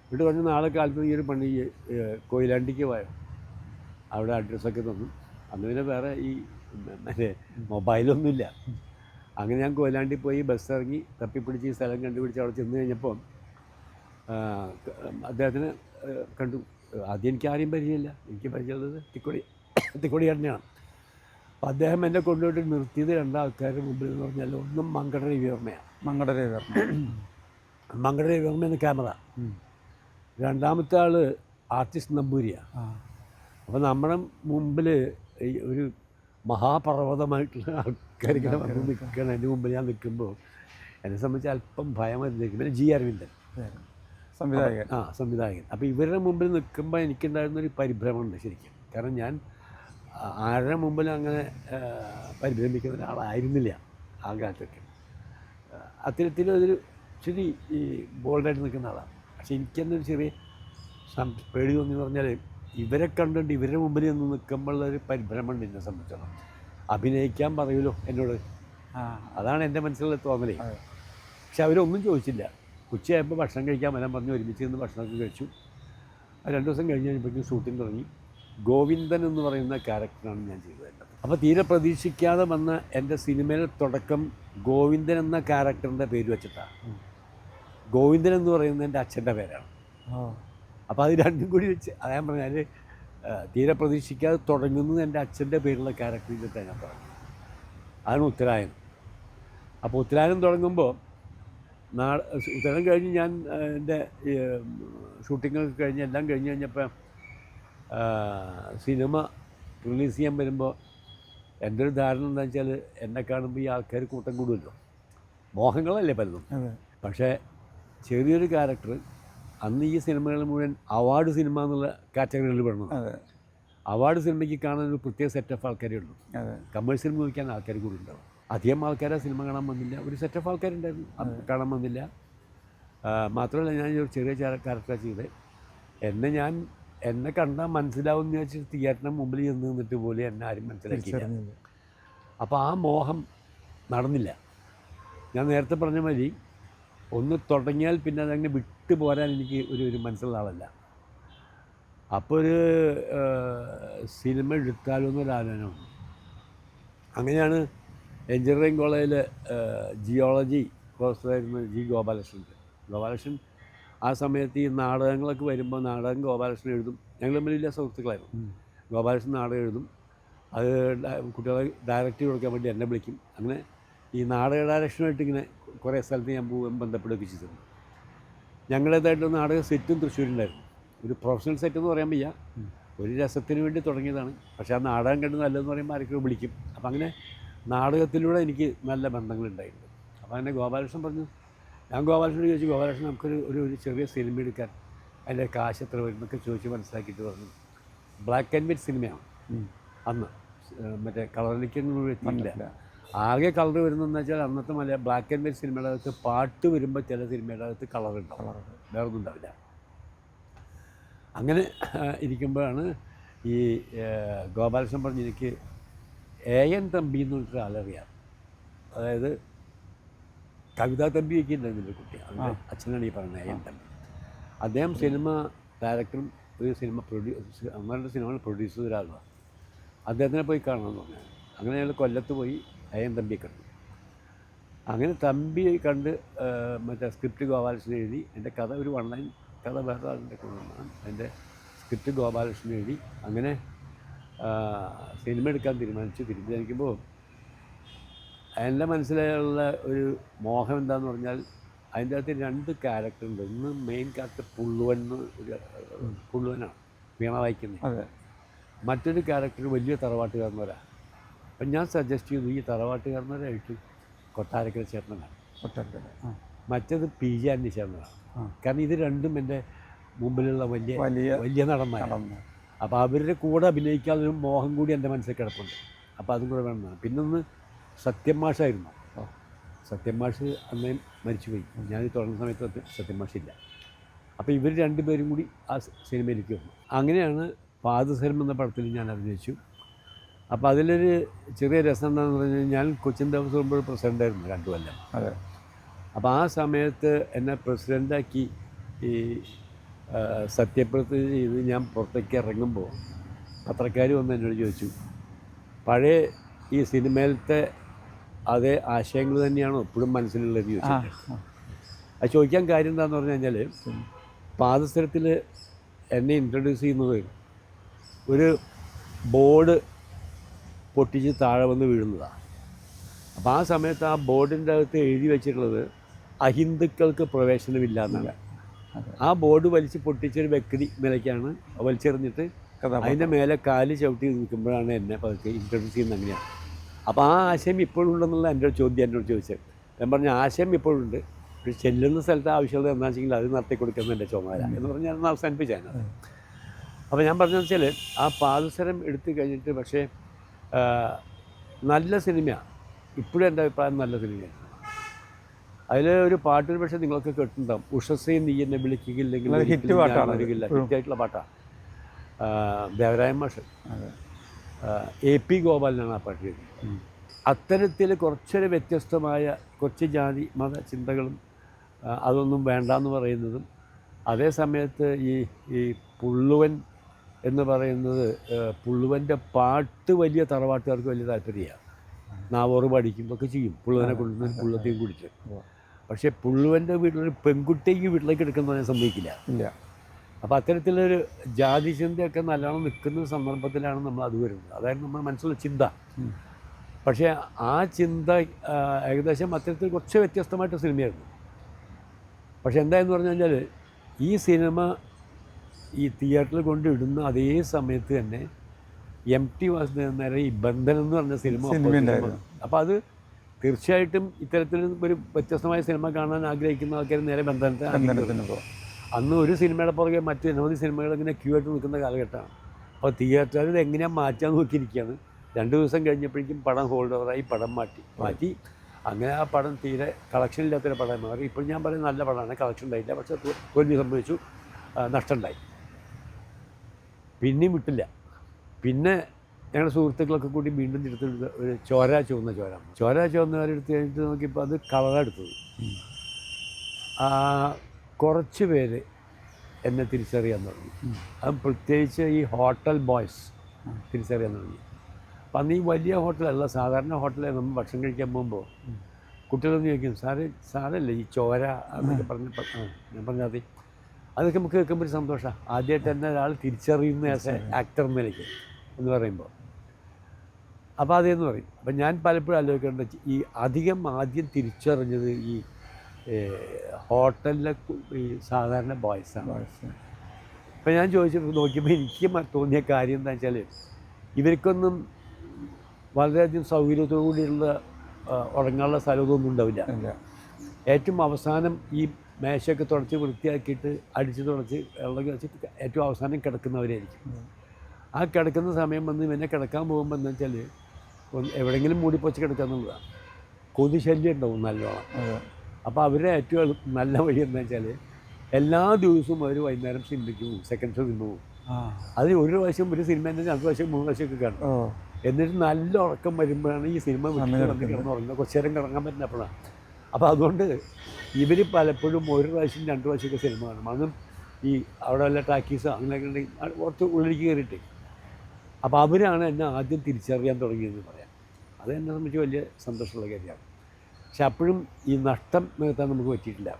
ഇവിടെ പറഞ്ഞ് നാളെ കാലത്ത് ഈ ഒരു പണി കൊയിലാണ്ടിക്ക് പോയോ, അവിടെ അഡ്രസ്സൊക്കെ തന്നു. അന്ന് പിന്നെ വേറെ ഈ മറ്റേ മൊബൈലൊന്നുമില്ല. അങ്ങനെ ഞാൻ കൊയിലാണ്ടി പോയി ബസ് ഇറങ്ങി തപ്പിപ്പിടിച്ച് ഈ സ്ഥലം കണ്ടുപിടിച്ച് അവിടെ ചെന്ന് കഴിഞ്ഞപ്പോൾ അദ്ദേഹത്തിന് കണ്ടു. ആദ്യം എനിക്ക് ആരെയും പരിചയമില്ല, എനിക്ക് പരിചയമുള്ളത് തിക്കൊടിയേട്ടനെയാണ്. അപ്പോൾ അദ്ദേഹം എന്നെ കൊണ്ടുപോയിട്ട് നിർത്തിയത് രണ്ടാൾക്കാരുടെ മുമ്പിൽ എന്ന് പറഞ്ഞാൽ ഒന്നും മങ്കട രവിവർമ്മയാണ്. മങ്കട രവിവർമ്മ എന്ന ക്യാമറ, രണ്ടാമത്തെ ആൾ ആർട്ടിസ്റ്റ് നമ്പൂരിയാണ്. അപ്പോൾ നമ്മുടെ മുമ്പിൽ ഈ ഒരു മഹാപർവ്വതമായിട്ടുള്ള ആൾക്കാർ ഇങ്ങനെ വന്ന് നിൽക്കണം. എൻ്റെ മുമ്പിൽ ഞാൻ നിൽക്കുമ്പോൾ എന്നെ സംബന്ധിച്ച് അല്പം ഭയമായിരുന്നു. പിന്നെ ജി അരവിന്ദൻ സംവിധായകൻ. സംവിധായകൻ. അപ്പോൾ ഇവരുടെ മുമ്പിൽ നിൽക്കുമ്പോൾ എനിക്കുണ്ടായിരുന്നൊരു പരിഭ്രമമുണ്ട് ശരിക്കും. കാരണം ഞാൻ ആരുടെ മുമ്പിൽ അങ്ങനെ പരിഭ്രമിക്കുന്ന ഒരാളായിരുന്നില്ല ആ കാലത്തൊക്കെ. അത്തരത്തിലൊരു ശരി ഈ ബോൾഡായിട്ട് നിൽക്കുന്ന ആളാണ്. പക്ഷെ എനിക്കെന്നൊരു ചെറിയ പേടി തോന്നിയെന്ന് പറഞ്ഞാൽ ഇവരെ കണ്ടുകൊണ്ട് ഇവരുടെ മുമ്പിൽ നിന്ന് നിൽക്കുമ്പോഴുള്ളൊരു പരിഭ്രമമുണ്ട് എന്നെ സംബന്ധിച്ചോളം. അഭിനയിക്കാൻ പറയുമല്ലോ എന്നോട്, അതാണ് എൻ്റെ മനസ്സിലുള്ള തോന്നലേ. പക്ഷെ അവരൊന്നും ചോദിച്ചില്ല. ഉച്ചയായപ്പോൾ ഭക്ഷണം കഴിക്കാൻ വരാൻ പറഞ്ഞ് ഒരുമിച്ച് നിന്ന് ഭക്ഷണമൊക്കെ കഴിച്ചു. 2 ദിവസം കഴിഞ്ഞ് കഴിഞ്ഞപ്പോഴേക്കും ഷൂട്ടിംഗ് തുടങ്ങി. ഗോവിന്ദൻ എന്ന് പറയുന്ന ക്യാരക്ടറാണ് ഞാൻ ചെയ്തത്. അപ്പോൾ തീരെ പ്രതീക്ഷിക്കാതെ വന്ന എൻ്റെ സിനിമയിൽ തുടക്കം ഗോവിന്ദൻ എന്ന ക്യാരക്ടറിൻ്റെ പേര് വെച്ചിട്ടാണ്. ഗോവിന്ദൻ എന്ന് പറയുന്നത് എൻ്റെ അച്ഛൻ്റെ പേരാണ്. അപ്പോൾ അത് രണ്ടും കൂടി വെച്ച് ഞാൻ പറഞ്ഞാൽ തീരെ പ്രതീക്ഷിക്കാതെ തുടങ്ങുന്നത് എൻ്റെ അച്ഛൻ്റെ പേരുള്ള ക്യാരക്ടർ ചെയ്തിട്ടാണ് ഞാൻ പറഞ്ഞത്. അതാണ് ഉത്തരായനം. അപ്പോൾ ഉത്തരായനം തുടങ്ങുമ്പോൾ ഉത്തരായനം കഴിഞ്ഞ് ഞാൻ എൻ്റെ ഷൂട്ടിങ്ങൊക്കെ കഴിഞ്ഞ് എല്ലാം കഴിഞ്ഞ് കഴിഞ്ഞപ്പോൾ സിനിമ റിലീസ് ചെയ്യാൻ വരുമ്പോൾ എൻ്റെ ഒരു ധാരണ എന്താ വെച്ചാൽ എന്നെ കാണുമ്പോൾ ഈ ആൾക്കാർ കൂട്ടം കൂടുമല്ലോ, മോഹങ്ങളല്ലേ പലതും. പക്ഷേ ചെറിയൊരു ക്യാരക്ടർ അന്ന് ഈ സിനിമകൾ മുഴുവൻ അവാർഡ് സിനിമ എന്നുള്ള കാറ്റഗറിയിൽ പെടണം. അവാർഡ് സിനിമയ്ക്ക് കാണാൻ ഒരു പ്രത്യേക സെറ്റ് ഓഫ് ആൾക്കാരേ ഉള്ളൂ. കമേഴ്ഷ്യൽ മൂവിക്കാൻ ആൾക്കാർ കൂടി ഉണ്ടാവും. അധികം ആൾക്കാരെ സിനിമ കാണാൻ വന്നില്ല. ഒരു സെറ്റ് ഓഫ് ആൾക്കാരുണ്ടായിരുന്നു, കാണാൻ വന്നില്ല. മാത്രമല്ല ഞാൻ ഒരു ചെറിയ ക്യാരക്ടറാണ് ചെയ്തത്. എന്നെ കണ്ടാൽ മനസ്സിലാവും എന്ന് വെച്ചാൽ തിയേറ്ററിന് മുമ്പിൽ ചെന്ന് നിന്നിട്ട് പോലും എന്നെ ആരും മനസ്സിലാക്കിയില്ല. അപ്പോൾ ആ മോഹം നടന്നില്ല. ഞാൻ നേരത്തെ പറഞ്ഞ മാതിരി ഒന്ന് തുടങ്ങിയാൽ പിന്നെ അതങ്ങനെ വിട്ടു പോരാൻ എനിക്ക് ഒരു മനസ്സുള്ള ആളല്ല. അപ്പോൾ ഒരു സിനിമ എടുത്താലോ എന്നൊരാലോചന വന്നു. അങ്ങനെയാണ് എഞ്ചിനീയറിംഗ് കോളേജിൽ ജിയോളജി പ്രൊഫസറായിരുന്ന ജി ഗോപാലകൃഷ്ണൻ ആ സമയത്ത് ഈ നാടകങ്ങളൊക്കെ വരുമ്പോൾ നാടകം ഗോപാലകൃഷ്ണൻ എഴുതും. ഞങ്ങൾ തമ്മിൽ വലിയ സുഹൃത്തുക്കളായിരുന്നു. ഗോപാലകൃഷ്ണൻ നാടകം എഴുതും. അത് കുട്ടികളെ ഡയറക്റ്റ് കൊടുക്കാൻ വേണ്ടി എന്നെ വിളിക്കും. അങ്ങനെ ഈ നാടക ഡയറക്ഷനായിട്ട് ഇങ്ങനെ കുറേ സ്ഥലത്ത് ഞാൻ ബന്ധപ്പെടുകയൊക്കെ ചെയ്തിരുന്നു. ഞങ്ങളുടേതായിട്ട് നാടക സെറ്റും തൃശ്ശൂരുണ്ടായിരുന്നു. ഒരു പ്രൊഫഷണൽ സെറ്റ് എന്ന് പറയാൻ വയ്യ, ഒരു രസത്തിന് വേണ്ടി തുടങ്ങിയതാണ്. പക്ഷേ ആ നാടകം കണ്ട് നല്ലതെന്ന് പറയുമ്പോൾ ആരെങ്കിലും വിളിക്കും. അപ്പം അങ്ങനെ നാടകത്തിലൂടെ എനിക്ക് നല്ല ബന്ധങ്ങളുണ്ടായിട്ടുണ്ട്. അപ്പോൾ അങ്ങനെ ഗോപാലകൃഷ്ണൻ പറഞ്ഞു, ഞാൻ ഗോപാലകൃഷ്ണനോട് ചോദിച്ചു, ഗോപാലകൃഷ്ണൻ നമുക്കൊരു ഒരു ചെറിയ സിനിമ എടുക്കാൻ അതിൻ്റെ കാശ് എത്ര വരും എന്നൊക്കെ ചോദിച്ച് മനസ്സിലാക്കിയിട്ട് പറഞ്ഞു. ബ്ലാക്ക് ആൻഡ് വൈറ്റ് സിനിമയാണ് അന്ന്, മറ്റേ കളറിലേക്കൊന്നും എത്തിയില്ല. ആകെ കളർ വരുന്നതെന്ന് വെച്ചാൽ അന്നത്തെ ബ്ലാക്ക് ആൻഡ് വൈറ്റ് സിനിമയുടെ അകത്ത് പാട്ട് വരുമ്പോൾ ചില സിനിമയുടെ അകത്ത് കളറുണ്ടാവും, വേറൊന്നും ഉണ്ടാവില്ല. അങ്ങനെ ഇരിക്കുമ്പോഴാണ് ഈ ഗോപാലകൃഷ്ണൻ പറഞ്ഞ് എനിക്ക് AN തമ്പി എന്നൊരു ആളറിയാം. അതായത് കവിതാ തമ്പിയൊക്കെ ഉണ്ടായിരുന്നില്ല കുട്ടി, അതിൻ്റെ അച്ഛനാണ് ഈ പറയുന്നത് AN തമ്പി. അദ്ദേഹം സിനിമ ഡയറക്ടറും ഒരു സിനിമ അങ്ങനെ സിനിമകൾ പ്രൊഡ്യൂസ് ചെയ്ത ഒരാളാണ്. അദ്ദേഹത്തിനെ പോയി കാണണമെന്ന് പറഞ്ഞു. അങ്ങനെ ഞങ്ങൾ കൊല്ലത്ത് പോയി AN തമ്പിയെ കണ്ടു. അങ്ങനെ തമ്പി കണ്ട് മറ്റേ സ്ക്രിപ്റ്റ് ഗോപാലകൃഷ്ണൻ എഴുതി. എൻ്റെ കഥ ഒരു 1 ലൈൻ കഥ വേറെ ആളിൻ്റെ കൊണ്ടാണ്. എൻ്റെ സ്ക്രിപ്റ്റ് ഗോപാലകൃഷ്ണൻ എഴുതി. അങ്ങനെ സിനിമ എടുക്കാൻ തീരുമാനിച്ചു. തിരിച്ചടിക്കുമ്പോൾ എൻ്റെ മനസ്സിലുള്ള ഒരു മോഹം എന്താണെന്ന് പറഞ്ഞാൽ അതിൻ്റെ അകത്ത് 2 ക്യാരക്ടറുണ്ട്. ഒന്ന് മെയിൻ ക്യാരക്ടർ പുള്ളുവനാണ്, വീണ വായിക്കുന്നത്. മറ്റൊരു ക്യാരക്ടർ വലിയ തറവാട്ടുകാരനവരാണ്. അപ്പം ഞാൻ സജസ്റ്റ് ചെയ്തു ഈ തറവാട്ടുകാരനവരായിട്ട് കൊട്ടാരക്കര ചേട്ടനാണ്. മറ്റത് PJ ആൻ്റണി ചേട്ടനാണ്. കാരണം ഇത് രണ്ടും എൻ്റെ മുമ്പിലുള്ള വലിയ നടന്മാരാണ്. അപ്പോൾ അവരുടെ കൂടെ അഭിനയിക്കാനൊരു മോഹം കൂടി എൻ്റെ മനസ്സിൽ കിടപ്പുണ്ട്. അപ്പോൾ അതും കൂടെ വേണമെന്നാണ്. പിന്നൊന്ന് സത്യൻ മാഷായിരുന്നു. സത്യൻ മാഷ് അന്നേ മരിച്ചുപോയി. ഞാൻ തുടങ്ങുന്ന സമയത്ത് സത്യൻ മാഷില്ല. അപ്പോൾ ഇവർ 2 പേരും കൂടി ആ സിനിമയിലേക്ക് വന്നു. അങ്ങനെയാണ് പാദസരം എന്ന പടത്തിൽ ഞാൻ അഭിനയിച്ചു. അപ്പോൾ അതിലൊരു ചെറിയ രസം എന്താണെന്ന് പറഞ്ഞാൽ ഞാൻ കൊച്ചിൻ ദേവസ്വം ബോർഡ് പ്രസിഡൻ്റായിരുന്നു 2 കൊല്ലം. അപ്പോൾ ആ സമയത്ത് എന്നെ പ്രസിഡൻ്റാക്കി ഈ സത്യപ്രതിജ്ഞ ചെയ്ത് ഞാൻ പുറത്തേക്ക് ഇറങ്ങുമ്പോൾ പത്രക്കാർ വന്ന് എന്നോട് ചോദിച്ചു, പഴയ ഈ സിനിമയിലത്തെ അതേ ആശയങ്ങൾ തന്നെയാണോ ഇപ്പോഴും മനസ്സിലുള്ളത് ചോദിച്ചിട്ട്. അത് ചോദിക്കാൻ കാര്യം എന്താണെന്ന് പറഞ്ഞു കഴിഞ്ഞാൽ പാദസരത്തിൽ എന്നെ ഇൻട്രൊഡ്യൂസ് ചെയ്യുന്നത് ഒരു ബോർഡ് പൊട്ടിച്ച് താഴെ വന്ന് വീഴുന്നതാണ്. അപ്പോൾ ആ സമയത്ത് ആ ബോർഡിൻ്റെ അകത്ത് എഴുതി വെച്ചിട്ടുള്ളത് അഹിന്ദുക്കൾക്ക് പ്രവേശനമില്ല എന്നാണ്. ആ ബോർഡ് വലിച്ച് പൊട്ടിച്ചൊരു വ്യക്തി നിലയ്ക്കാണ് വലിച്ചെറിഞ്ഞിട്ട് അതിൻ്റെ മേലെ കാല് ചവിട്ടി നിൽക്കുമ്പോഴാണ് എന്നെ പതുക്കെ ഇൻട്രൊഡ്യൂസ് ചെയ്യുന്നത് അങ്ങനെയാണ്. അപ്പോൾ ആ ആശയം ഇപ്പോഴും ഉണ്ടെന്നുള്ള എൻ്റെ ചോദ്യം എന്നോട് ചോദിച്ചത്. ഞാൻ പറഞ്ഞ ആശയം ഇപ്പോഴുണ്ട്, പക്ഷേ ചെല്ലുന്ന സ്ഥലത്ത് ആവശ്യമുള്ളത് എന്താണെന്ന് വെച്ചെങ്കിൽ അത് നടത്തി കൊടുക്കുന്ന എൻ്റെ ചുമതല എന്ന് പറഞ്ഞ് ഞാൻ അവസാനിപ്പിച്ചാണ്. അപ്പോൾ ഞാൻ പറഞ്ഞതെന്ന് വെച്ചാൽ ആ പാദസരം എടുത്തു കഴിഞ്ഞിട്ട് പക്ഷേ നല്ല സിനിമയാണ്, ഇപ്പോഴും എൻ്റെ അഭിപ്രായം നല്ല സിനിമയാണ്. അതിൽ ഒരു പാട്ടൊരു പക്ഷേ നിങ്ങളൊക്കെ കേട്ടിട്ടുണ്ടാവും, ഉഷസേ നീ എന്നെ വിളിക്കില്ലെങ്കിൽ ഹിറ്റായിട്ടുള്ള പാട്ടാണ്. ദേവരായ മാഷ് AP ഗോപാലനാണ് ആ പാട്ട് എഴുതിയത്. അത്തരത്തിൽ കുറച്ചൊരു വ്യത്യസ്തമായ കുറച്ച് ജാതി മത ചിന്തകളും അതൊന്നും വേണ്ടാന്ന് പറയുന്നതും, അതേ സമയത്ത് ഈ പുള്ളുവൻ എന്ന് പറയുന്നത് പുള്ളുവൻ്റെ പാട്ട് വലിയ തറവാട്ടുകാർക്ക് വലിയ താല്പര്യമാണ്. നാവോറ് പഠിക്കുമ്പോഴൊക്കെ ചെയ്യും, പുള്ളുവനെ കൊണ്ടുവന്ന് പുള്ളത്തെയും കുടിച്ച്. പക്ഷേ പുള്ളുവൻ്റെ വീട്ടിലൊരു പെൺകുട്ടിക്ക് വീട്ടിലേക്ക് എടുക്കുന്നത് ഞാൻ സമ്മതിക്കില്ല. അപ്പോൾ അത്തരത്തിലൊരു ജാതി ചിന്തയൊക്കെ നല്ലോണം നിൽക്കുന്ന സന്ദർഭത്തിലാണ് നമ്മൾ അത് വരുന്നത്. അതായത് നമ്മുടെ മനസ്സിലുള്ള ചിന്ത. പക്ഷേ ആ ചിന്ത ഏകദേശം അത്തരത്തിൽ കുറച്ച് വ്യത്യസ്തമായിട്ട് സിനിമയായിരുന്നു. പക്ഷെ എന്തായെന്ന് പറഞ്ഞു കഴിഞ്ഞാൽ ഈ സിനിമ ഈ തിയേറ്ററിൽ കൊണ്ട് ഇടുന്ന അതേ സമയത്ത് തന്നെ MT വാസുദേവൻ നായർ ഈ ബന്ധനം എന്ന് പറഞ്ഞ സിനിമ. അപ്പോൾ അത് തീർച്ചയായിട്ടും ഇത്തരത്തിൽ ഒരു വ്യത്യസ്തമായ സിനിമ കാണാൻ ആഗ്രഹിക്കുന്ന ആൾക്കാർ നേരെ ബന്ധനത്തിന് പോകും. അന്ന് ഒരു സിനിമയുടെ പുറകെ മറ്റ് നിരവധി സിനിമകൾ ഇങ്ങനെ ക്യൂ ആയിട്ട് നിൽക്കുന്ന കാലഘട്ടമാണ്. അപ്പോൾ തിയേറ്ററിൽ ഇത് എങ്ങനെയാണ് മാറ്റാൻ നോക്കിയിരിക്കുകയാണ്. 2 ദിവസം കഴിഞ്ഞപ്പോഴേക്കും പടം ഹോൾഡ് ഓവറായി, പടം മാറ്റി അങ്ങനെ ആ പടം തീരെ കളക്ഷൻ ഇല്ലാത്തൊരു പടം മാറി. ഇപ്പോൾ ഞാൻ പറയുന്നത് നല്ല പടമാണ്, കളക്ഷൻ ഉണ്ടായില്ല, പക്ഷേ തോൽവി സംഭവിച്ചു, നഷ്ടമുണ്ടായി. പിന്നെയും വിട്ടില്ല. പിന്നെ ഞങ്ങളുടെ സുഹൃത്തുക്കളൊക്കെ കൂടി വീണ്ടും എടുത്തെടുത്ത് ഒരു ചോര ചുവന്നവരെടുത്ത് കഴിഞ്ഞിട്ട് നോക്കിയപ്പോൾ അത് കളറെടുത്തത്. കുറച്ച് പേര് എന്നെ തിരിച്ചറിയാൻ തുടങ്ങി. അത് പ്രത്യേകിച്ച് ഈ ഹോട്ടൽ ബോയ്സ് തിരിച്ചറിയാൻ തുടങ്ങി. അപ്പം അന്ന് ഈ വലിയ ഹോട്ടലല്ല, സാധാരണ ഹോട്ടലിൽ നമ്മൾ ഭക്ഷണം കഴിക്കാൻ പോകുമ്പോൾ കുട്ടികളൊന്നും ചോദിക്കും, സാറല്ലേ ഈ ചോര എന്നൊക്കെ പറഞ്ഞപ്പോൾ ഞാൻ പറഞ്ഞാൽ മതി. അതൊക്കെ നമുക്ക് കേൾക്കുമ്പോൾ ഒരു സന്തോഷമാണ്. ആദ്യമായിട്ട് തന്നെ ഒരാൾ തിരിച്ചറിയുന്ന ആസ് എ ആക്ടർ എന്ന നിലയ്ക്ക് എന്ന് പറയുമ്പോൾ. അപ്പോൾ അതേന്ന് പറയും. അപ്പം ഞാൻ പലപ്പോഴും ആലോചിക്കേണ്ടത് ഈ ആദ്യം തിരിച്ചറിഞ്ഞത് ഈ ഹോട്ടലിലെ ഈ സാധാരണ ബോയ്സാണ്. ഇപ്പം ഞാൻ നോക്കിയപ്പോൾ എനിക്ക് തോന്നിയ കാര്യം എന്താ വെച്ചാൽ ഇവർക്കൊന്നും വളരെയധികം സൗകര്യത്തോടു കൂടിയുള്ള ഉറങ്ങാനുള്ള സ്ഥലമൊന്നും ഉണ്ടാവില്ല. ഏറ്റവും അവസാനം ഈ മേശയൊക്കെ തുടച്ച് വൃത്തിയാക്കിയിട്ട് അടിച്ച് തുടച്ച് വെള്ളം വെച്ചിട്ട് ഏറ്റവും അവസാനം കിടക്കുന്നവരായിരിക്കും. ആ കിടക്കുന്ന സമയം വന്ന് പിന്നെ കിടക്കാൻ പോകുമ്പോൾ എന്താ വെച്ചാൽ എവിടെയെങ്കിലും മൂടിപ്പൊച്ച് കിടക്കാന്നുള്ളതാണ്. കൊതു ശല്യം ഉണ്ടാവും നല്ലോണം. അപ്പോൾ അവരുടെ ഏറ്റവും നല്ല വഴി എന്താ വെച്ചാൽ എല്ലാ ദിവസവും അവർ വൈകുന്നേരം സിനിമയ്ക്ക് പോകും, സെക്കൻഡ് ഷോ സിനിമ പോകും. അതിൽ ഒരു പ്രാവശ്യം ഒരു സിനിമ തന്നെ 2 പ്രാവശ്യം 3 പ്രാവശ്യമൊക്കെ കാണും. എന്നിട്ട് നല്ല ഉറക്കം വരുമ്പോഴാണ് ഈ സിനിമ വന്ന് കിടന്നുറങ്ങുന്നത്. കുറച്ച് നേരം കിടങ്ങാൻ പറ്റുന്നപ്പോഴാണ്. അപ്പോൾ അതുകൊണ്ട് ഇവർ പലപ്പോഴും 1 പ്രാവശ്യം 2 പ്രാവശ്യമൊക്കെ സിനിമ കാണും. അതും ഈ അവിടെ വല്ല ടാക്കീസോ അങ്ങനെയൊക്കെ ഉണ്ടെങ്കിൽ പുറത്ത് ഉള്ളിലേക്ക് കയറിയിട്ട്. അപ്പോൾ അവരാണ് എന്നെ ആദ്യം തിരിച്ചറിയാൻ തുടങ്ങിയതെന്ന് പറയാം. അത് എന്നെ സംബന്ധിച്ച് വലിയ സന്തോഷമുള്ള കാര്യമാണ്. പക്ഷെ അപ്പോഴും ഈ നഷ്ടം നികത്താൻ നമുക്ക് പറ്റിയിട്ടില്ല.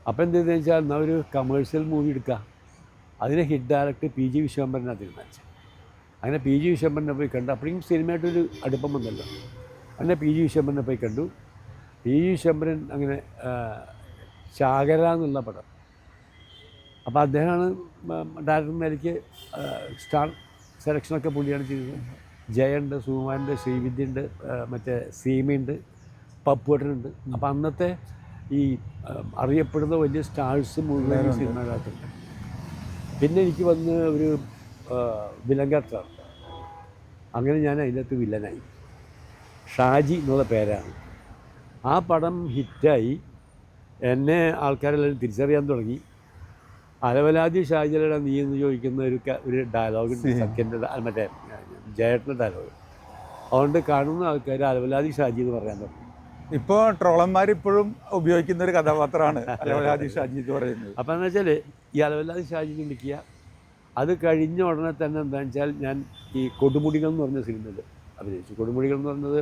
അപ്പോൾ എന്തെന്ന് വെച്ചാൽ എന്നാൽ ഒരു കമേഴ്ഷ്യൽ മൂവി എടുക്കുക, അതിനെ ഹിറ്റ് ഡയറക്ടർ PG വിശ്വംഭരനാണ് തീരുമാനിച്ചത്. അങ്ങനെ PG വിശ്വംഭരനെ പോയി കണ്ടു. അപ്പോഴേക്കും സിനിമയായിട്ടൊരു അടുപ്പം വന്നല്ലോ. അങ്ങനെ PG വിശ്വംഭരനെ പോയി കണ്ടു. PG വിശ്വംഭരൻ അങ്ങനെ ചാകര എന്നുള്ള പടം. അപ്പോൾ അദ്ദേഹമാണ് ഡയറക്ടർ നിലയ്ക്ക് സ്റ്റാർ സെലക്ഷനൊക്കെ പുള്ളിയാണ് ചെയ്തത്. ജയുണ്ട്, സുകുമാരൻ്റെ, ശ്രീവിദ്യയുണ്ട്, മറ്റേ സീമയുണ്ട്, പപ്പുവേട്ടനുണ്ട്. അപ്പോൾ അന്നത്തെ ഈ അറിയപ്പെടുന്ന വലിയ സ്റ്റാഴ്സ് മുഴുവൻ സിനിമകൾക്കുണ്ട്. പിന്നെ എനിക്ക് വന്ന് ഒരു വില്ലൻ ക്യാരക്ടറാണ്. അങ്ങനെ ഞാൻ അതിനകത്ത് വില്ലനായി. ഷാജി എന്നുള്ള പേരാണ്. ആ പടം ഹിറ്റായി. എന്നെ ആൾക്കാരെല്ലാവരും തിരിച്ചറിയാൻ തുടങ്ങി. അലവലാതി ഷാജിയുടെ നീ എന്ന് ചോദിക്കുന്ന ഒരു ഡയലോഗ് സെക്കൻഡ് മറ്റേ ജയേട്ടൻ്റെ ഡയലോഗ്. അതുകൊണ്ട് കാണുന്ന ആൾക്കാർ അലവലാതി ഷാജി എന്ന് പറയാൻ തുടങ്ങി. ഇപ്പോൾ ട്രോളന്മാരിപ്പോഴും ഉപയോഗിക്കുന്ന ഒരു കഥാപാത്രമാണ് അലവലാതി ഷാജി എന്ന് പറയുന്നത്. അപ്പോൾ എന്താ വെച്ചാൽ ഈ അലവലാതി ഷാജി വിളിക്കുക. അത് കഴിഞ്ഞ ഉടനെ തന്നെ എന്താണെന്ന് വെച്ചാൽ ഞാൻ ഈ കൊടുമുടികൾ എന്ന് പറഞ്ഞ സിനിമയിൽ അഭിനയിച്ചു. കൊടുമുടികൾ എന്ന് പറഞ്ഞത്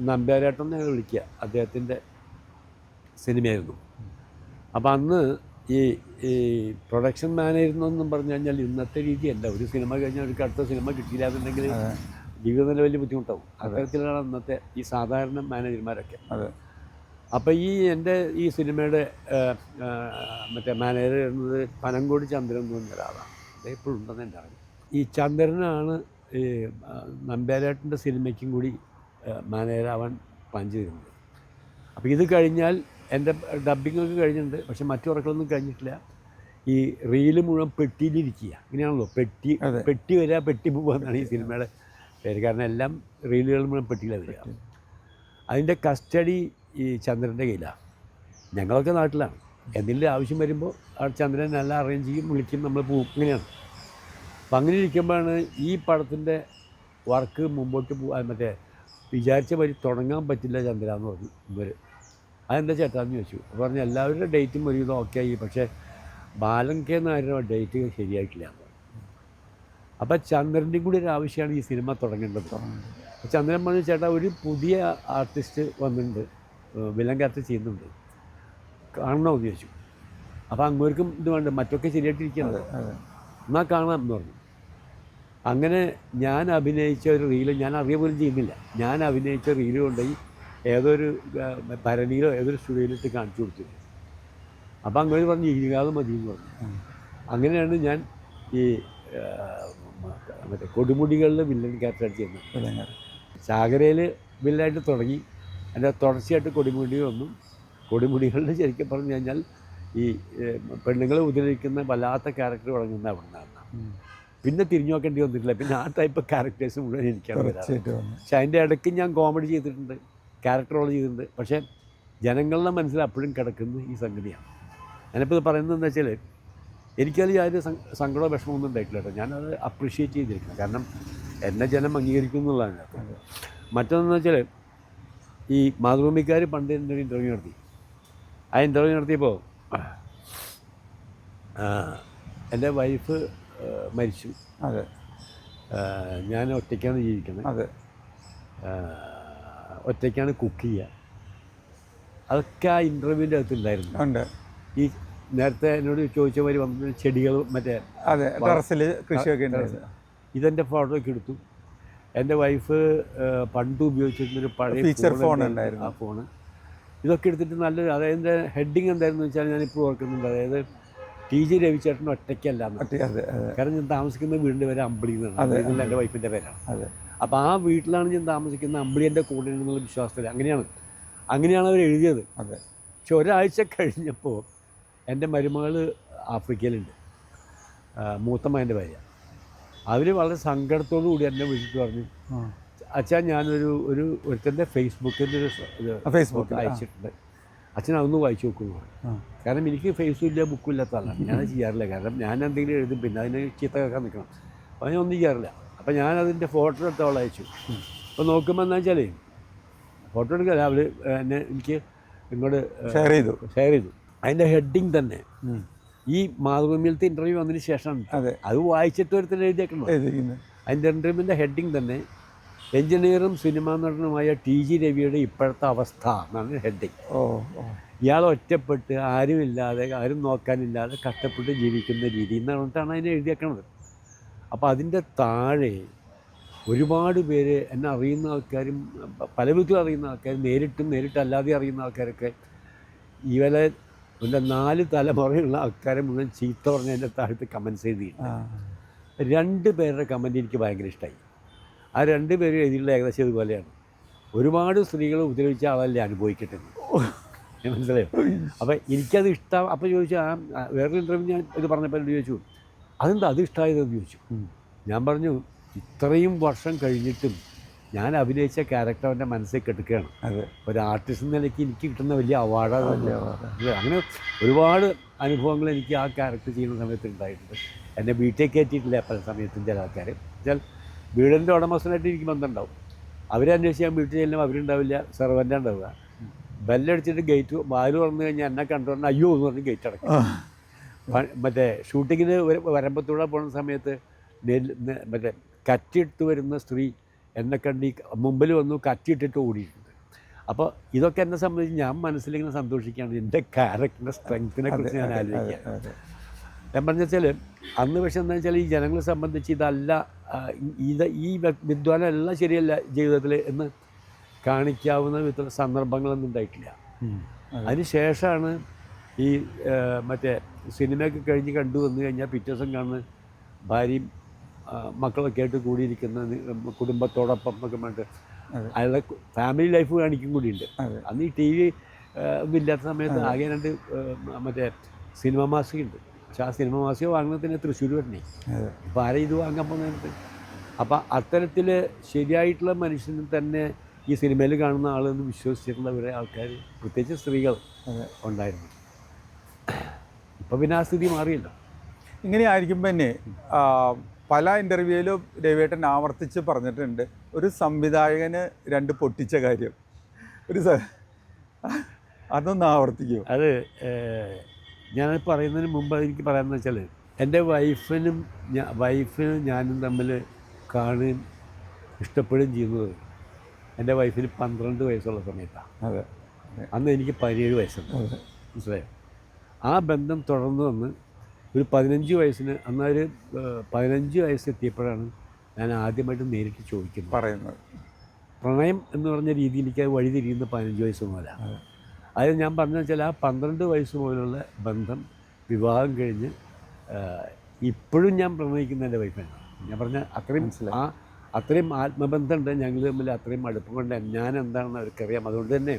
നമ്പ്യാരേട്ടൻ ഞങ്ങൾ വിളിക്കുക, അദ്ദേഹത്തിൻ്റെ സിനിമയായിരുന്നു. അപ്പോൾ അന്ന് ഈ പ്രൊഡക്ഷൻ മാനേജർന്നൊന്നും പറഞ്ഞു കഴിഞ്ഞാൽ ഇന്നത്തെ രീതിയല്ല. ഒരു സിനിമ കഴിഞ്ഞാൽ അവർക്ക് അടുത്ത സിനിമ കിട്ടിയില്ല എന്നുണ്ടെങ്കിൽ ജീവിതത്തിൽ വലിയ ബുദ്ധിമുട്ടാവും. അത്തരത്തിലാണ് അന്നത്തെ ഈ സാധാരണ മാനേജർമാരൊക്കെ. അപ്പോൾ എൻ്റെ ഈ സിനിമയുടെ മറ്റേ മാനേജർ എന്നത് പനങ്കോട് ചന്ദ്രൻ എന്ന് പറഞ്ഞ ഒരാളാണ്. അദ്ദേഹം ഇപ്പോഴും ഉണ്ടെന്ന് എൻ്റെ അറിവ്. ഈ ചന്ദ്രനാണ് ഈ നമ്പ്യാരേട്ടൻ്റെ സിനിമയ്ക്കും കൂടി മാനേജരാവാൻ പ്ലാൻ ചെയ്തിരുന്നത്. അപ്പോൾ ഇത് കഴിഞ്ഞാൽ എൻ്റെ ഡബ്ബിങ്ങൊക്കെ കഴിഞ്ഞിട്ടുണ്ട്, പക്ഷെ മറ്റു വർക്കുകളൊന്നും കഴിഞ്ഞിട്ടില്ല. ഈ റീല് മുഴുവൻ പെട്ടിയിലിരിക്കുക, ഇങ്ങനെയാണല്ലോ, പെട്ടി വരിക പെട്ടി പോവുക എന്നാണ് ഈ സിനിമയുടെ പേര്. കാരണം എല്ലാം റീലുകൾ മുഴുവൻ പെട്ടിയിലാണ് വരിക. അതിൻ്റെ കസ്റ്റഡി ഈ ചന്ദ്രൻ്റെ കയ്യിലാണ്. ഞങ്ങളൊക്കെ നാട്ടിലാണ്. എന്തെങ്കിലും ആവശ്യം വരുമ്പോൾ ആ ചന്ദ്രൻ എല്ലാം അറേഞ്ച് ചെയ്യും, വിളിക്കും, നമ്മൾ പോവും, ഇങ്ങനെയാണ്. അപ്പം അങ്ങനെ ഇരിക്കുമ്പോഴാണ് ഈ പടത്തിൻ്റെ വർക്ക് മുമ്പോട്ട് മറ്റേ വിചാരിച്ച വരി തുടങ്ങാൻ പറ്റില്ല ചന്ദ്ര എന്ന് പറഞ്ഞു ഇവർ. അതെന്താ ചേട്ടാന്ന് ചോദിച്ചു. അപ്പോൾ പറഞ്ഞു എല്ലാവരുടെ ഡേറ്റും ഒരു വിധം ഓക്കെ ആയി, പക്ഷേ ബാലങ്കേന്നായിരുന്നു ഡേറ്റ് ശരിയായിട്ടില്ല. അപ്പോൾ ചന്ദ്രൻ്റെയും കൂടി ഒരു ആവശ്യമാണ് ഈ സിനിമ തുടങ്ങേണ്ടത്. ചന്ദ്രൻ പറഞ്ഞു ചേട്ടാ ഒരു പുതിയ ആർട്ടിസ്റ്റ് വന്നിട്ടുണ്ട്, വില്ലൻ ക്യാരക്ടർ ചെയ്യുന്നുണ്ട്, കാണണമെന്ന് ചോദിച്ചു. അപ്പോൾ അങ്ങോർക്കും ഇത് വേണ്ട, മറ്റൊക്കെ ശരിയായിട്ടിരിക്കുന്നത്, എന്നാൽ കാണാം എന്ന് പറഞ്ഞു. അങ്ങനെ ഞാൻ അഭിനയിച്ച ഒരു റീല് ഞാൻ അറിയ പോലും ചെയ്യുന്നില്ല. ഞാൻ അഭിനയിച്ച റീല് കൊണ്ടുപോയി ഏതൊരു ഭരണിയിലോ ഏതൊരു സ്റ്റുഡിയോയിലിട്ട് കാണിച്ചു കൊടുത്തു. അപ്പോൾ അങ്ങനെ പറഞ്ഞു ഇരുകാതെ മതി എന്ന് പറഞ്ഞു. അങ്ങനെയാണ് ഞാൻ ഈ മറ്റേ കൊടുമുടികളിൽ വില്ലൻ ക്യാരക്ടർ ചെയ്യുന്നത്. ചാകരയിൽ വില്ലായിട്ട് തുടങ്ങി, അതിൻ്റെ തുടർച്ചയായിട്ട് കൊടുമുടി വന്നു. കൊടുമുടികളിൽ ശരിക്കും പറഞ്ഞു കഴിഞ്ഞാൽ ഈ പെണ്ണുങ്ങളെ ഉപദ്രവിക്കുന്ന വല്ലാത്ത ക്യാരക്ടർ തുടങ്ങുന്ന അവിടെ നിന്നാണ്. പിന്നെ തിരിഞ്ഞു നോക്കേണ്ടി വന്നിട്ടില്ല. പിന്നെ ആ ടൈപ്പ് ക്യാരക്ടേഴ്സ് മുഴുവൻ എനിക്കാണ് വരാറ്. പക്ഷെ അതിൻ്റെ ഇടയ്ക്ക് ഞാൻ കോമഡി ചെയ്തിട്ടുണ്ട്, ക്യാരക്ടർ റോൾ ചെയ്തിട്ടുണ്ട്. പക്ഷേ ജനങ്ങളുടെ മനസ്സിൽ അപ്പോഴും കിടക്കുന്ന ഈ സംഗതിയാണ്. ഞാനിപ്പോൾ ഇത് പറയുന്നത് എന്താ വെച്ചാൽ എനിക്കത് യാതൊരു സങ്കടമോ വിഷമമൊന്നും ഉണ്ടായിട്ടില്ല കേട്ടോ. ഞാനത് അപ്രീഷിയേറ്റ് ചെയ്തിരിക്കണം. കാരണം എന്നെ ജനം അംഗീകരിക്കും എന്നുള്ളതാണ്. മറ്റൊന്നെന്ന് വെച്ചാൽ ഈ മാതൃഭൂമിക്കാർ പണ്ട് എൻ്റെ ഒരു ഇൻ്റർവ്യൂ നടത്തി. ആ ഇൻ്റർവ്യൂ നടത്തിയപ്പോൾ എൻ്റെ വൈഫ് മരിച്ചു. അതെ, ഞാൻ ഒറ്റയ്ക്കാണ് ജീവിക്കുന്നത്. അതെ, ഒറ്റയ്ക്കാണ് കുക്ക് ചെയ്യുക. അതൊക്കെ ആ ഇൻ്റർവ്യൂവിൻ്റെ അകത്തുണ്ടായിരുന്നു. ഈ നേരത്തെ എന്നോട് ചോദിച്ച മാതിരി വന്ന ചെടികൾ മറ്റേ ടെറസിൽ കൃഷിയൊക്കെ ഉണ്ടായിരുന്നു. ഇതെൻ്റെ ഫോട്ടോ ഒക്കെ എടുത്തു. എൻ്റെ വൈഫ് പണ്ട് ഉപയോഗിച്ചിരുന്നൊരു പഴയ ഫീച്ചർ ഫോൺ ഉണ്ടായിരുന്നു. ആ ഫോണ് ഇതൊക്കെ എടുത്തിട്ട് നല്ലൊരു, അതായത് ഹെഡിങ് എന്തായിരുന്നു വെച്ചാൽ ഞാനിപ്പോൾ ഓർക്കുന്നുണ്ട്. അതായത് TG രവിചേട്ടൻ ഒറ്റയ്ക്കല്ല. കാരണം ഞാൻ താമസിക്കുന്ന വീടിൻ്റെ പേര് അമ്പിളി എന്നാണ്. എൻ്റെ വൈഫിൻ്റെ പേരാണ്. അപ്പോൾ ആ വീട്ടിലാണ് ഞാൻ താമസിക്കുന്ന, അമ്പിളി എൻ്റെ കൂടെ എന്നുള്ള വിശ്വാസത്തിൽ അങ്ങനെയാണ് അവർ എഴുതിയത്. പക്ഷെ ഒരാഴ്ച കഴിഞ്ഞപ്പോൾ എൻ്റെ മരുമകൾ ആഫ്രിക്കയിലുണ്ട്, മൂത്തമ്മേൻ്റെ ഭാര്യ. അവർ വളരെ സങ്കടത്തോടു കൂടി എന്നെ വിളിച്ചിട്ട് പറഞ്ഞു, അച്ഛാ ഒരുത്തൻ്റെ ഫേസ്ബുക്കിൻ്റെ ഫേസ്ബുക്ക് അയച്ചിട്ടുണ്ട്, അച്ഛൻ അതൊന്ന് വായിച്ചു നോക്കുന്നു പറഞ്ഞു. കാരണം എനിക്ക് ഫേസും ഇല്ല ബുക്കും ഇല്ലാത്ത ആളാണ്. ഞാനത് ചെയ്യാറില്ല. കാരണം ഞാൻ എന്തെങ്കിലും എഴുതും, പിന്നെ അതിന് ചീത്ത കേൾക്കാൻ നിൽക്കണം. അപ്പോൾ ഞാൻ ഒന്നും ചെയ്യാറില്ല. അപ്പോൾ ഞാനതിൻ്റെ ഫോട്ടോ എടുത്ത് അവൾ അയച്ചു. അപ്പോൾ നോക്കുമ്പോൾ എന്താ വെച്ചാൽ ഫോട്ടോ എടുക്കുക അവർ എന്നെ എനിക്ക് ഇങ്ങോട്ട് ഷെയർ ചെയ്തു. അതിൻ്റെ ഹെഡിങ് തന്നെ ഈ മാതൃഭൂമിയിലത്തെ ഇൻ്റർവ്യൂ വന്നതിന് ശേഷം അത് വായിച്ചിട്ട് ഒരുത്തന്നെ എഴുതിയേക്കണം. അതിൻ്റെ ഇൻ്റർവ്യൂവിൻ്റെ ഹെഡിങ് തന്നെ എഞ്ചിനീയറും സിനിമാ നടനുമായ TG രവിയുടെ ഇപ്പോഴത്തെ അവസ്ഥ എന്നാണ് ഹെഡിങ്. ഇയാൾ ഒറ്റപ്പെട്ട് ആരുമില്ലാതെ, ആരും നോക്കാനില്ലാതെ കഷ്ടപ്പെട്ട് ജീവിക്കുന്ന രീതി എന്ന് പറഞ്ഞിട്ടാണ് അതിനെ എഴുതിയേക്കണത്. അപ്പോൾ അതിൻ്റെ താഴെ ഒരുപാട് പേര് എന്നെ അറിയുന്ന ആൾക്കാരും പല വിധത്തിലും അറിയുന്ന ആൾക്കാരും നേരിട്ടല്ലാതെ അറിയുന്ന ആൾക്കാരൊക്കെ ഇവരെ എൻ്റെ 4 തലമുറയുള്ള ആൾക്കാരെ മുഴുവൻ ചീത്ത പറഞ്ഞ് എൻ്റെ താഴത്ത് കമൻറ്റ്സ് എഴുതിയിട്ടുണ്ട്. 2 പേരുടെ കമൻറ്റ് എനിക്ക് ഭയങ്കര ഇഷ്ടമായി. ആ 2 പേരും എഴുതിയുള്ള ഏകദേശം ഇതുപോലെയാണ്: ഒരുപാട് സ്ത്രീകൾ ഉപദ്രവിച്ച ആളല്ലേ അനുഭവിക്കട്ടെ. മനസ്സിലായോ? അപ്പോൾ എനിക്കത് ഇഷ്ടം. അപ്പോൾ ചോദിച്ചു, വേറൊരു ഇൻ്റർവ്യൂ ഞാൻ ഇത് പറഞ്ഞപ്പോൾ എന്നോട് ചോദിച്ചു, അതെന്താ അത് ഇഷ്ടമായതെന്ന് ചോദിച്ചു. ഞാൻ പറഞ്ഞു, ഇത്രയും വർഷം കഴിഞ്ഞിട്ടും ഞാൻ അഭിനയിച്ച ക്യാരക്ടർ അവൻ്റെ മനസ്സിൽ കെടുക്കുകയാണ്. ഒരു ആർട്ടിസ്റ്റ് എന്ന നിലയ്ക്ക് എനിക്ക് കിട്ടുന്ന വലിയ അവാർഡാണ്. അങ്ങനെ ഒരുപാട് അനുഭവങ്ങൾ എനിക്ക് ആ ക്യാരക്ടർ ചെയ്യുന്ന സമയത്ത് ഉണ്ടായിട്ടുണ്ട്. എന്നെ വീട്ടിൽ കയറ്റിയിട്ടില്ല പല സമയത്തും ചില ആൾക്കാർ. വെച്ചാൽ വീടിൻ്റെ ഉടമസ്ഥനായിട്ട് എനിക്ക് ബന്ധമുണ്ടാവും. അവരെ അന്വേഷിക്കാൻ വീട്ടിൽ ചെല്ലുമ്പോൾ അവരുണ്ടാവില്ല, സെർവൻ്റ് ഉണ്ടാവുക. ബെല്ലടിച്ചിട്ട് ഗേറ്റ് വാല് തുറന്നു കഴിഞ്ഞാൽ എന്നെ കണ്ടുകൊണ്ട് അയ്യോ എന്ന് പറഞ്ഞ് ഗേറ്റ് അടക്കും. മറ്റേ ഷൂട്ടിങ്ങിന് വരമ്പത്തൂടെ പോകുന്ന സമയത്ത് മറ്റേ കറ്റിട്ട് വരുന്ന സ്ത്രീ എന്നെ കണ്ട് മുമ്പിൽ വന്നു കറ്റിയിട്ടിട്ട് ഓടിയിട്ടുണ്ട്. അപ്പോൾ ഇതൊക്കെ എന്നെ സംബന്ധിച്ച് ഞാൻ മനസ്സിലിങ്ങനെ സന്തോഷിക്കുകയാണ്. എൻ്റെ ക്യാരക്ടറിൻ്റെ സ്ട്രെങ്ത്തിനെ കുറിച്ച് ഞാൻ ആലോചിക്കുക. ഞാൻ പറഞ്ഞ വെച്ചാൽ അന്ന് പക്ഷെ എന്താ വെച്ചാൽ ഈ ജനങ്ങളെ സംബന്ധിച്ച് ഇതല്ല, ഈ വിദ്വാനെല്ലാം ശരിയല്ല ജീവിതത്തിൽ എന്ന് കാണിക്കാവുന്ന വിധത്തിലുള്ള സന്ദർഭങ്ങളൊന്നും ഉണ്ടായിട്ടില്ല. അതിന് ശേഷമാണ് ഈ മറ്റേ സിനിമയൊക്കെ കഴിഞ്ഞ് കണ്ടു വന്നു കഴിഞ്ഞാൽ പിറ്റേ ദിവസം കാണുന്ന ഭാര്യയും മക്കളൊക്കെ ആയിട്ട് കൂടിയിരിക്കുന്ന കുടുംബത്തോടൊപ്പം എന്നൊക്കെ പറഞ്ഞിട്ട് അയാളുടെ ഫാമിലി ലൈഫ് കാണിക്കും കൂടിയുണ്ട്. അന്ന് ഈ ടി വി ഒന്നും ഇല്ലാത്ത സമയത്ത് ആകെ 2 മറ്റേ സിനിമ മാസികയുണ്ട്. പക്ഷെ ആ സിനിമ മാസിക വാങ്ങുന്നത് തന്നെ തൃശ്ശൂർ വരണേ. അപ്പോൾ ആരെ ഇത് വാങ്ങാൻ പോകുന്നത്? അപ്പം അത്തരത്തിൽ ശരിയായിട്ടുള്ള മനുഷ്യന് തന്നെ ഈ സിനിമയിൽ കാണുന്ന ആളെന്ന് വിശ്വസിച്ചിട്ടുള്ള കുറേ ആൾക്കാർ, പ്രത്യേകിച്ച് സ്ത്രീകൾ ഉണ്ടായിരുന്നു. ഇപ്പം പിന്നെ ആ സ്ഥിതി മാറിയല്ലോ. ഇങ്ങനെ ആയിരിക്കുമ്പോൾ തന്നെ പല ഇൻ്റർവ്യൂവിലും രവിയേട്ടൻ ആവർത്തിച്ച് പറഞ്ഞിട്ടുണ്ട്, ഒരു സംവിധായകന് 2 പൊട്ടിച്ച കാര്യം. അതൊന്ന് ആവർത്തിക്കുമോ? അത് ഞാൻ പറയുന്നതിന് മുമ്പ് എനിക്ക് പറയാമെന്ന് വെച്ചാൽ, എൻ്റെ വൈഫിനും ഞാനും തമ്മിൽ കാണുകയും ഇഷ്ടപ്പെടുകയും ചെയ്യുന്നത് എൻ്റെ വൈഫിന് 12 വയസ്സുള്ള സമയത്താണ്. അതെ. അന്ന് എനിക്ക് 17 വയസ്സുണ്ട്. മനസ്സിലായോ? ആ ബന്ധം തുടർന്ന് വന്ന് ഒരു 15 വയസ്സിന്, അന്നൊരു 15 വയസ്സെത്തിയപ്പോഴാണ് ഞാൻ ആദ്യമായിട്ട് നേരിട്ട് ചോദിക്കുന്നത്, പറയുന്നത്. പ്രണയം എന്ന് പറഞ്ഞ രീതിയിലേക്ക് വഴിതിരിയുന്ന 15 വയസ്സ് മുതലാണ്. അത് ഞാൻ പറഞ്ഞതെന്ന് വെച്ചാൽ ആ 12 വയസ്സ് മുതലുള്ള ബന്ധം വിവാഹം കഴിഞ്ഞ് ഇപ്പോഴും ഞാൻ പ്രണയിക്കുന്ന എൻ്റെ വൈഫാണ്. ഞാൻ പറഞ്ഞ അത്രയും ആത്മബന്ധമുണ്ട് ഞങ്ങൾ തമ്മിൽ, അത്രയും അടുപ്പം കൊണ്ട് ഞാൻ എന്താണെന്ന് അവർക്കറിയാം. അതുകൊണ്ട് തന്നെ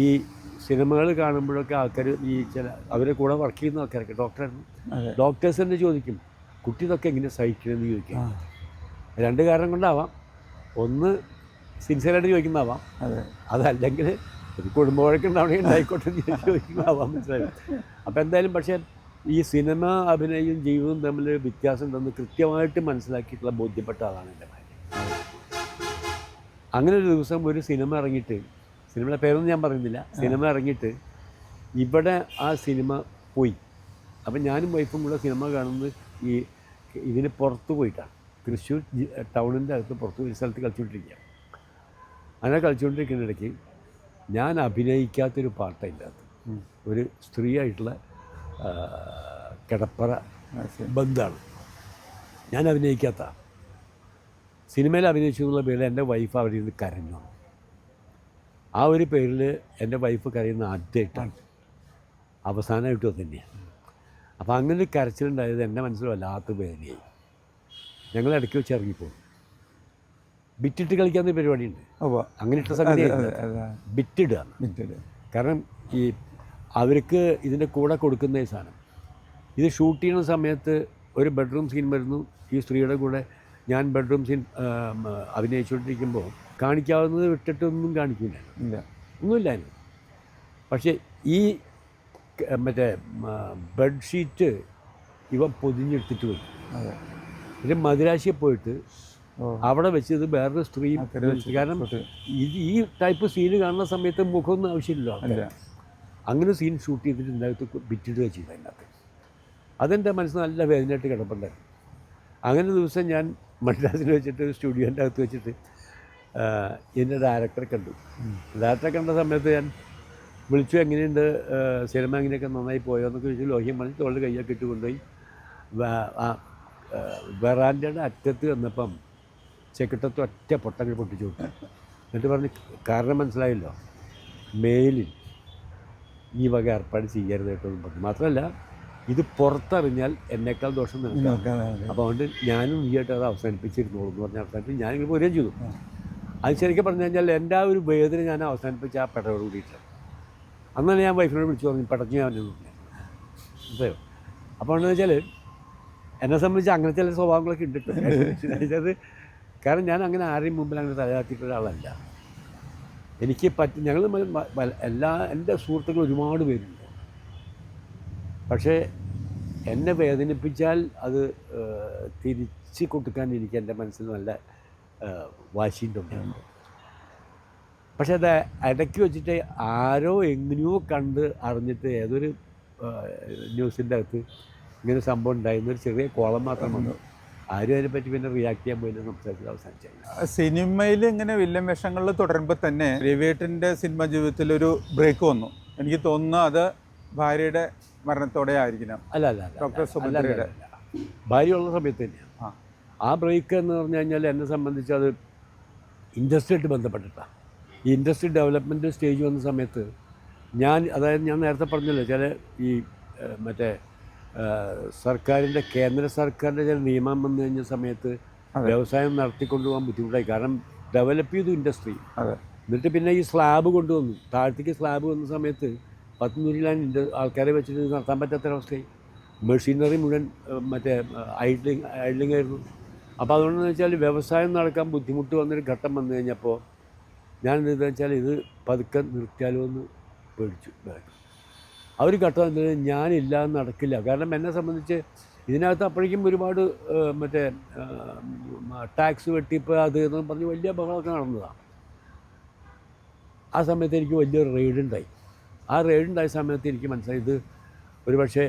ഈ സിനിമകൾ കാണുമ്പോഴൊക്കെ ആൾക്കാർ ഈ അവരെ കൂടെ വർക്ക് ചെയ്യുന്ന ആൾക്കാരൊക്കെ ഡോക്ടേഴ്സ് തന്നെ ചോദിക്കും, കുട്ടി ഇതൊക്കെ എങ്ങനെ സഹിക്കണമെന്ന് ചോദിക്കും. 2 കാരണം കൊണ്ടാവാം. ഒന്ന് സിൻസിയറായിട്ട് ചോദിക്കുന്നതാവാം, അതല്ലെങ്കിൽ ഒരു കുടുംബ വഴക്കുണ്ടാവണമെങ്കിൽ ഉണ്ടായിക്കോട്ടെ ചോദിക്കുന്നതാവാം. മനസ്സിലായി? അപ്പോൾ എന്തായാലും പക്ഷേ ഈ സിനിമ അഭിനയവും ജീവിതവും തമ്മിൽ വ്യത്യാസം ഉണ്ടെന്ന് കൃത്യമായിട്ട് മനസ്സിലാക്കിയിട്ടുള്ള ബോധ്യപ്പെട്ട ആളാണ് എൻ്റെ ഭാര്യ. അങ്ങനെ ഒരു ദിവസം ഒരു സിനിമ ഇറങ്ങിയിട്ട്, സിനിമയുടെ പേരൊന്നും ഞാൻ പറയുന്നില്ല, സിനിമ ഇറങ്ങിയിട്ട് ഇവിടെ ആ സിനിമ പോയി. അപ്പം ഞാനും വൈഫും കൂടെ സിനിമ കാണുന്നത് ഇതിന് പുറത്ത് പോയിട്ടാണ്. തൃശ്ശൂർ ടൗണിൻ്റെ അകത്ത് പുറത്ത് ഒരു സ്ഥലത്ത് കളിച്ചുകൊണ്ടിരിക്കുക. അങ്ങനെ കളിച്ചുകൊണ്ടിരിക്കുന്ന ഇടയ്ക്ക് ഞാൻ അഭിനയിക്കാത്തൊരു പാട്ടില്ലാത്ത ഒരു സ്ത്രീയായിട്ടുള്ള കിടപ്പറ ബന്ധാണ്. ഞാൻ അഭിനയിക്കാത്ത സിനിമയിൽ അഭിനയിച്ചു എന്നുള്ള പേരിൽ എൻ്റെ വൈഫ് അവിടെ നിന്ന് കരഞ്ഞു. ആ ഒരു പേരിൽ എൻ്റെ വൈഫ് കരയുന്ന ആദ്യമായിട്ടാണ്, അവസാനമായിട്ടും തന്നെയാണ്. അപ്പോൾ അങ്ങനെ ഒരു കരച്ചിലുണ്ടായത് എൻ്റെ മനസ്സിൽ വല്ലാത്ത വേദനയായി. ഞങ്ങൾ ഇടയ്ക്ക് വെച്ച് ഇറങ്ങിപ്പോകും. ബിറ്റിട്ട് കളിക്കാവുന്ന പരിപാടിയുണ്ട്. അങ്ങനെയുള്ള സംഗതി ബിറ്റിടുക. കാരണം ഈ അവർക്ക് ഇതിൻ്റെ കൂടെ കൊടുക്കുന്ന ഈ സാധനം, ഇത് ഷൂട്ട് ചെയ്യുന്ന സമയത്ത് ഒരു ബെഡ്റൂം സീൻ വരുന്നു. ഈ സ്ത്രീയുടെ കൂടെ ഞാൻ ബെഡ്റൂം സീൻ അഭിനയിച്ചുകൊണ്ടിരിക്കുമ്പോൾ കാണിക്കാവുന്നത് വിട്ടിട്ടൊന്നും കാണിക്കില്ല, ഒന്നുമില്ല അതിന്. പക്ഷേ ഈ മറ്റേ ബെഡ്ഷീറ്റ് ഇവ പൊതിഞ്ഞെടുത്തിട്ട് പോയി. പിന്നെ മദിരാശിയെ പോയിട്ട് അവിടെ വെച്ച് ഇത് വേറൊരു സ്ത്രീ, കാരണം ഈ ടൈപ്പ് സീന് കാണുന്ന സമയത്ത് മുഖമൊന്നും ആവശ്യമില്ലല്ലോ. അങ്ങനെ സീൻ ഷൂട്ട് ചെയ്തിട്ട് ഇതിനകത്ത് ബിറ്റിടുക ചെയ്തു. അതിനകത്ത് അതെൻ്റെ മനസ്സിൽ നല്ല വേദനയായിട്ട് കിടപ്പുണ്ടായിരുന്നു. അങ്ങനെ ദിവസം ഞാൻ മദ്രാസിൽ വെച്ചിട്ട് സ്റ്റുഡിയോൻ്റെ അകത്ത് വെച്ചിട്ട് എൻ്റെ ഡയറക്ടറെ കണ്ടു. ഡയറക്ടറെ കണ്ട സമയത്ത് ഞാൻ വിളിച്ചു, എങ്ങനെയുണ്ട് സിനിമ, എങ്ങനെയൊക്കെ നന്നായി പോയോ എന്നൊക്കെ ചോദിച്ചു. ലോഹ്യം പറഞ്ഞ് തോളിൽ കയ്യൊക്കെ ഇട്ട് കൊണ്ടുപോയി വെറാൻഡയുടെ അറ്റത്ത് വന്നപ്പം ചെക്കിട്ടത്ത് ഒറ്റ പൊട്ടങ്ങൾ പൊട്ടിച്ചു വിട്ടു. എന്നിട്ട് പറഞ്ഞ്, കാരണം മനസ്സിലായല്ലോ, മേലിൽ ഈ വക ഏർപ്പാട് ചെയ്യരുത് കേട്ടോ എന്ന് പറഞ്ഞു. മാത്രമല്ല ഇത് പുറത്തറിഞ്ഞാൽ എന്നേക്കാൾ ദോഷം നിൽക്കാം. അപ്പോൾ അതുകൊണ്ട് ഞാനും ഈ ആയിട്ട് അത് അവസാനിപ്പിച്ചിരുന്നോളൂ എന്ന് പറഞ്ഞ് അവസാനിപ്പിച്ച് ഞാനിങ്ങനെ പോരുകയും ചെയ്തു. അത് ശരിക്കും പറഞ്ഞു കഴിഞ്ഞാൽ എൻ്റെ ആ ഒരു വേദന ഞാൻ അവസാനിപ്പിച്ച് ആ പെടയോട് കൂടിയിട്ടാണ്. അന്നാണ് ഞാൻ വൈഫിനോട് വിളിച്ചു പറഞ്ഞു, പടഞ്ഞു ഞാൻ മനസ്സിലായോ. അപ്പോൾ എന്താണെന്ന് വെച്ചാൽ എന്നെ സംബന്ധിച്ച് അങ്ങനെ ചില സ്വഭാവങ്ങളൊക്കെ ഉണ്ട് അത്. കാരണം ഞാൻ അങ്ങനെ ആരെയും മുമ്പിൽ അങ്ങനെ തലയാത്തിയിട്ടുള്ള ഒരാളല്ല. എനിക്ക് ഞങ്ങൾ എൻ്റെ സുഹൃത്തുക്കൾ ഒരുപാട് പേരുണ്ട്. പക്ഷേ എന്നെ വേദനിപ്പിച്ചാൽ അത് തിരിച്ച് കൊടുക്കാൻ എനിക്ക് എൻ്റെ മനസ്സിൽ നല്ല വാശിയുണ്ട്. പക്ഷേ അത് ഇടയ്ക്ക് വെച്ചിട്ട് ആരോ എങ്ങനെയോ കണ്ട് അറിഞ്ഞിട്ട് ഏതൊരു ന്യൂസിൻ്റെ അകത്ത് ഇങ്ങനെ സംഭവം ഉണ്ടായിരുന്നൊരു ചെറിയ കോളം മാത്രം വന്നു. ആരും അതിനെപ്പറ്റി പിന്നെ റിയാക്ട് ചെയ്യാൻ പോയില്ല, സംസാരിച്ചത് അവസാനിച്ചു. സിനിമയിൽ ഇങ്ങനെ വില്ലൻ വേഷങ്ങളിൽ തുടരുമ്പോൾ തന്നെ രവിയേട്ടൻ്റെ സിനിമ ജീവിതത്തിലൊരു ബ്രേക്ക് വന്നു. എനിക്ക് തോന്നുന്നു അത് ഭാര്യയുടെ മരണത്തോടെ ആയിരിക്കണം. അല്ല ഡോക്ടർ സുഭദ്രയുടെ ഭാര്യ ഉള്ള സമയത്ത് തന്നെയാണ് ആ ബ്രേക്ക് എന്ന് പറഞ്ഞു കഴിഞ്ഞാൽ. എന്നെ സംബന്ധിച്ച് അത് ഇൻഡസ്ട്രിയായിട്ട് ബന്ധപ്പെട്ടിട്ടാണ്. ഈ ഇൻഡസ്ട്രി ഡെവലപ്മെൻറ്റ് സ്റ്റേജ് വന്ന സമയത്ത് അതായത് ഞാൻ നേരത്തെ പറഞ്ഞല്ലോ ചില ഈ മറ്റേ സർക്കാരിൻ്റെ കേന്ദ്ര സർക്കാരിൻ്റെ ചില നിയമം വന്നു കഴിഞ്ഞ സമയത്ത് വ്യവസായം നടത്തിക്കൊണ്ടുപോകാൻ ബുദ്ധിമുട്ടായി. കാരണം ഡെവലപ്പ് ചെയ്തു ഇൻഡസ്ട്രി. എന്നിട്ട് പിന്നെ ഈ സ്ലാബ് കൊണ്ടുവന്നു, താഴത്തേക്ക് സ്ലാബ് വന്ന സമയത്ത് 100 ആൾക്കാരെ വെച്ചിട്ട് നടത്താൻ പറ്റാത്തൊരവസ്ഥയായി. മെഷീനറി മുഴുവൻ മറ്റേ ഐഡ്ലിംഗ് ആയിരുന്നു. അപ്പോൾ അതുകൊണ്ടെന്ന് വെച്ചാൽ വ്യവസായം നടക്കാൻ ബുദ്ധിമുട്ട് വന്നൊരു ഘട്ടം വന്നു കഴിഞ്ഞപ്പോൾ ഞാൻ എന്താ വെച്ചാൽ ഇത് പതുക്കെ നിർത്തിയാലോ എന്ന് പേടിച്ചു. ആ ഒരു ഘട്ടം എന്താ ഞാനില്ലാതെ നടക്കില്ല. കാരണം എന്നെ സംബന്ധിച്ച് ഇതിനകത്ത് അപ്പോഴേക്കും ഒരുപാട് മറ്റേ ടാക്സ് വെട്ടിപ്പ് അത് എന്ന് പറഞ്ഞ് വലിയ ബഹളമൊക്കെ നടന്നതാണ്. ആ സമയത്ത് എനിക്ക് വലിയൊരു റെയ്ഡുണ്ടായി. ആ റെയ്ഡുണ്ടായ സമയത്ത് എനിക്ക് മനസ്സിലായി ഇത് ഒരുപക്ഷെ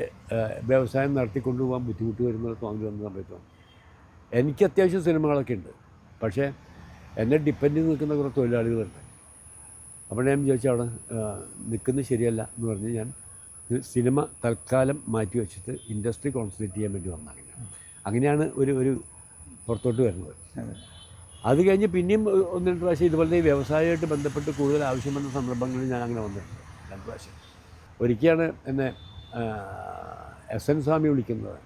വ്യവസായം നടത്തിക്കൊണ്ടുപോകാൻ ബുദ്ധിമുട്ട് വരുന്നത് തോന്നി വന്ന സമയത്താണ്. എനിക്ക് അത്യാവശ്യം സിനിമകളൊക്കെ ഉണ്ട്, പക്ഷേ എന്നെ ഡിപ്പെൻഡ് ചെയ്ത് നിൽക്കുന്ന കുറേ തൊഴിലാളികളുണ്ട്. അപ്പോൾ ഞാൻ വിചാരിച്ചു അവിടെ നിൽക്കുന്നത് ശരിയല്ല എന്ന് പറഞ്ഞ് ഞാൻ സിനിമ തൽക്കാലം മാറ്റി വെച്ചിട്ട് ഇൻഡസ്ട്രി കോൺസെൻട്രേറ്റ് ചെയ്യാൻ വേണ്ടി വന്നതാണ്. അങ്ങനെയാണ് ഒരു പുറത്തോട്ട് വരുന്നത്. അത് കഴിഞ്ഞ് പിന്നെയും 1-2 പ്രാവശ്യം ഇതുപോലെ ഈ വ്യവസായമായിട്ട് ബന്ധപ്പെട്ട് കൂടുതൽ ആവശ്യം വന്ന സന്ദർഭങ്ങളിൽ ഞാൻ അങ്ങനെ വന്നിട്ടുണ്ട് 2 പ്രാവശ്യം. ഒരിക്കലാണ് എന്നെ SN സ്വാമി വിളിക്കുന്നത്.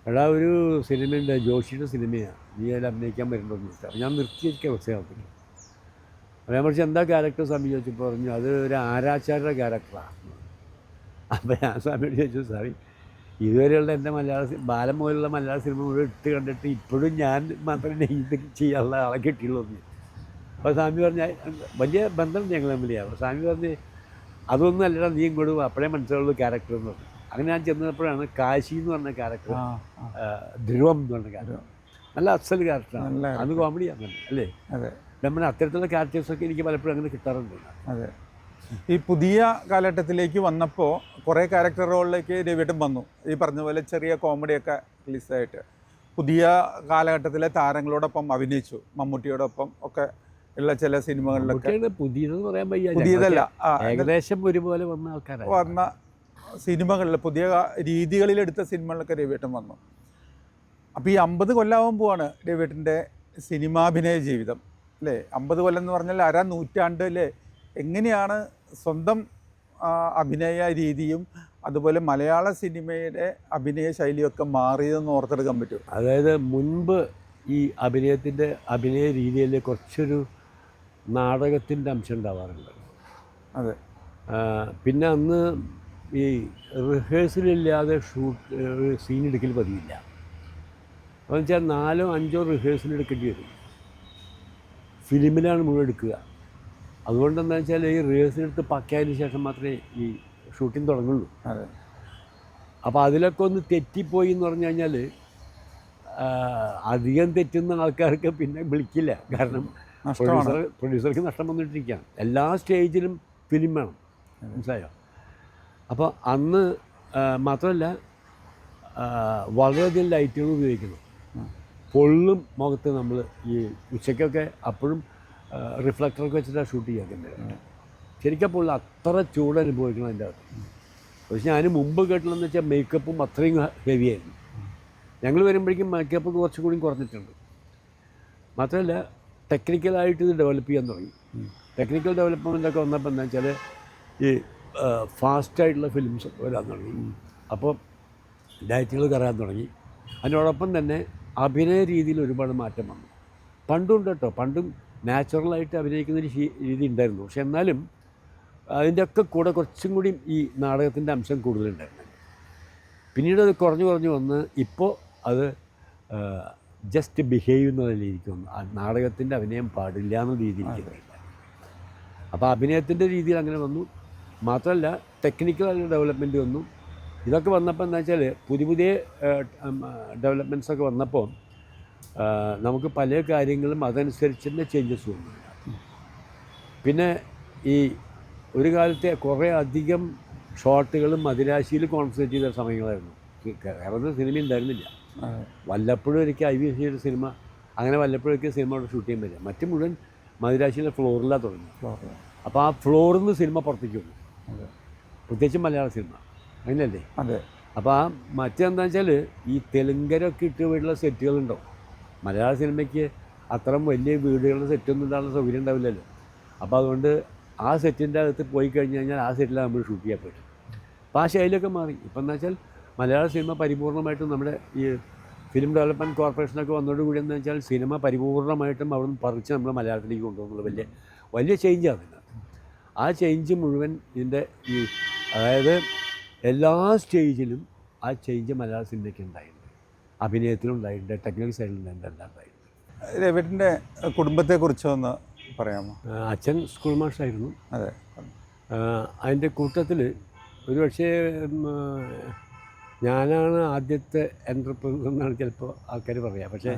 എടാ ഒരു സിനിമയുണ്ട്, ജോഷിയുടെ സിനിമയാണ്, നീ അതിൽ അഭിനയിക്കാൻ വരുന്നുണ്ടെന്ന് ചോദിച്ചാൽ ഞാൻ നിർത്തിയിരിക്കുക വ്യവസായത്തിൽ. അപ്പോൾ ഞാൻ പക്ഷേ എന്താ ക്യാരക്ടർ സ്വാമി ചോദിച്ചപ്പോൾ പറഞ്ഞു അത് ഒരു ആരാച്ചാരുടെ ക്യാരക്ടറാണ്. അപ്പോൾ ഞാൻ സ്വാമിയോട് ചോദിച്ചു, സാറി ഇതുവരെയുള്ള എൻ്റെ ബാലം മുതലുള്ള മലയാള സിനിമ മുഴുവൻ ഇട്ട് കണ്ടിട്ട് ഇപ്പോഴും ഞാൻ മാത്രമേ ഇത് ചെയ്യാനുള്ള ആളെ കിട്ടിയുള്ളൂ. അപ്പോൾ സ്വാമി പറഞ്ഞാൽ വലിയ ബന്ധം ഞങ്ങൾ തമ്മിലാണ്. അപ്പോൾ സ്വാമി പറഞ്ഞ് അതൊന്നും അല്ലടാ, നീ ഇങ്ങോട്ട് അപ്പോഴേ മനസ്സിലുള്ളൂ ക്യാരക്ടർ എന്ന് പറഞ്ഞു. അങ്ങനെ ഞാൻ ചെന്നപ്പോഴാണ് കാശി എന്ന് പറഞ്ഞ ക്യാരക്ടർ, ധ്രുവം എന്ന് പറഞ്ഞ ക്യാരക്ടർ, നല്ല അസൽ ക്യാരക്ടറാണ്. അത് കോമഡിയാണ് അല്ലേ? നമ്മുടെ അത്തരത്തിലുള്ള ക്യാരക്ടേഴ്സൊക്കെ എനിക്ക് പലപ്പോഴും അങ്ങനെ കിട്ടാറുണ്ട്. അതെ, ഈ പുതിയ കാലഘട്ടത്തിലേക്ക് വന്നപ്പോൾ കുറേ ക്യാരക്ടർ റോളിലേക്ക് രവിയേട്ടൻ വന്നു. ഈ പറഞ്ഞ പോലെ ചെറിയ കോമഡിയൊക്കെ റിലീസായിട്ട് പുതിയ കാലഘട്ടത്തിലെ താരങ്ങളോടൊപ്പം അഭിനയിച്ചു. മമ്മൂട്ടിയോടൊപ്പം ഒക്കെ ഉള്ള ചില സിനിമകളിലൊക്കെ. പുതിയതെന്ന് പറയാൻ വയ്യ, പുതിയതല്ല, ഏകദേശം ഒരുപോലെ വന്ന ആൾക്കാരാണ്. വന്ന സിനിമകളിൽ പുതിയ രീതികളിലെടുത്ത സിനിമകളിലൊക്കെ രവിയേട്ടൻ വന്നു. അപ്പോൾ ഈ 50 കൊല്ലമാകുമ്പോഴാണ് രവിയേട്ടൻ്റെ സിനിമാഭിനയ ജീവിതം അല്ലേ? 50 കൊല്ലം എന്ന് പറഞ്ഞാൽ നൂറ്റാണ്ടിലെ എങ്ങനെയാണ് സ്വന്തം അഭിനയ രീതിയും അതുപോലെ മലയാള സിനിമയുടെ അഭിനയ ശൈലിയൊക്കെ മാറിയതെന്ന് ഓർത്തെടുക്കാൻ പറ്റും. അതായത് മുൻപ് ഈ അഭിനയ രീതിയിൽ കുറച്ചൊരു നാടകത്തിൻ്റെ അംശം ഉണ്ടാവാറുണ്ട്. അതെ, പിന്നെ അന്ന് ഈ റിഹേഴ്സലില്ലാതെ സീൻ എടുക്കൽ പതിവില്ല. അതെന്ന് വെച്ചാൽ 4-5 റിഹേഴ്സൽ എടുക്കേണ്ടി വരും. ഫിലിമിലാണ് മുഴുവൻ എടുക്കുക. അതുകൊണ്ട് എന്താ വെച്ചാൽ ഈ റിഹേഴ്സൽ എടുത്ത് പക്കയതിന് ശേഷം മാത്രമേ ഈ ഷൂട്ടിംഗ് തുടങ്ങുള്ളൂ. അതെ. അപ്പോൾ അതിലൊക്കെ ഒന്ന് തെറ്റിപ്പോയി എന്ന് പറഞ്ഞു കഴിഞ്ഞാൽ അധികം തെറ്റുന്ന ആൾക്കാർക്ക് പിന്നെ വിളിക്കില്ല. കാരണം പ്രൊഡ്യൂസർക്ക് നഷ്ടം വന്നിട്ടിരിക്കുകയാണ്. എല്ലാ സ്റ്റേജിലും ഫിലിം വേണം, മനസ്സിലായോ? അപ്പോൾ അന്ന് മാത്രമല്ല വളരെയധികം ലൈറ്റുകൾ ഉപയോഗിക്കണം. പൊള്ളും മുഖത്ത് നമ്മൾ ഈ ഉച്ചയ്ക്കൊക്കെ അപ്പോഴും റിഫ്ലക്ടറൊക്കെ വെച്ചിട്ടാണ് ഷൂട്ട് ചെയ്യാറുണ്ട്. ശരിക്കും പൊള്ളും, അത്ര ചൂട് അനുഭവിക്കണം അതിൻ്റെ അകത്ത്. പക്ഷേ ഞാൻ മുമ്പ് കേട്ടില്ലെന്ന് വെച്ചാൽ മേക്കപ്പും അത്രയും ഹെവിയായിരുന്നു. ഞങ്ങൾ വരുമ്പോഴേക്കും മേക്കപ്പ് കുറച്ചുകൂടി കുറഞ്ഞിട്ടുണ്ട്. മാത്രമല്ല ടെക്നിക്കലായിട്ട് ഇത് ഡെവലപ്പ് ചെയ്യാൻ തുടങ്ങി. ടെക്നിക്കൽ ഡെവലപ്മെൻറ്റൊക്കെ വന്നപ്പോൾ എന്താ വെച്ചാൽ ഈ ഫാസ്റ്റായിട്ടുള്ള ഫിലിംസ് വരാൻ തുടങ്ങി. അപ്പോൾ ഡയറ്റുകൾ കയറാൻ തുടങ്ങി. അതിനോടൊപ്പം തന്നെ അഭിനയ രീതിയിൽ ഒരുപാട് മാറ്റം വന്നു. പണ്ടുണ്ട് കേട്ടോ, പണ്ടും നാച്ചുറലായിട്ട് അഭിനയിക്കുന്നൊരു രീതി ഉണ്ടായിരുന്നു. പക്ഷെ എന്നാലും അതിൻ്റെയൊക്കെ കൂടെ കുറച്ചും കൂടി ഈ നാടകത്തിൻ്റെ അംശം കൂടുതലുണ്ടായിരുന്നു. പിന്നീട് അത് കുറഞ്ഞു വന്ന് ഇപ്പോൾ അത് ജസ്റ്റ് ബിഹേവ് എന്ന നിലയിലേക്ക് വന്നു. നാടകത്തിൻ്റെ അഭിനയം പാടില്ല എന്ന രീതിയിലേക്ക്. അപ്പോൾ അഭിനയത്തിൻ്റെ രീതിയിൽ അങ്ങനെ വന്നു. മാത്രമല്ല ടെക്നിക്കൽ ഡെവലപ്മെൻറ്റ് വന്നു. ഇതൊക്കെ വന്നപ്പോൾ എന്താ വെച്ചാൽ പുതിയ ഡെവലപ്മെൻറ്റ്സൊക്കെ വന്നപ്പോൾ നമുക്ക് പല കാര്യങ്ങളും അതനുസരിച്ച് തന്നെ ചേഞ്ചസ് വന്നു. പിന്നെ ഈ ഒരു കാലത്തെ കുറേ അധികം ഷോട്ടുകളും മദിരാശിയിൽ കോൺസെൻട്രേറ്റ് ചെയ്ത സമയങ്ങളായിരുന്നു. വേറെ സിനിമ ഉണ്ടായിരുന്നില്ല. വല്ലപ്പോഴും എനിക്ക് IVC സിനിമ, അങ്ങനെ വല്ലപ്പോഴൊക്കെ സിനിമ അവിടെ ഷൂട്ട് ചെയ്യാൻ പറ്റില്ല. മറ്റു മുഴുവൻ മദിരാശിയിലെ ഫ്ലോറിലാണ് തുടങ്ങി. അപ്പോൾ ആ ഫ്ലോറിൽ നിന്ന് സിനിമ പുറത്തേക്ക് വന്നു, പ്രത്യേകിച്ച് മലയാള സിനിമ അങ്ങനെയല്ലേ? അതെ. അപ്പോൾ ആ മറ്റെന്താ വെച്ചാൽ ഈ തെലുങ്കരൊക്കെ ഇട്ട് വീടുള്ള സെറ്റുകളുണ്ടാവും. മലയാള സിനിമയ്ക്ക് അത്ര വലിയ വീടുകളുടെ സെറ്റൊന്നും ഉണ്ടാകുന്ന സൗകര്യം ഉണ്ടാവില്ലല്ലോ. അപ്പോൾ അതുകൊണ്ട് ആ സെറ്റിൻ്റെ അകത്ത് പോയി കഴിഞ്ഞ് കഴിഞ്ഞാൽ ആ സെറ്റിലാണ് നമ്മൾ ഷൂട്ട് ചെയ്യാൻ പറ്റും. അപ്പോൾ ആ ശൈലിയൊക്കെ മാറി. ഇപ്പം എന്താ വെച്ചാൽ മലയാള സിനിമ പരിപൂർണമായിട്ടും നമ്മുടെ ഈ ഫിലിം ഡെവലപ്മെൻറ്റ് കോർപ്പറേഷനൊക്കെ വന്നതോടുകൂടി എന്ന് വെച്ചാൽ സിനിമ പരിപൂർണമായിട്ടും അവിടെ നിന്ന് പറിച്ച് നമ്മൾ മലയാളത്തിലേക്ക് കൊണ്ടുപോകുന്നത് വലിയ ചേഞ്ചാണ്. ആ ചേഞ്ച് മുഴുവൻ ഇതിൻ്റെ ഈ അതായത് എല്ലാ സ്റ്റേജിലും ആ ചേഞ്ച് മലയാള സിനിമയ്ക്ക് ഉണ്ടായിട്ടുണ്ട്. അഭിനയത്തിലും ഉണ്ടായിട്ടുണ്ട്, ടെക്നിക്കൽ സൈഡിലുണ്ടായിട്ടുണ്ട്, എല്ലാം ഉണ്ടായിട്ടുണ്ട്. രവിയുടെ കുടുംബത്തെക്കുറിച്ച് ഒന്ന് പറയാമോ? അച്ഛൻ സ്കൂൾ മാഷായിരുന്നു. അതെ. അതിൻ്റെ കൂട്ടത്തിൽ ഒരു പക്ഷേ ഞാനാണ് ആദ്യത്തെ എൻ്റർപ്രനർ എന്നാണ് ചിലപ്പോൾ ആൾക്കാർ പറയുക. പക്ഷേ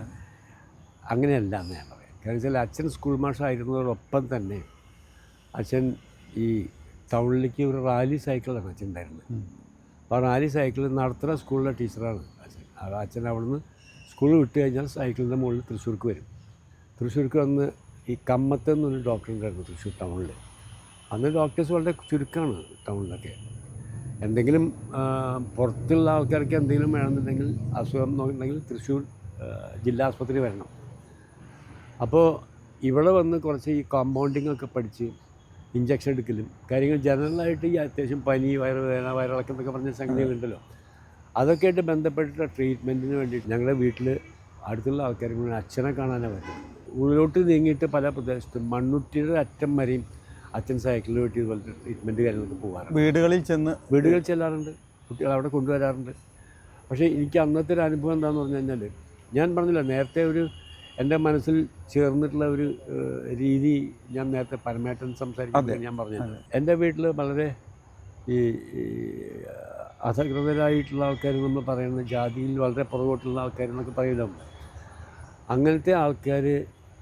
അങ്ങനെയല്ല എന്ന് ഞാൻ പറയാം. കാരണം വെച്ചാൽ അച്ഛൻ സ്കൂൾ മാഷായിരുന്നതോടൊപ്പം തന്നെ അച്ഛൻ ഈ ടൗണിലേക്ക് ഒരു റാലി സൈക്കിളാണ് അച്ഛൻ ഉണ്ടായിരുന്നത്. അപ്പോൾ ആ റാലി സൈക്കിൾ നടത്തുന്ന സ്കൂളിലെ ടീച്ചറാണ് അച്ഛൻ. അച്ഛൻ അവിടുന്ന് സ്കൂൾ വിട്ട് കഴിഞ്ഞാൽ സൈക്കിളിൻ്റെ മുകളിൽ തൃശ്ശൂർക്ക് വരും. തൃശ്ശൂർക്ക് വന്ന് ഈ കമ്മത്ത് എന്നൊരു ഡോക്ടർ ഉണ്ടായിരുന്നു തൃശ്ശൂർ ടൗണിൽ. അന്ന് ഡോക്ടേഴ്സ് വളരെ ചുരുക്കമാണ് ടൗണിലൊക്കെ. എന്തെങ്കിലും പുറത്തുള്ള ആൾക്കാർക്ക് എന്തെങ്കിലും വേണമെന്നുണ്ടെങ്കിൽ അസുഖം നോക്കുന്നുണ്ടെങ്കിൽ തൃശ്ശൂർ ജില്ലാ ആസ്പത്രി വരണം. അപ്പോൾ ഇവിടെ വന്ന് കുറച്ച് ഈ കോമ്പൗണ്ടിങ് ഒക്കെ പഠിച്ച് ഇഞ്ചക്ഷൻ എടുക്കലും കാര്യങ്ങൾ ജനറലായിട്ട് ഈ അത്യാവശ്യം പനി, വയറുവേദന, വയറിളക്കം എന്നൊക്കെ പറഞ്ഞ സംഗതികളുണ്ടല്ലോ, അതൊക്കെ ആയിട്ട് ബന്ധപ്പെട്ടിട്ട് ട്രീറ്റ്മെൻറ്റിന് വേണ്ടിയിട്ട് ഞങ്ങളുടെ വീട്ടിൽ അടുത്തുള്ള ആൾക്കാർ മുഴുവൻ അച്ഛനെ കാണാനാണ് പറ്റും. ഉള്ളിലോട്ട് നീങ്ങിയിട്ട് പല പ്രദേശത്തും മണ്ണുറ്റിയുടെ അറ്റം വരെയും അച്ഛൻ സൈക്കിളിൽ വെട്ടി ഇതുപോലത്തെ ട്രീറ്റ്മെൻറ്റ് കാര്യങ്ങളൊക്കെ പോകാറുണ്ട്. വീടുകളിൽ ചെല്ലാറുണ്ട്, കുട്ടികൾ അവിടെ കൊണ്ടുവരാറുണ്ട്. പക്ഷേ എനിക്ക് അന്നത്തെ ഒരു അനുഭവം എന്താണെന്ന് പറഞ്ഞു കഴിഞ്ഞാൽ, ഞാൻ പറഞ്ഞില്ല നേരത്തെ എൻ്റെ മനസ്സിൽ ചേർന്നിട്ടുള്ള ഒരു രീതി ഞാൻ നേരത്തെ പരമേട്ടൻ സംസാരിക്കുന്നത് ഞാൻ പറഞ്ഞത്. എൻ്റെ വീട്ടിൽ വളരെ ഈ അസകൃതരായിട്ടുള്ള ആൾക്കാർ, നമ്മൾ പറയുന്ന ജാതിയിൽ വളരെ പുറകോട്ടുള്ള ആൾക്കാരെന്നൊക്കെ പറയുന്നുണ്ട്. അങ്ങനത്തെ ആൾക്കാർ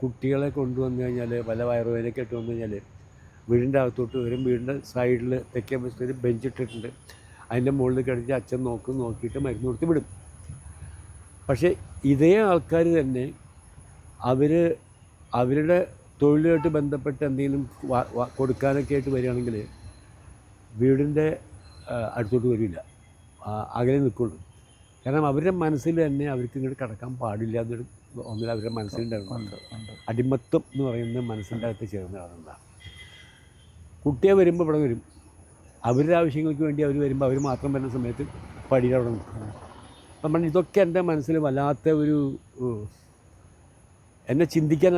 കുട്ടികളെ കൊണ്ടുവന്നു കഴിഞ്ഞാൽ വല്ല വയറുവേദനയൊക്കെ ഇട്ട് വന്നു കഴിഞ്ഞാൽ വീടിൻ്റെ അകത്തോട്ട് വരും. വീടിൻ്റെ സൈഡിൽ തെക്കേ വശത്ത് ഒരു ബെഞ്ചിട്ടിട്ടുണ്ട്. അതിൻ്റെ മുകളിൽ കിടത്തി അച്ഛൻ നോക്കിയിട്ട് മരുന്ന് കൊടുത്ത് വിടും. പക്ഷേ ഇതേ ആൾക്കാർ തന്നെ അവരുടെ തൊഴിലുമായിട്ട് ബന്ധപ്പെട്ട് എന്തെങ്കിലും കൊടുക്കാനൊക്കെ ആയിട്ട് വരികയാണെങ്കിൽ വീടിൻ്റെ അടുത്തോട്ട് വരില്ല, അകലെ നിൽക്കുള്ളൂ. കാരണം അവരുടെ മനസ്സിൽ തന്നെ അവർക്ക് ഇങ്ങോട്ട് കടക്കാൻ പാടില്ല എന്നൊരു ഒന്നിൽ അവരുടെ മനസ്സിലുണ്ടായിരുന്നു. അടിമത്വം എന്ന് പറയുന്നത് മനസ്സിൻ്റെ അകത്ത് ചേർന്ന് കിടന്നതാണ്. കുട്ടിയെ വരുമ്പോൾ ഇവിടെ വരും, അവരുടെ ആവശ്യങ്ങൾക്ക് വേണ്ടി അവർ വരുമ്പോൾ അവർ മാത്രം വരുന്ന സമയത്ത് പടിയിൽ അവിടെ നിൽക്കും. അപ്പം പറഞ്ഞാൽ ഇതൊക്കെ എൻ്റെ മനസ്സിൽ വല്ലാത്ത ഒരു എന്നെ ചിന്തിക്കാൻ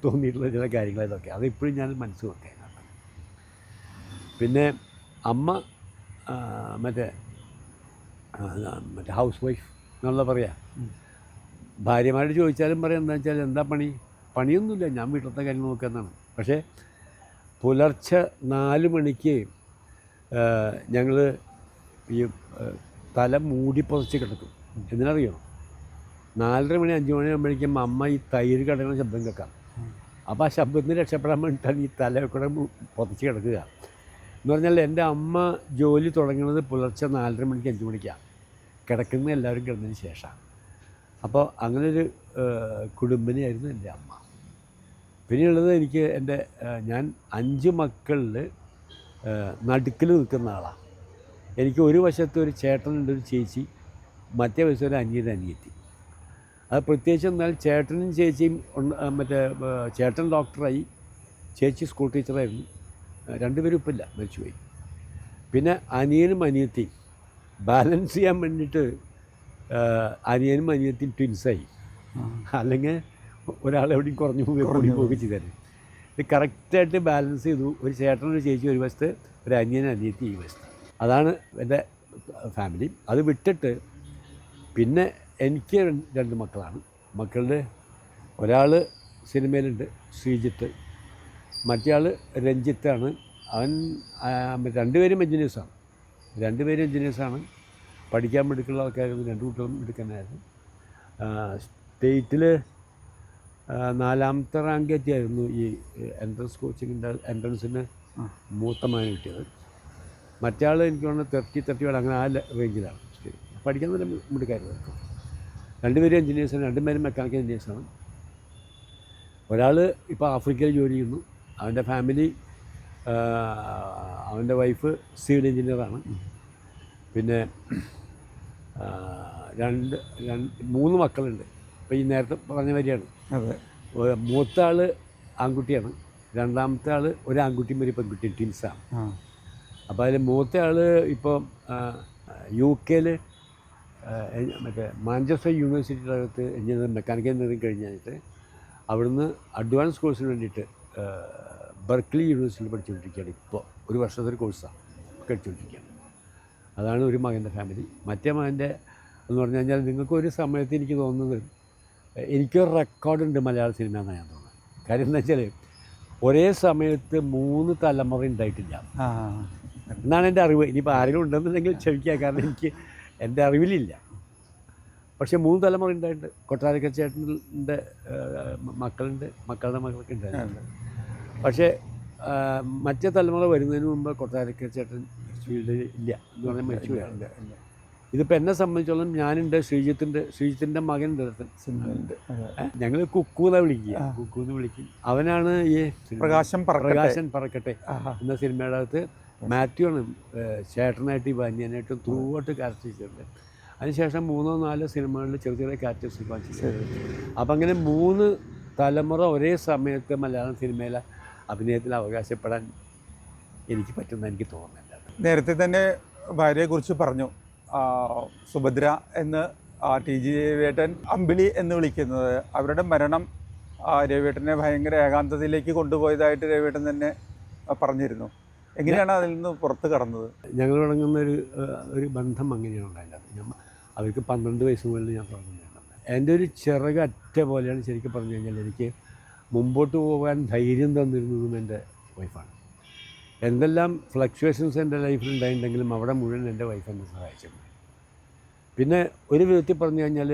തോന്നിയിട്ടുള്ള ചില കാര്യങ്ങൾ ഇതൊക്കെ. അതിപ്പോഴും ഞാൻ മനസ്സ് വെക്കാൻ. പിന്നെ അമ്മ മറ്റേ ഹൗസ് വൈഫ് എന്നുള്ള പറയാം. ഭാര്യമാരോട് ചോദിച്ചാലും പറയാം എന്താ വെച്ചാൽ എന്താ പണിയൊന്നുമില്ല, ഞാൻ വീട്ടിലത്തെ കാര്യം നോക്കാമെന്നാണ്. പക്ഷേ പുലർച്ചെ 4 മണിക്ക് ഞങ്ങൾ ഈ തല മൂടി പുതച്ച് കിടക്കും. എന്തിനറിയോ? 4:30 മണി 5 മണി ആകുമ്പോഴേക്കും അമ്മ ഈ തൈര് കടക്കുന്ന ശബ്ദം കേൾക്കാം. അപ്പോൾ ആ ശബ്ദത്തിന് രക്ഷപ്പെടാൻ വേണ്ടിയിട്ടാണ് ഈ തല കൂടെ പുതച്ച് കിടക്കുക. എന്ന് പറഞ്ഞാൽ എൻ്റെ അമ്മ ജോലി തുടങ്ങുന്നത് പുലർച്ചെ 4:30 മണിക്ക് 5 മണിക്കാണ്. കിടക്കുന്ന എല്ലാവരും കിടന്നതിന് ശേഷം. അപ്പോൾ അങ്ങനൊരു കുടുംബിനിയായിരുന്നു എൻ്റെ അമ്മ. പിന്നെയുള്ളത് ഞാൻ 5 മക്കളിൽ നടുക്കിൽ നിൽക്കുന്ന ആളാണ്. എനിക്ക് ഒരു വശത്ത് ഒരു ചേട്ടനുണ്ട്, ഒരു ചേച്ചി, മറ്റേ വശത്ത് ഒരു അനിയത്തി. അത് പ്രത്യേകിച്ച് എന്നാൽ ചേട്ടനും ചേച്ചിയും ചേട്ടൻ ഡോക്ടറായി, ചേച്ചി സ്കൂൾ ടീച്ചറായിരുന്നു. 2 പേരും ഇപ്പില്ല, മരിച്ചുപോയി. പിന്നെ അനിയനും അനിയത്തിയും ബാലൻസ് ചെയ്യാൻ വേണ്ടിയിട്ട് അനിയനും അനിയത്തിയും ട്വിൻസായി. അല്ലെങ്കിൽ ഒരാളെവിടെയും കുറഞ്ഞു പോവുകയൊക്കെ ചെയ്തായിരുന്നു. ഇത് കറക്റ്റായിട്ട് ബാലൻസ് ചെയ്തു. ഒരു ചേട്ടനൊരു ചേച്ചി ഒരു വശത്ത്, ഒരു അനിയനും അനിയത്തി ഈ വശത്ത്. അതാണ് എൻ്റെ ഫാമിലി. അത് വിട്ടിട്ട് പിന്നെ എനിക്ക് 2 മക്കളാണ്. മക്കളുടെ ഒരാൾ സിനിമയിലുണ്ട്, ശ്രീജിത്ത്. മറ്റേ ആൾ രഞ്ജിത്താണ്. അവൻ 2 പേരും എൻജിനീയേഴ്സാണ്. 2 പേരും എൻജിനീയേഴ്സാണ്. പഠിക്കാൻ മിടുക്കുള്ള ആൾക്കാരായിരുന്നു. 2 കുട്ടികളും മിടുക്കനായിരുന്നു. സ്റ്റേറ്റിൽ 4ാമത്തെ റാങ്ക് എത്തിയായിരുന്നു ഈ എൻട്രൻസ് കോച്ചിങ്ങിൻ്റെ എൻട്രൻസിന് മൂത്ത മകൻ കിട്ടിയത്. മറ്റേ ആൾ എനിക്ക് തോന്നുന്നു 30-31 അങ്ങനെ ആ റേഞ്ചിലാണ്. പഠിക്കാൻ നല്ല മിടുക്കായിരുന്നു. 2 പേരും എൻജിനീയേഴ്സാണ്. 2 പേരും മെക്കാനിക്കൽ എൻജിനീയേഴ്സാണ്. ഒരാൾ ഇപ്പോൾ ആഫ്രിക്കയിൽ ജോലി ചെയ്യുന്നു. അവൻ്റെ ഫാമിലി, അവൻ്റെ വൈഫ് സിവിൽ എൻജിനീയറാണ്. പിന്നെ 3 മക്കളുണ്ട്. ഇപ്പോൾ ഈ നേരത്തെ പറഞ്ഞ വരികയാണ്. മൂത്ത ആൾ ആൺകുട്ടിയാണ്, രണ്ടാമത്തെ ആൾ ഒരു ആൺകുട്ടിയും ഒരു പെൺകുട്ടിയും ട്വിൻസാണ്. ആ അപ്പോൾ അതിൽ മൂത്ത ആൾ ഇപ്പോൾ UK മറ്റേ മാഞ്ചസ്റ്റർ യൂണിവേഴ്സിറ്റിയുടെ അകത്ത് എഞ്ചിനീയറിംഗ് മെക്കാനിക്കൽ എഞ്ചിനീയറിംഗ് കഴിഞ്ഞിട്ട് അവിടുന്ന് അഡ്വാൻസ് കോഴ്സിന് വേണ്ടിയിട്ട് ബർക്ക്ലി യൂണിവേഴ്സിറ്റിയിൽ പഠിച്ചുകൊണ്ടിരിക്കുകയാണ്. ഇപ്പോൾ ഒരു വർഷത്തെ ഒരു കോഴ്സാണ് പഠിച്ചുകൊണ്ടിരിക്കുകയാണ്. അതാണ് ഒരു മകൻ്റെ ഫാമിലി. മറ്റേ മകൻ്റെ എന്ന് പറഞ്ഞു കഴിഞ്ഞാൽ നിങ്ങൾക്കൊരു സമയത്ത് എനിക്ക് തോന്നുന്നത് എനിക്കൊരു റെക്കോർഡുണ്ട് മലയാള സിനിമ എന്നാണ് ഞാൻ തോന്നുന്നത്. കാര്യം എന്താ വെച്ചാൽ ഒരേ സമയത്ത് 3 തലമുറ ഉണ്ടായിട്ടില്ല എന്നാണ് എൻ്റെ അറിവ്. ഇനിയിപ്പോൾ ആരെങ്കിലും ഉണ്ടെന്നുണ്ടെങ്കിൽ ക്ഷമിക്കുക, കാരണം എനിക്ക് എൻ്റെ അറിവിലില്ല. പക്ഷേ 3 തലമുറ ഉണ്ടായിട്ടുണ്ട്. കൊട്ടാരക്കര ചേട്ടൻ്റെ മക്കളുണ്ട്, മക്കളുടെ മക്കളൊക്കെ ഉണ്ടായിട്ടുണ്ട്. പക്ഷേ മറ്റേ തലമുറ വരുന്നതിന് മുമ്പ് കൊട്ടാരക്കര ചേട്ടൻ ഫീൽഡിൽ ഇല്ല എന്ന് പറഞ്ഞാൽ മരിച്ചു പോയാറില്ല. ഇതിപ്പോൾ എന്നെ സംബന്ധിച്ചോളം ഞാനുണ്ട്, ശ്രീജിത്തിൻ്റെ മകനുണ്ട്, ഞങ്ങൾ കുക്കൂന്ന് വിളിക്കും. അവനാണ് ഈ പ്രകാശൻ പറക്കട്ടെ എന്ന സിനിമയുടെ അകത്ത് മാത്യു ആണ് ചേട്ടനായിട്ട് ഈ ബാന്യനായിട്ടും ത്രൂ ഔട്ട് ക്യാരക്ടർ ചെയ്തിട്ടുണ്ട്. അതിനുശേഷം 3-4 സിനിമകളിൽ ചെറിയ ക്യാരക്ടേഴ്സ് കാണിച്ചിട്ടുണ്ട്. അപ്പം അങ്ങനെ 3 തലമുറ ഒരേ സമയത്ത് മലയാളം സിനിമയിലെ അഭിനയത്തിൽ അവകാശപ്പെടാൻ എനിക്ക് പറ്റുന്ന എനിക്ക് തോന്നുന്നില്ല. നേരത്തെ തന്നെ ഭാര്യയെക്കുറിച്ച് പറഞ്ഞു, സുഭദ്ര എന്ന് TG രവിയേട്ടൻ അമ്പിളി എന്ന് വിളിക്കുന്നത്. അവരുടെ മരണം രവിയേട്ടനെ ഭയങ്കര ഏകാന്തതയിലേക്ക് കൊണ്ടുപോയതായിട്ട് രവിയേട്ടൻ തന്നെ പറഞ്ഞിരുന്നു. എങ്ങനെയാണ് അതിൽ നിന്ന് പുറത്ത് കടന്നത്? ഞങ്ങൾ തുടങ്ങുന്ന ഒരു ബന്ധം അങ്ങനെയാണ് ഉണ്ടായിരുന്നത്. അവർക്ക് 12 വയസ്സ് മുതൽ ഞാൻ തുടങ്ങുന്നതാണ്. എൻ്റെ ഒരു ചിറകറ്റ പോലെയാണ് ശരിക്കും പറഞ്ഞു കഴിഞ്ഞാൽ എനിക്ക് മുമ്പോട്ട് പോകാൻ ധൈര്യം തന്നിരുന്നതും എൻ്റെ വൈഫാണ്. എന്തെല്ലാം ഫ്ലക്ച്വേഷൻസ് എൻ്റെ ലൈഫിൽ ഉണ്ടായിട്ടുണ്ടെങ്കിലും അവിടെ മുഴുവൻ എൻ്റെ വൈഫ് എന്നെ സഹായിച്ചിട്ടുണ്ട്. പിന്നെ ഒരു വിധത്തിൽ പറഞ്ഞു കഴിഞ്ഞാൽ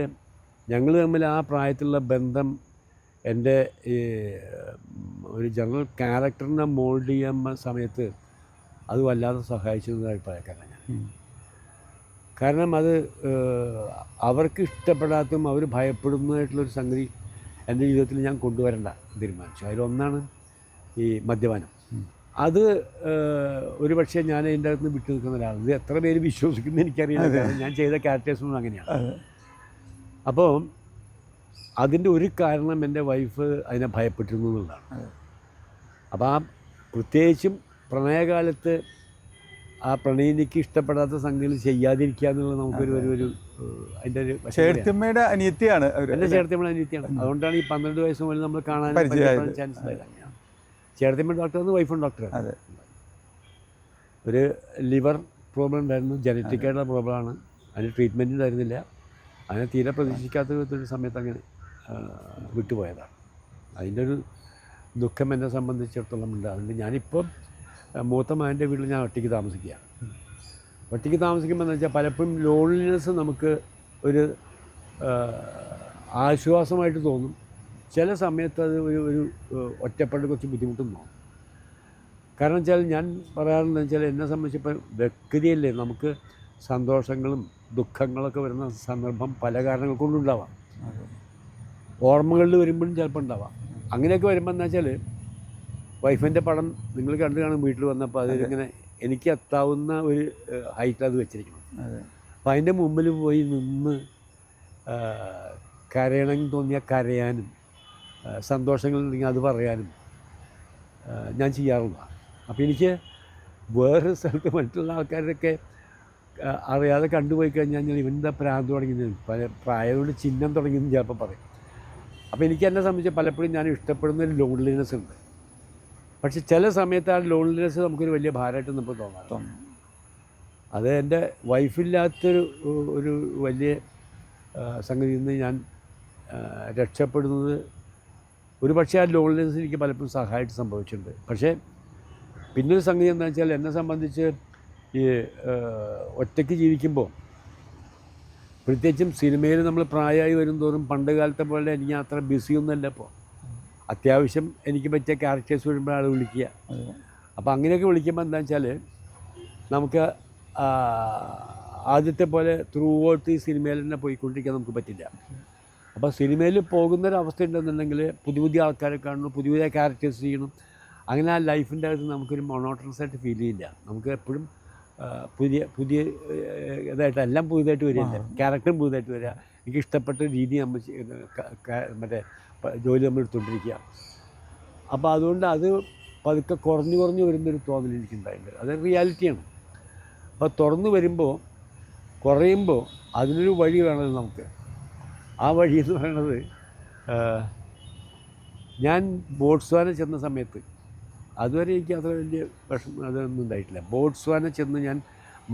ഞങ്ങൾ തമ്മിൽ ആ പ്രായത്തിലുള്ള ബന്ധം എൻ്റെ ഈ ഒരു ജനറൽ ക്യാരക്ടറിനെ മോൾഡ് ചെയ്യുന്ന സമയത്ത് അത് വല്ലാതെ സഹായിച്ചെന്ന അഭിപ്രായക്കാരനാണ് ഞാൻ. കാരണം അത് അവർക്ക് ഇഷ്ടപ്പെടാത്തതും അവർ ഭയപ്പെടുന്നതായിട്ടുള്ളൊരു സംഗതി എൻ്റെ ജീവിതത്തിൽ ഞാൻ കൊണ്ടുവരേണ്ട തീരുമാനിച്ചു. അതിലൊന്നാണ് ഈ മദ്യപാനം. അത് ഒരു പക്ഷേ ഞാൻ അതിൻ്റെ അകത്ത് വിട്ടു നിൽക്കുന്ന ഒരാളാണ്. ഇത് എത്ര പേര് വിശ്വസിക്കുന്നത് എനിക്കറിയില്ല, കാരണം ഞാൻ ചെയ്ത ക്യാരക്ടേഴ്സൊന്നും അങ്ങനെയാണ്. അപ്പോൾ അതിൻ്റെ ഒരു കാരണം എൻ്റെ വൈഫ് അതിനെ ഭയപ്പെട്ടിരുന്നു എന്നുള്ളതാണ്. അപ്പോൾ ആ പ്രത്യേകിച്ചും പ്രണയകാലത്ത് ആ പ്രണയിനിക്ക് ഇഷ്ടപ്പെടാത്ത സംഗതികൾ ചെയ്യാതിരിക്കുക എന്നുള്ളത് നമുക്കൊരു ഒരു അതിൻ്റെ ഒരു ചേർത്തിയമ്മയുടെ അനിയത്തിയാണ്. എൻ്റെ ചേർത്തിയമ്മയുടെ അനിയത്തിയാണ്. അതുകൊണ്ടാണ് ഈ 12 വയസ്സ് മുതൽ നമ്മൾ കാണാൻ ചാൻസ് ഉണ്ടായത്. ചേർത്തിയമ്മ ഡോക്ടറാണ്, വൈഫും ഡോക്ടറാണ്. ഒരു ലിവർ പ്രോബ്ലം ഉണ്ടായിരുന്നു, ജനറ്റിക്കായിട്ടുള്ള പ്രോബ്ലമാണ്. അതിന് ട്രീറ്റ്മെൻറ്റ് ഉണ്ടായിരുന്നില്ല. അതിനെ തീരെ പ്രതീക്ഷിക്കാത്ത വിധത്തിലൊരു സമയത്ത് അങ്ങനെ വിട്ടുപോയതാണ്. അതിൻ്റെ ഒരു ദുഃഖം എന്നെ സംബന്ധിച്ചിടത്തോളം ഉണ്ട്. അതുകൊണ്ട് ഞാനിപ്പം മൂത്ത മകൻ്റെ വീട്ടിൽ ഞാൻ ഒറ്റയ്ക്ക് താമസിക്കുകയാണ്. ഒറ്റയ്ക്ക് താമസിക്കുമ്പോൾ എന്ന് വെച്ചാൽ പലപ്പോഴും ലോൺലിനെസ് നമുക്ക് ഒരു ആശ്വാസമായിട്ട് തോന്നും. ചില സമയത്ത് അത് ഒരു ഒറ്റപ്പെട്ട് കുറച്ച് ബുദ്ധിമുട്ടും തോന്നും. കാരണം വെച്ചാൽ ഞാൻ പറയാറുണ്ടെന്ന് വെച്ചാൽ എന്നെ സംബന്ധിച്ചിപ്പോൾ വ്യക്തിയല്ലേ, നമുക്ക് സന്തോഷങ്ങളും ദുഃഖങ്ങളൊക്കെ വരുന്ന സന്ദർഭം പല കാരണങ്ങൾ കൊണ്ടുണ്ടാവാം. ഓർമ്മകളിൽ വരുമ്പോഴും ചിലപ്പോൾ ഉണ്ടാവാം. അങ്ങനെയൊക്കെ വരുമ്പോൾ എന്താ വെച്ചാൽ വൈഫിൻ്റെ പടം നിങ്ങൾ കണ്ടു കാണും വീട്ടിൽ വന്നപ്പോൾ അതിലിങ്ങനെ എനിക്ക് എത്താവുന്ന ഒരു ഹൈറ്റ് അത് വെച്ചിരിക്കണം. അപ്പം അതിൻ്റെ മുമ്പിൽ പോയി നിന്ന് കരയണമെന്ന് തോന്നിയാൽ കരയാനും സന്തോഷങ്ങളുണ്ടെങ്കിൽ അത് പറയാനും ഞാൻ ചെയ്യാറുള്ളതാണ്. അപ്പോൾ എനിക്ക് വേറൊരു സ്ഥലത്ത് മറ്റുള്ള ആൾക്കാരൊക്കെ അറിയാതെ കണ്ടുപോയി കഴിഞ്ഞാൽ ഇവൻ്റെ പ്രാന്ത് തുടങ്ങി പ്രായമുണ്ട് ചിഹ്നം തുടങ്ങിയെന്ന് ചിലപ്പോൾ പറയും. അപ്പോൾ എനിക്ക് എന്നെ സംബന്ധിച്ച് പലപ്പോഴും ഞാൻ ഇഷ്ടപ്പെടുന്ന ഒരു ലോൺലിനെസ് ഉണ്ട്. പക്ഷെ ചില സമയത്ത് ആ ലോൺലിനെസ് നമുക്കൊരു വലിയ ഭാരമായിട്ട് നമുക്ക് തോന്നാം. അത് എൻ്റെ വൈഫില്ലാത്തൊരു വലിയ സംഗതിയിൽ നിന്ന് ഞാൻ രക്ഷപ്പെടുന്നത് ഒരു പക്ഷേ ആ ലോൺലിനെസ് എനിക്ക് പലപ്പോഴും സഹായമായിട്ട് സംഭവിച്ചിട്ടുണ്ട്. പക്ഷേ പിന്നൊരു സംഗതി എന്താണെന്ന് വെച്ചാൽ എന്നെ സംബന്ധിച്ച് ഈ ഒറ്റയ്ക്ക് ജീവിക്കുമ്പോൾ പ്രത്യേകിച്ചും സിനിമയിൽ നമ്മൾ പ്രായമായി വരും തോറും പണ്ട് കാലത്തെ പോലെ എനിക്ക് അത്ര ബിസിയൊന്നുമല്ല. ഇപ്പോൾ അത്യാവശ്യം എനിക്ക് പറ്റിയ ക്യാരക്ടേഴ്സ് വരുമ്പോൾ ആൾ വിളിക്കുക. അപ്പോൾ അങ്ങനെയൊക്കെ വിളിക്കുമ്പോൾ എന്താണെന്ന് വെച്ചാൽ നമുക്ക് ആദ്യത്തെ പോലെ ത്രൂ ഔട്ട് ഈ സിനിമയിൽ തന്നെ പോയിക്കൊണ്ടിരിക്കാൻ നമുക്ക് പറ്റില്ല. അപ്പോൾ സിനിമയിൽ പോകുന്നൊരവസ്ഥ ഉണ്ടെന്നുണ്ടെങ്കിൽ പുതിയ ആൾക്കാരെ കാണണം, പുതിയ ക്യാരക്ടേഴ്സ് ചെയ്യണം. അങ്ങനെ ആ ലൈഫിൻ്റെ അകത്ത് നമുക്കൊരു മൊണോട്ടണസ് ആയിട്ട് ഫീൽ ചെയ്യില്ല. നമുക്ക് എപ്പോഴും പുതിയ ഇതായിട്ട് എല്ലാം പുതിയതായിട്ട് വരികയില്ല, ക്യാരക്ടറും പുതിയതായിട്ട് വരിക. എനിക്ക് ഇഷ്ടപ്പെട്ട രീതി നമ്മൾ മറ്റേ ജോലി നമ്മൾ എടുത്തുകൊണ്ടിരിക്കുക. അപ്പോൾ അതുകൊണ്ട് അത് പതുക്കെ കുറഞ്ഞു വരുന്നൊരു തോന്നൽ എനിക്കുണ്ടായിട്ടുണ്ട്. അത് റിയാലിറ്റിയാണ്. അപ്പോൾ തുറന്നു വരുമ്പോൾ കുറയുമ്പോൾ അതിനൊരു വഴി വേണമല്ലോ നമുക്ക്. ആ വഴി എന്ന് പറയുന്നത് ഞാൻ ബോട്സ്വാന ചെന്ന സമയത്ത് അതുവരെ എനിക്ക് അത്ര വലിയ വിഷമം അതൊന്നും ഉണ്ടായിട്ടില്ല. ബോട്സ്വാന ചെന്ന് ഞാൻ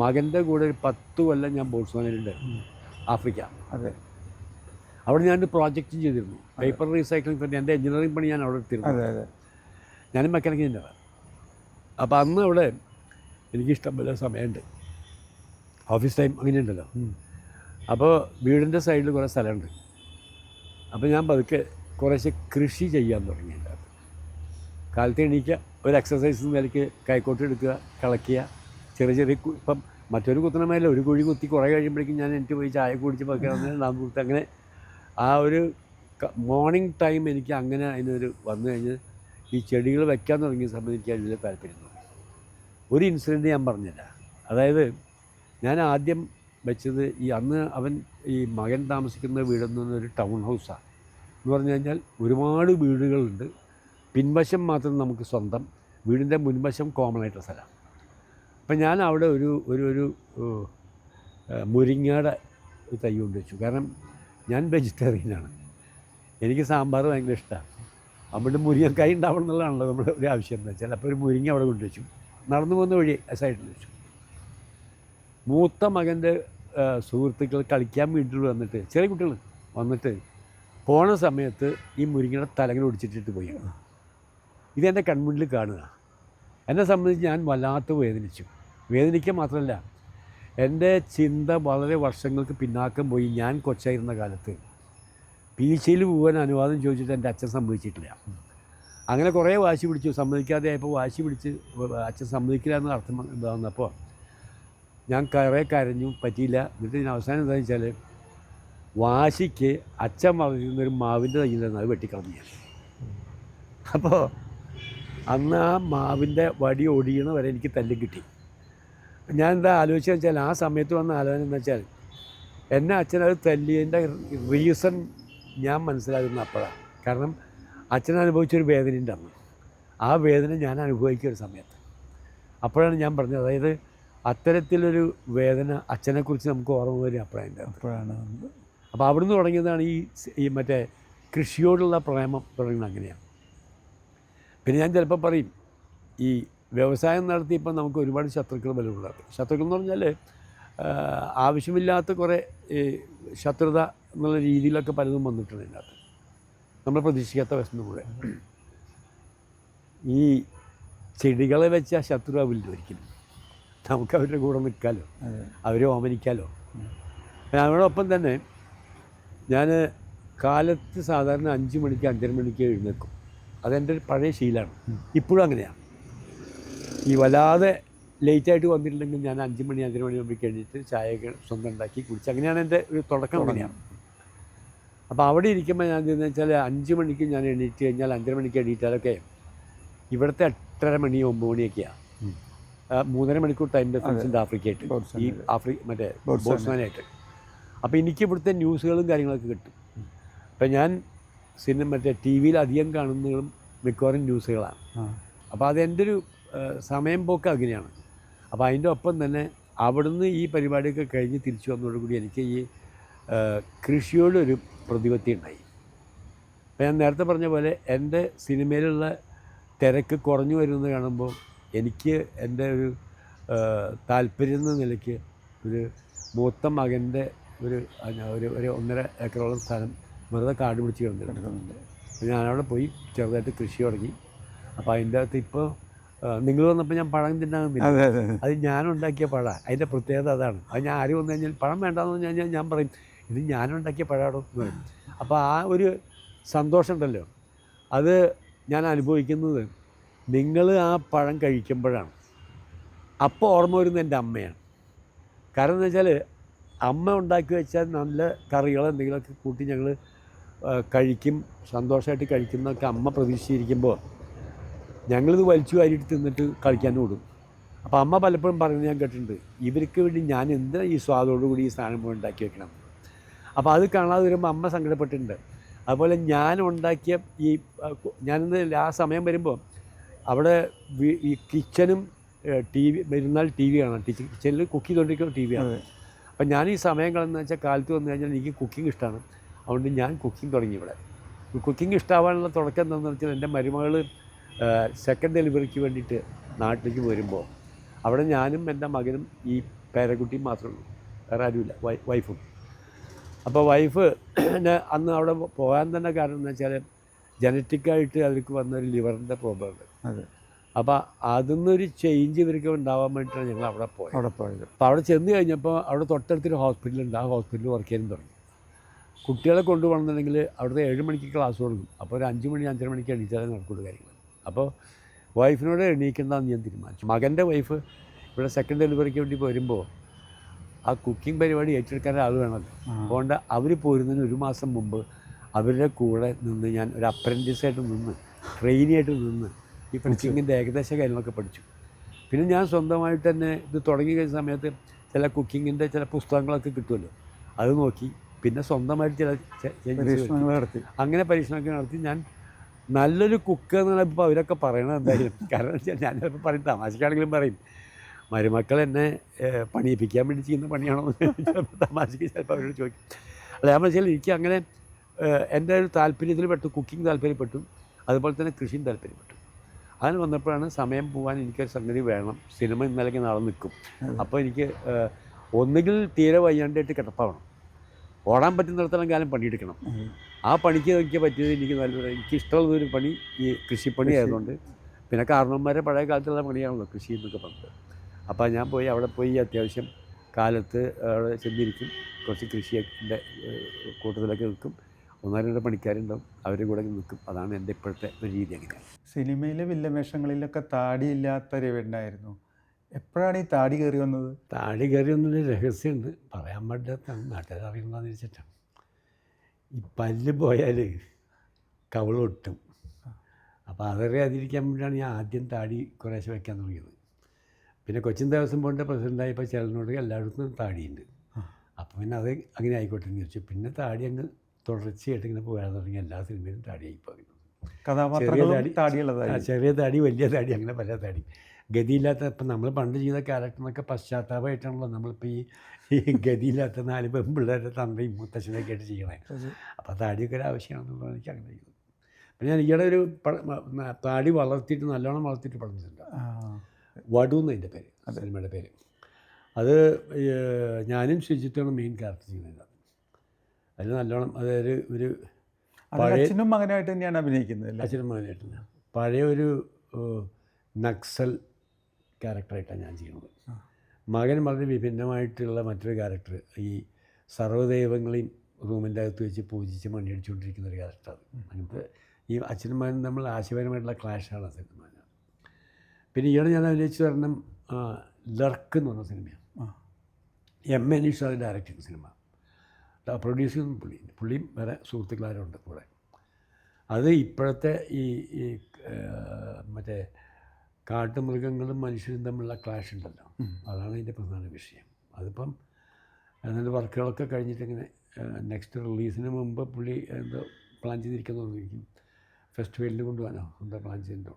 മകൻ്റെ കൂടെ ഒരു 10 കൊല്ലം ഞാൻ ബോട്സ്വാനയിലുണ്ടായിരുന്നു, ആഫ്രിക്ക. അതെ. അവിടെ ഞാനൊരു പ്രോജക്റ്റ് ചെയ്തിരുന്നു, പേപ്പർ റീസൈക്ലിംഗ് പറ്റി. എൻ്റെ എഞ്ചിനീയറിംഗ് പണി ഞാൻ അവിടെ എടുത്തിരുന്നു. അതെ അതെ. ഞാനും മെക്കാനിക്കൽ എഞ്ചിനീയറാണ്. അപ്പോൾ അന്ന് അവിടെ എനിക്കിഷ്ടം പോലെ സമയമുണ്ട്, ഓഫീസ് ടൈം അങ്ങനെയുണ്ടല്ലോ. അപ്പോൾ വീടിൻ്റെ സൈഡിൽ കുറേ സ്ഥലമുണ്ട്. അപ്പോൾ ഞാൻ പതുക്കെ കുറേശ്ശെ കൃഷി ചെയ്യാൻ തുടങ്ങി. അതിൻ്റെ അകത്ത് കാലത്ത് എണീക്കുക, ഒരു എക്സസൈസ് നിലയ്ക്ക് കൈക്കോട്ട് എടുക്കുക, കളയ്ക്കുക, ചെറിയ ഇപ്പം മറ്റൊരു കുത്തണമല്ല, ഒരു കുഴി കുത്തി കുറേ കഴിയുമ്പോഴേക്കും ഞാൻ എനിക്ക് പോയി ചായ കുടിച്ച് പതുക്കെ കൊടുത്ത് അങ്ങനെ ആ ഒരു മോർണിംഗ് ടൈം എനിക്ക് അങ്ങനെ അതിനൊരു വന്നു കഴിഞ്ഞ് ഈ ചെടികൾ വയ്ക്കാൻ തുടങ്ങിയ സമയത്ത് എനിക്ക് അതിൽ താല്പര്യം തോന്നി. ഒരു ഇൻസിഡൻറ്റ് ഞാൻ പറഞ്ഞില്ല. അതായത് ഞാൻ ആദ്യം വെച്ചത് അന്ന് ഈ മകൻ താമസിക്കുന്ന വീടെന്ന് പറഞ്ഞൊരു ടൗൺ ഹൗസാണ്. എന്ന് പറഞ്ഞു കഴിഞ്ഞാൽ ഒരുപാട് വീടുകളുണ്ട്, പിൻവശം മാത്രം നമുക്ക് സ്വന്തം, വീടിൻ്റെ മുൻവശം കോമൺ ആയിട്ടുള്ള സ്ഥലമാണ്. അപ്പം ഞാൻ അവിടെ ഒരു മുരിങ്ങയുടെ തൈ കൊണ്ട് വെച്ചു. കാരണം ഞാൻ വെജിറ്റേറിയനാണ്, എനിക്ക് സാമ്പാർ ഭയങ്കര ഇഷ്ടമാണ്. അവിടെ മുരിങ്ങക്കായ് ഉണ്ടാവണം എന്നുള്ളതാണല്ലോ നമ്മുടെ ഒരു ആവശ്യം. എന്താ വെച്ചാൽ അപ്പോൾ ഒരു മുരിങ്ങ അവിടെ കൊണ്ടുവച്ചു, നടന്നു പോകുന്ന വഴി സൈഡിൽ വെച്ചു. മൂത്ത മകൻ്റെ സുഹൃത്തുക്കൾ കളിക്കാൻ വീട്ടിൽ വന്നിട്ട്, ചെറിയ കുട്ടികൾ വന്നിട്ട് പോണ സമയത്ത് ഈ മുരിങ്ങയുടെ തലകൾ ഒടിച്ചിട്ടിട്ട് പോയി. ഇതെൻ്റെ കൺമുന്നിൽ കാണുക. എന്നെ സംബന്ധിച്ച് ഞാൻ വല്ലാത്ത വേദനിക്കുക മാത്രമല്ല, എൻ്റെ ചിന്ത വളരെ വർഷങ്ങൾക്ക് പിന്നാക്കം പോയി. ഞാൻ കൊച്ചായിരുന്ന കാലത്ത് പീച്ചയിൽ പോകാൻ അനുവാദം ചോദിച്ചിട്ട് എൻ്റെ അച്ഛൻ സമ്മതിച്ചിട്ടില്ല. അങ്ങനെ കുറേ വാശി പിടിച്ചു, സമ്മതിക്കാതെ ആയപ്പോൾ വാശി പിടിച്ച് അച്ഛൻ സമ്മതിക്കില്ല എന്ന് അർത്ഥം വന്നപ്പോൾ ഞാൻ കുറേ കരഞ്ഞു, പറ്റിയില്ല. എന്നിട്ട് ഞാൻ അവസാനം എന്താണെന്ന് വെച്ചാൽ വാശിക്ക് അച്ഛൻ വളർന്നൊരു മാവിൻ്റെ തയ്യിലായിരുന്നു, അത് വെട്ടിക്കളഞ്ഞു ഞാൻ. അപ്പോൾ അന്ന് ആ മാവിൻ്റെ വടി ഒടിയണ വരെ എനിക്ക് തല്ലും കിട്ടി. ഞാൻ എന്താ ആലോചിച്ചതെന്ന് വെച്ചാൽ, ആ സമയത്ത് വന്ന ആലോചന എന്ന് വെച്ചാൽ, എന്നെ അച്ഛനത് തല്ലിയതിൻ്റെ റീസൺ ഞാൻ മനസ്സിലാകുന്ന അപ്പോഴാണ്. കാരണം അച്ഛൻ അനുഭവിച്ചൊരു വേദനയുണ്ട് അന്ന്, ആ വേദന ഞാൻ അനുഭവിക്കുന്ന ഒരു സമയത്ത്. അപ്പോഴാണ് ഞാൻ പറഞ്ഞത്, അതായത് അത്തരത്തിലൊരു വേദന അച്ഛനെക്കുറിച്ച് നമുക്ക് ഓർമ്മ വരും അപ്പോഴാണ്. അപ്പോൾ അവിടുന്ന് തുടങ്ങിയതാണ് ഈ മറ്റേ കൃഷിയോടുള്ള പ്രേമം തുടങ്ങുന്നത്. അങ്ങനെയാണ്. പിന്നെ ഞാൻ ചിലപ്പോൾ പറയും, ഈ വ്യവസായം നടത്തിയപ്പോൾ നമുക്ക് ഒരുപാട് ശത്രുക്കൾ ബലമുണ്ടാകും. ശത്രുക്കൾ എന്ന് പറഞ്ഞാൽ ആവശ്യമില്ലാത്ത കുറേ ശത്രുത എന്നുള്ള രീതിയിലൊക്കെ പലതും വന്നിട്ടുണ്ട് ഇതിനകത്ത്, നമ്മൾ പ്രതീക്ഷിക്കാത്ത വശം കൂടെ. ഈ ചെടികളെ വെച്ച ശത്രുവാവില്ല ഒരിക്കലും. നമുക്ക് അവരുടെ കൂടെ നിൽക്കാമല്ലോ, അവരെ ഓമനിക്കാമല്ലോ. അതിനോടൊപ്പം തന്നെ ഞാൻ കാലത്ത് സാധാരണ 5 മണിക്ക് 5:30 മണിക്ക് എഴുന്നേൽക്കും. അതെൻ്റെ ഒരു പഴയ ശീലമാണ്, ഇപ്പോഴും അങ്ങനെയാണ്. ഈ വല്ലാതെ ലേറ്റായിട്ട് വന്നിട്ടുണ്ടെങ്കിൽ ഞാൻ 5 മണി 5:30 മണിയാകുമ്പോഴേക്ക് എഴുന്നേറ്റ് ചായയൊക്കെ സ്വന്തം ഉണ്ടാക്കി കുടിച്ച്, അങ്ങനെയാണ് എൻ്റെ ഒരു തുടക്കം. അങ്ങനെയാണ്. അപ്പോൾ അവിടെ ഇരിക്കുമ്പോൾ ഞാൻ ചെയ്യുന്നത് വെച്ചാൽ 5 മണിക്ക് ഞാൻ എണീറ്റ് കഴിഞ്ഞാൽ 5:30 മണിക്ക് എണീറ്റാലൊക്കെ ഇവിടുത്തെ 8:30 മണി 9 മണിയൊക്കെയാണ്. 3.5 മണിക്കൂർ ടൈം ഡിഫറൻസിൻ്റെ ആഫ്രിക്കയായിട്ട്, ഈ മറ്റേ ബോട്സ്വാനയായിട്ട്. അപ്പോൾ എനിക്ക് ഇവിടുത്തെ ന്യൂസുകളും കാര്യങ്ങളൊക്കെ കിട്ടും. അപ്പം ഞാൻ മറ്റേ ടി വിയിൽ അധികം കാണുന്നതും മിക്കവാറും ന്യൂസുകളാണ്. അപ്പോൾ അതെൻ്റെ ഒരു സമയം പോക്ക് അങ്ങനെയാണ്. അപ്പോൾ അതിൻ്റെ ഒപ്പം തന്നെ അവിടുന്ന് ഈ പരിപാടിയൊക്കെ കഴിഞ്ഞ് തിരിച്ചു വന്നതോടുകൂടി എനിക്ക് ഈ കൃഷിയോടൊരു പ്രതിപത്തി ഉണ്ടായി. അപ്പോൾ ഞാൻ നേരത്തെ പറഞ്ഞ പോലെ എൻ്റെ സിനിമയിലുള്ള തിരക്ക് കുറഞ്ഞു വരുന്നത് കാണുമ്പോൾ എനിക്ക് എൻ്റെ ഒരു താല്പര്യം എന്ന നിലയ്ക്ക് ഒരു മൂത്ത മകൻ്റെ ഒരു 1.5 ഏക്കറോളം സ്ഥലം വെറുതെ കാട് പിടിച്ച് കിടന്നിട്ടുണ്ട്. ഞാനവിടെ പോയി ചെറുതായിട്ട് കൃഷി തുടങ്ങി. അപ്പോൾ അതിൻ്റെ അകത്ത് ഇപ്പോൾ നിങ്ങൾ വന്നപ്പോൾ ഞാൻ പഴം തിന്നാകുന്നില്ല, അത് ഞാനുണ്ടാക്കിയ പഴമാണ്. അതിൻ്റെ പ്രത്യേകത അതാണ്. അത് ഞാൻ ആരും വന്നു കഴിഞ്ഞാൽ പഴം വേണ്ടാന്ന് പറഞ്ഞു കഴിഞ്ഞാൽ ഞാൻ പറയും, ഇത് ഞാനുണ്ടാക്കിയ പഴമാണോ എന്ന് പറയും. അപ്പോൾ ആ ഒരു സന്തോഷം ഉണ്ടല്ലോ, അത് ഞാൻ അനുഭവിക്കുന്നത് നിങ്ങൾ ആ പഴം കഴിക്കുമ്പോഴാണ്. അപ്പോൾ ഓർമ്മ വരുന്നത് എൻ്റെ അമ്മയാണ്. കാരണം എന്താ വെച്ചാൽ, അമ്മ ഉണ്ടാക്കി വെച്ചാൽ നല്ല കറികൾ എന്തെങ്കിലുമൊക്കെ കൂട്ടി ഞങ്ങൾ കഴിക്കും, സന്തോഷമായിട്ട് കഴിക്കുന്നതൊക്കെ അമ്മ പ്രതീക്ഷിച്ചിരിക്കുമ്പോൾ ഞങ്ങളിത് വലിച്ചു വാരിയിട്ട് തിന്നിട്ട് കളിക്കാൻ ഓടും. അപ്പോൾ അമ്മ പലപ്പോഴും പറയുന്നത് ഞാൻ കേട്ടിട്ടുണ്ട്, ഇവർക്ക് വേണ്ടി ഞാൻ എന്തിനാണ് ഈ സ്വാദോടുകൂടി ഈ സാധനം ഉണ്ടാക്കി വെക്കണം. അപ്പോൾ അത് കാണാതെ വരുമ്പോൾ അമ്മ സങ്കടപ്പെട്ടിട്ടുണ്ട്. അതുപോലെ ഞാൻ ഉണ്ടാക്കിയ ഞാനിന്ന് ആ സമയം വരുമ്പോൾ അവിടെ ഈ കിച്ചനും ടി വി ഇരുന്നാൽ ടി വി കാണാം. കിച്ചണിൽ കുക്ക് ചെയ്തുകൊണ്ടിരിക്കുന്ന ടി വി ആണ്. അപ്പം ഞാൻ ഈ സമയം കളഞ്ഞെന്ന് വെച്ചാൽ കാലത്ത് വന്നു കഴിഞ്ഞാൽ എനിക്ക് കുക്കിംഗ് ഇഷ്ടമാണ്. അതുകൊണ്ട് ഞാൻ കുക്കിംഗ് തുടങ്ങി ഇവിടെ. കുക്കിംഗ് ഇഷ്ടമാവാനുള്ള തുടക്കം എന്താണെന്ന് വെച്ചാൽ എൻ്റെ മരുമകൾ സെക്കൻഡ് ഡെലിവറിക്ക് വേണ്ടിയിട്ട് നാട്ടിലേക്ക് വരുമ്പോൾ അവിടെ ഞാനും എൻ്റെ മകനും ഈ പേരക്കുട്ടിയും മാത്രമേ ഉള്ളൂ, വേറെ ആരുമില്ല, വൈഫും. അപ്പോൾ വൈഫ് അന്ന് അവിടെ പോകാൻ തന്നെ കാരണം എന്ന് വെച്ചാൽ ജനറ്റിക്കായിട്ട് അവർക്ക് വന്നൊരു ലിവറിൻ്റെ പ്രോബ്ലം ഉണ്ട്. അതെ. അപ്പോൾ അതിന്നൊരു ചേഞ്ച് ഇവർക്ക് ഉണ്ടാവാൻ വേണ്ടിയിട്ടാണ് ഞങ്ങൾ അവിടെ പോയത്. അപ്പോൾ അവിടെ ചെന്ന് കഴിഞ്ഞപ്പോൾ അവിടെ തൊട്ടടുത്തൊരു ഹോസ്പിറ്റലുണ്ട്. ആ ഹോസ്പിറ്റലിൽ വർക്ക് ചെയ്യാനും തുടങ്ങി. കുട്ടികളെ കൊണ്ടുപോകണമെന്നുണ്ടെങ്കിൽ അവിടുത്തെ 7 മണിക്ക് ക്ലാസ് തുടങ്ങും. അപ്പോൾ ഒരു 5 മണി 5:30 മണിക്ക് എണീറ്റാലേ നടക്കുള്ളൂ കാര്യങ്ങൾ. അപ്പോൾ വൈഫിനോട് എണീക്കേണ്ടതെന്ന് ഞാൻ തീരുമാനിച്ചു. മകൻ്റെ വൈഫ് ഇവിടെ സെക്കൻഡ് ഡെലിവറിക്ക് വേണ്ടി വരുമ്പോൾ ആ കുക്കിംഗ് പരിപാടി ഏറ്റെടുക്കാൻ ആൾ വേണമല്ലോ. അതുകൊണ്ട് അവർ പോരുന്നതിന് 1 മാസം മുമ്പ് അവരുടെ കൂടെ നിന്ന് ഞാൻ ഒരു അപ്രൻറ്റീസായിട്ട് നിന്ന് ട്രെയിനിയായിട്ട് നിന്ന് ഈ കുക്കിങ്ങിൻ്റെ ഏകദേശ കാര്യങ്ങളൊക്കെ പഠിച്ചു. പിന്നെ ഞാൻ സ്വന്തമായിട്ട് തന്നെ ഇത് തുടങ്ങി കഴിഞ്ഞ സമയത്ത് ചില കുക്കിങ്ങിൻ്റെ ചില പുസ്തകങ്ങളൊക്കെ കിട്ടുമല്ലോ, അത് നോക്കി പിന്നെ സ്വന്തമായിട്ട് ചില പരീക്ഷണങ്ങൾ നടത്തി. അങ്ങനെ പരീക്ഷണമൊക്കെ നടത്തി ഞാൻ നല്ലൊരു കുക്ക് എന്നാണ് ഇപ്പോൾ അവരൊക്കെ പറയണത് എന്തായാലും. കാരണം വെച്ചാൽ ഞാൻ ചിലപ്പോൾ പറയും, തമാശക്കാണെങ്കിലും പറയും, മരുമക്കൾ എന്നെ പണിയിപ്പിക്കാൻ വേണ്ടി ചെയ്യുന്ന പണിയാണോ ചിലപ്പോൾ തമാശയ്ക്ക് ചിലപ്പോൾ അവരോട് ചോദിക്കും. അല്ല, ഞാൻ വെച്ചാൽ എനിക്ക് അങ്ങനെ എൻ്റെ ഒരു താല്പര്യത്തിൽ പെട്ടു, കുക്കിംഗ് താല്പര്യപ്പെട്ടു, അതുപോലെ തന്നെ കൃഷിയും താല്പര്യപ്പെട്ടു. അതിന് വന്നപ്പോഴാണ് സമയം പോകാൻ എനിക്കൊരു സംഗതി വേണം, സിനിമ ഇന്നലേക്ക് നാളെ നിൽക്കും. അപ്പോൾ എനിക്ക് ഒന്നുകിൽ തീരെ വയ്യാണ്ടായിട്ട് കിടപ്പാവണം, ഓടാൻ പറ്റുന്നിടത്തോളം കാലം പണിയെടുക്കണം. ആ പണിക്ക് എനിക്ക് പറ്റിയത് എനിക്ക് ഇഷ്ടമുള്ളതൊരു പണി ഈ കൃഷിപ്പണി ആയതുകൊണ്ട്. പിന്നെ കാരണവന്മാരെ പഴയ കാലത്തുള്ള പണിയാണല്ലോ കൃഷി എന്നൊക്കെ പറഞ്ഞത്. അപ്പോൾ ഞാൻ പോയി അവിടെ പോയി അത്യാവശ്യം കാലത്ത് അവിടെ ചെന്നിരിക്കും, കുറച്ച് കൃഷിയുടെ കൂട്ടത്തിലൊക്കെ നിൽക്കും, 1-2 പണിക്കാരുണ്ടാവും, അവരുടെ കൂടെ നിൽക്കും. അതാണ് എൻ്റെ ഇപ്പോഴത്തെ ഒരു രീതി. അങ്ങനെയാണ്. സിനിമയിലെ വില്ലവേഷങ്ങളിലൊക്കെ താടിയില്ലാത്ത രവിണ്ണായിരുന്നു. എപ്പോഴാണ് ഈ താടി കയറി വന്നത്? താടി കയറി വന്നൊരു രഹസ്യമുണ്ട്, പറയാൻ പാടില്ലാത്തതാണ്, നാട്ടുകാർ അറിയുന്നതെന്ന് വെച്ചിട്ടാണ്. ഈ പല്ല് പോയാൽ കവിളൊട്ടും. അപ്പോൾ അതറിയാതിരിക്കാൻ വേണ്ടിയാണ് ഞാൻ ആദ്യം താടി കുറേശ്ശെ വയ്ക്കാൻ തുടങ്ങിയത്. പിന്നെ കൊച്ചിൻ ദേവസ്വം ബോർഡിൻ്റെ പ്രസിഡൻ്റായപ്പോൾ ചിലനോട് എല്ലായിടത്തും താടിയുണ്ട്. അപ്പോൾ പിന്നെ അത് അങ്ങനെ ആയിക്കോട്ടെ എന്ന് ചോദിച്ചു. പിന്നെ താടി അങ്ങ് തുടർച്ചയായിട്ട് ഇങ്ങനെ പോകാൻ തുടങ്ങി. എല്ലാ സിനിമയിലും താടിയായി പോകുന്നു. ചെറിയ താടി, വലിയ താടി, അങ്ങനെ പല താടി. ഗതിയില്ലാത്ത, ഇപ്പം നമ്മൾ പണ്ട് ചെയ്ത ക്യാരക്ടറിനൊക്കെ പശ്ചാത്താപമായിട്ടാണല്ലോ നമ്മളിപ്പോൾ ഈ ഗതിയില്ലാത്ത 4 പെൺപിള്ളേരുടെ തന്തയും മുത്തശ്ശനൊക്കെ ആയിട്ട് ചെയ്യണേ. അപ്പോൾ താടിയൊക്കെ ഒരു ആവശ്യമാണെന്നുള്ളത് എനിക്ക് അങ്ങനെ ചെയ്തു. പിന്നെ ഞാൻ ഈയിടെ ഒരു താടി വളർത്തിയിട്ട് നല്ലോണം വളർത്തിയിട്ട് പഠിച്ചിട്ടുണ്ട്. വടു എന്നതിൻ്റെ പേര്, സിനിമയുടെ പേര്. അത് ഞാനും ശുചിത്വമാണ് മെയിൻ ക്യാരക്ടർ ചെയ്യുന്നത്. അതിൽ നല്ലോണം, അതായത് ഒരു അച്ഛനും മകനായിട്ട് തന്നെയാണ് അഭിനയിക്കുന്നത്. അച്ഛനും മകനായിട്ട് പഴയ ഒരു നക്സൽ ക്യാരക്ടറായിട്ടാണ് ഞാൻ ചെയ്യുന്നത്. മകൻ വളരെ വിഭിന്നമായിട്ടുള്ള മറ്റൊരു ക്യാരക്ടർ, ഈ സർവ്വദൈവങ്ങളെയും റൂമിൻ്റെ അകത്ത് വെച്ച് പൂജിച്ച് മണിയടിച്ചുകൊണ്ടിരിക്കുന്ന ഒരു ക്യാരക്ടറാണ്. അങ്ങനത്തെ ഈ അച്ഛനും മകനും നമ്മൾ ആശയപരമായിട്ടുള്ള ക്ലാഷാണ് ആ സിനിമ. പിന്നെ ഈയിടെ ഞാൻ അഭിനയിച്ച് തരണം ലർക്ക് എന്ന് പറഞ്ഞ സിനിമയാണ്. എം എ നിഷാദ് ഡയറക്റ്റ് ചെയ്യുന്ന സിനിമ. പ്രൊഡ്യൂസ് ചെയ്യുന്ന പുള്ളിയും വേറെ സുഹൃത്തുക്കളാരുണ്ട് കൂടെ. അത് ഇപ്പോഴത്തെ ഈ മറ്റേ കാട്ടുമൃഗങ്ങളും മനുഷ്യരും തമ്മിലുള്ള ക്ലാഷ് ഉണ്ടല്ലോ, അതാണ് അതിൻ്റെ പ്രധാന വിഷയം. അതിപ്പം അതിൻ്റെ വർക്കുകളൊക്കെ കഴിഞ്ഞിട്ടിങ്ങനെ നെക്സ്റ്റ് റിലീസിന് മുമ്പ് പുള്ളി എന്തോ പ്ലാൻ ചെയ്തിരിക്കുന്നതായിരിക്കും. ഫെസ്റ്റിവലിന് കൊണ്ടുപോകാനോ എന്താ പ്ലാൻ ചെയ്തിട്ടുണ്ടോ.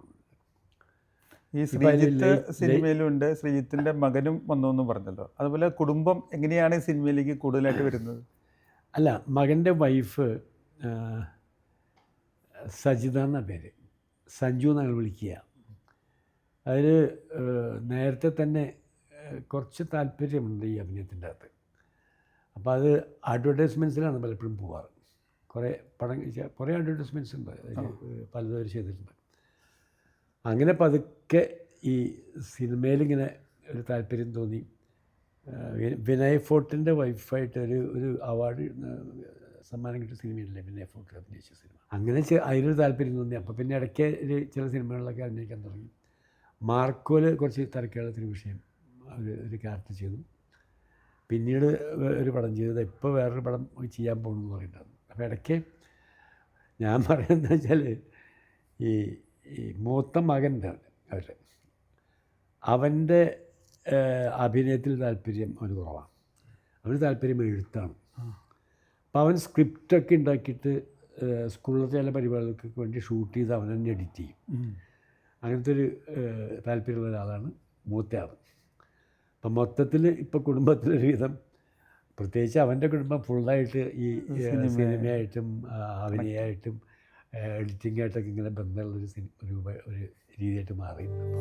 ഈ ശ്രീജിത്ത് സിനിമയിലുണ്ട്, ശ്രീജിത്തിൻ്റെ മകനും വന്നു എന്ന് പറഞ്ഞല്ലോ. അതുപോലെ കുടുംബം എങ്ങനെയാണ് ഈ സിനിമയിലേക്ക് കൂടുതലായിട്ട് വരുന്നത്? അല്ല, മകൻ്റെ വൈഫ് സജിത എന്ന പേര്, സഞ്ജു എന്നാണ് വിളിക്കുക. അതിൽ നേരത്തെ തന്നെ കുറച്ച് താല്പര്യമുണ്ട് ഈ അഭിനയത്തിൻ്റെ അകത്ത്. അപ്പോൾ അത് അഡ്വർടൈസ്മെൻറ്റ്സിലാണ് പലപ്പോഴും പോവാറ്. കുറേ അഡ്വർടൈസ്മെൻറ്റ്സ് ഉണ്ട്, അതിൽ പലതും അവർ ചെയ്തിട്ടുണ്ട്. അങ്ങനെ പതുക്കെ ഈ സിനിമയിലിങ്ങനെ ഒരു താല്പര്യം തോന്നി. വിനയ് ഫോർട്ടിൻ്റെ വൈഫായിട്ട് ഒരു അവാർഡ് സമ്മാനം കിട്ടിയ സിനിമയില്ലേ വിനയ് ഫോർട്ട് അഭിനയിച്ച സിനിമ. അങ്ങനെ അതിനൊരു താല്പര്യം തോന്നി. അപ്പോൾ പിന്നെ ഇടയ്ക്ക് ചില സിനിമകളിലൊക്കെ അഭിനയിക്കാൻ തുടങ്ങി. മാർക്കോയിൽ കുറച്ച് തിരക്കേളത്തിന് വിഷയം ഒരു ക്യാരക്ടർ ചെയ്തു. പിന്നീട് ഒരു പടം ചെയ്തത്, ഇപ്പോൾ വേറൊരു പടം ചെയ്യാൻ പോകണമെന്ന് പറയുന്നുണ്ടായിരുന്നു. അപ്പോൾ ഇടയ്ക്ക് ഞാൻ പറയുന്നത് വെച്ചാൽ ഈ മൂത്ത മകൻ്റെ അവൻ്റെ അഭിനയത്തിൽ താല്പര്യം അവന് കുറവാണ്. അവന് താല്പര്യം എഴുത്താണ്. അപ്പോൾ അവൻ സ്ക്രിപ്റ്റൊക്കെ ഉണ്ടാക്കിയിട്ട് സ്കൂളിലത്തെ ചില പരിപാടികൾക്ക് വേണ്ടി ഷൂട്ട് ചെയ്ത് അവൻ തന്നെ എഡിറ്റ് ചെയ്യും. അങ്ങനത്തെ ഒരു താല്പര്യമുള്ള ഒരാളാണ് മൂത്തയാൾ. അപ്പം മൊത്തത്തിൽ ഇപ്പോൾ കുടുംബത്തിലൊരു വിധം, പ്രത്യേകിച്ച് അവൻ്റെ കുടുംബം ഫുള്ളായിട്ട് ഈ സിനിമയായിട്ടും അഭിനയമായിട്ടും എഡിറ്റിംഗായിട്ടൊക്കെ ഇങ്ങനെ ബന്ധമുള്ളൊരു ഒരു രീതിയായിട്ട് മാറിയിട്ടുണ്ട്.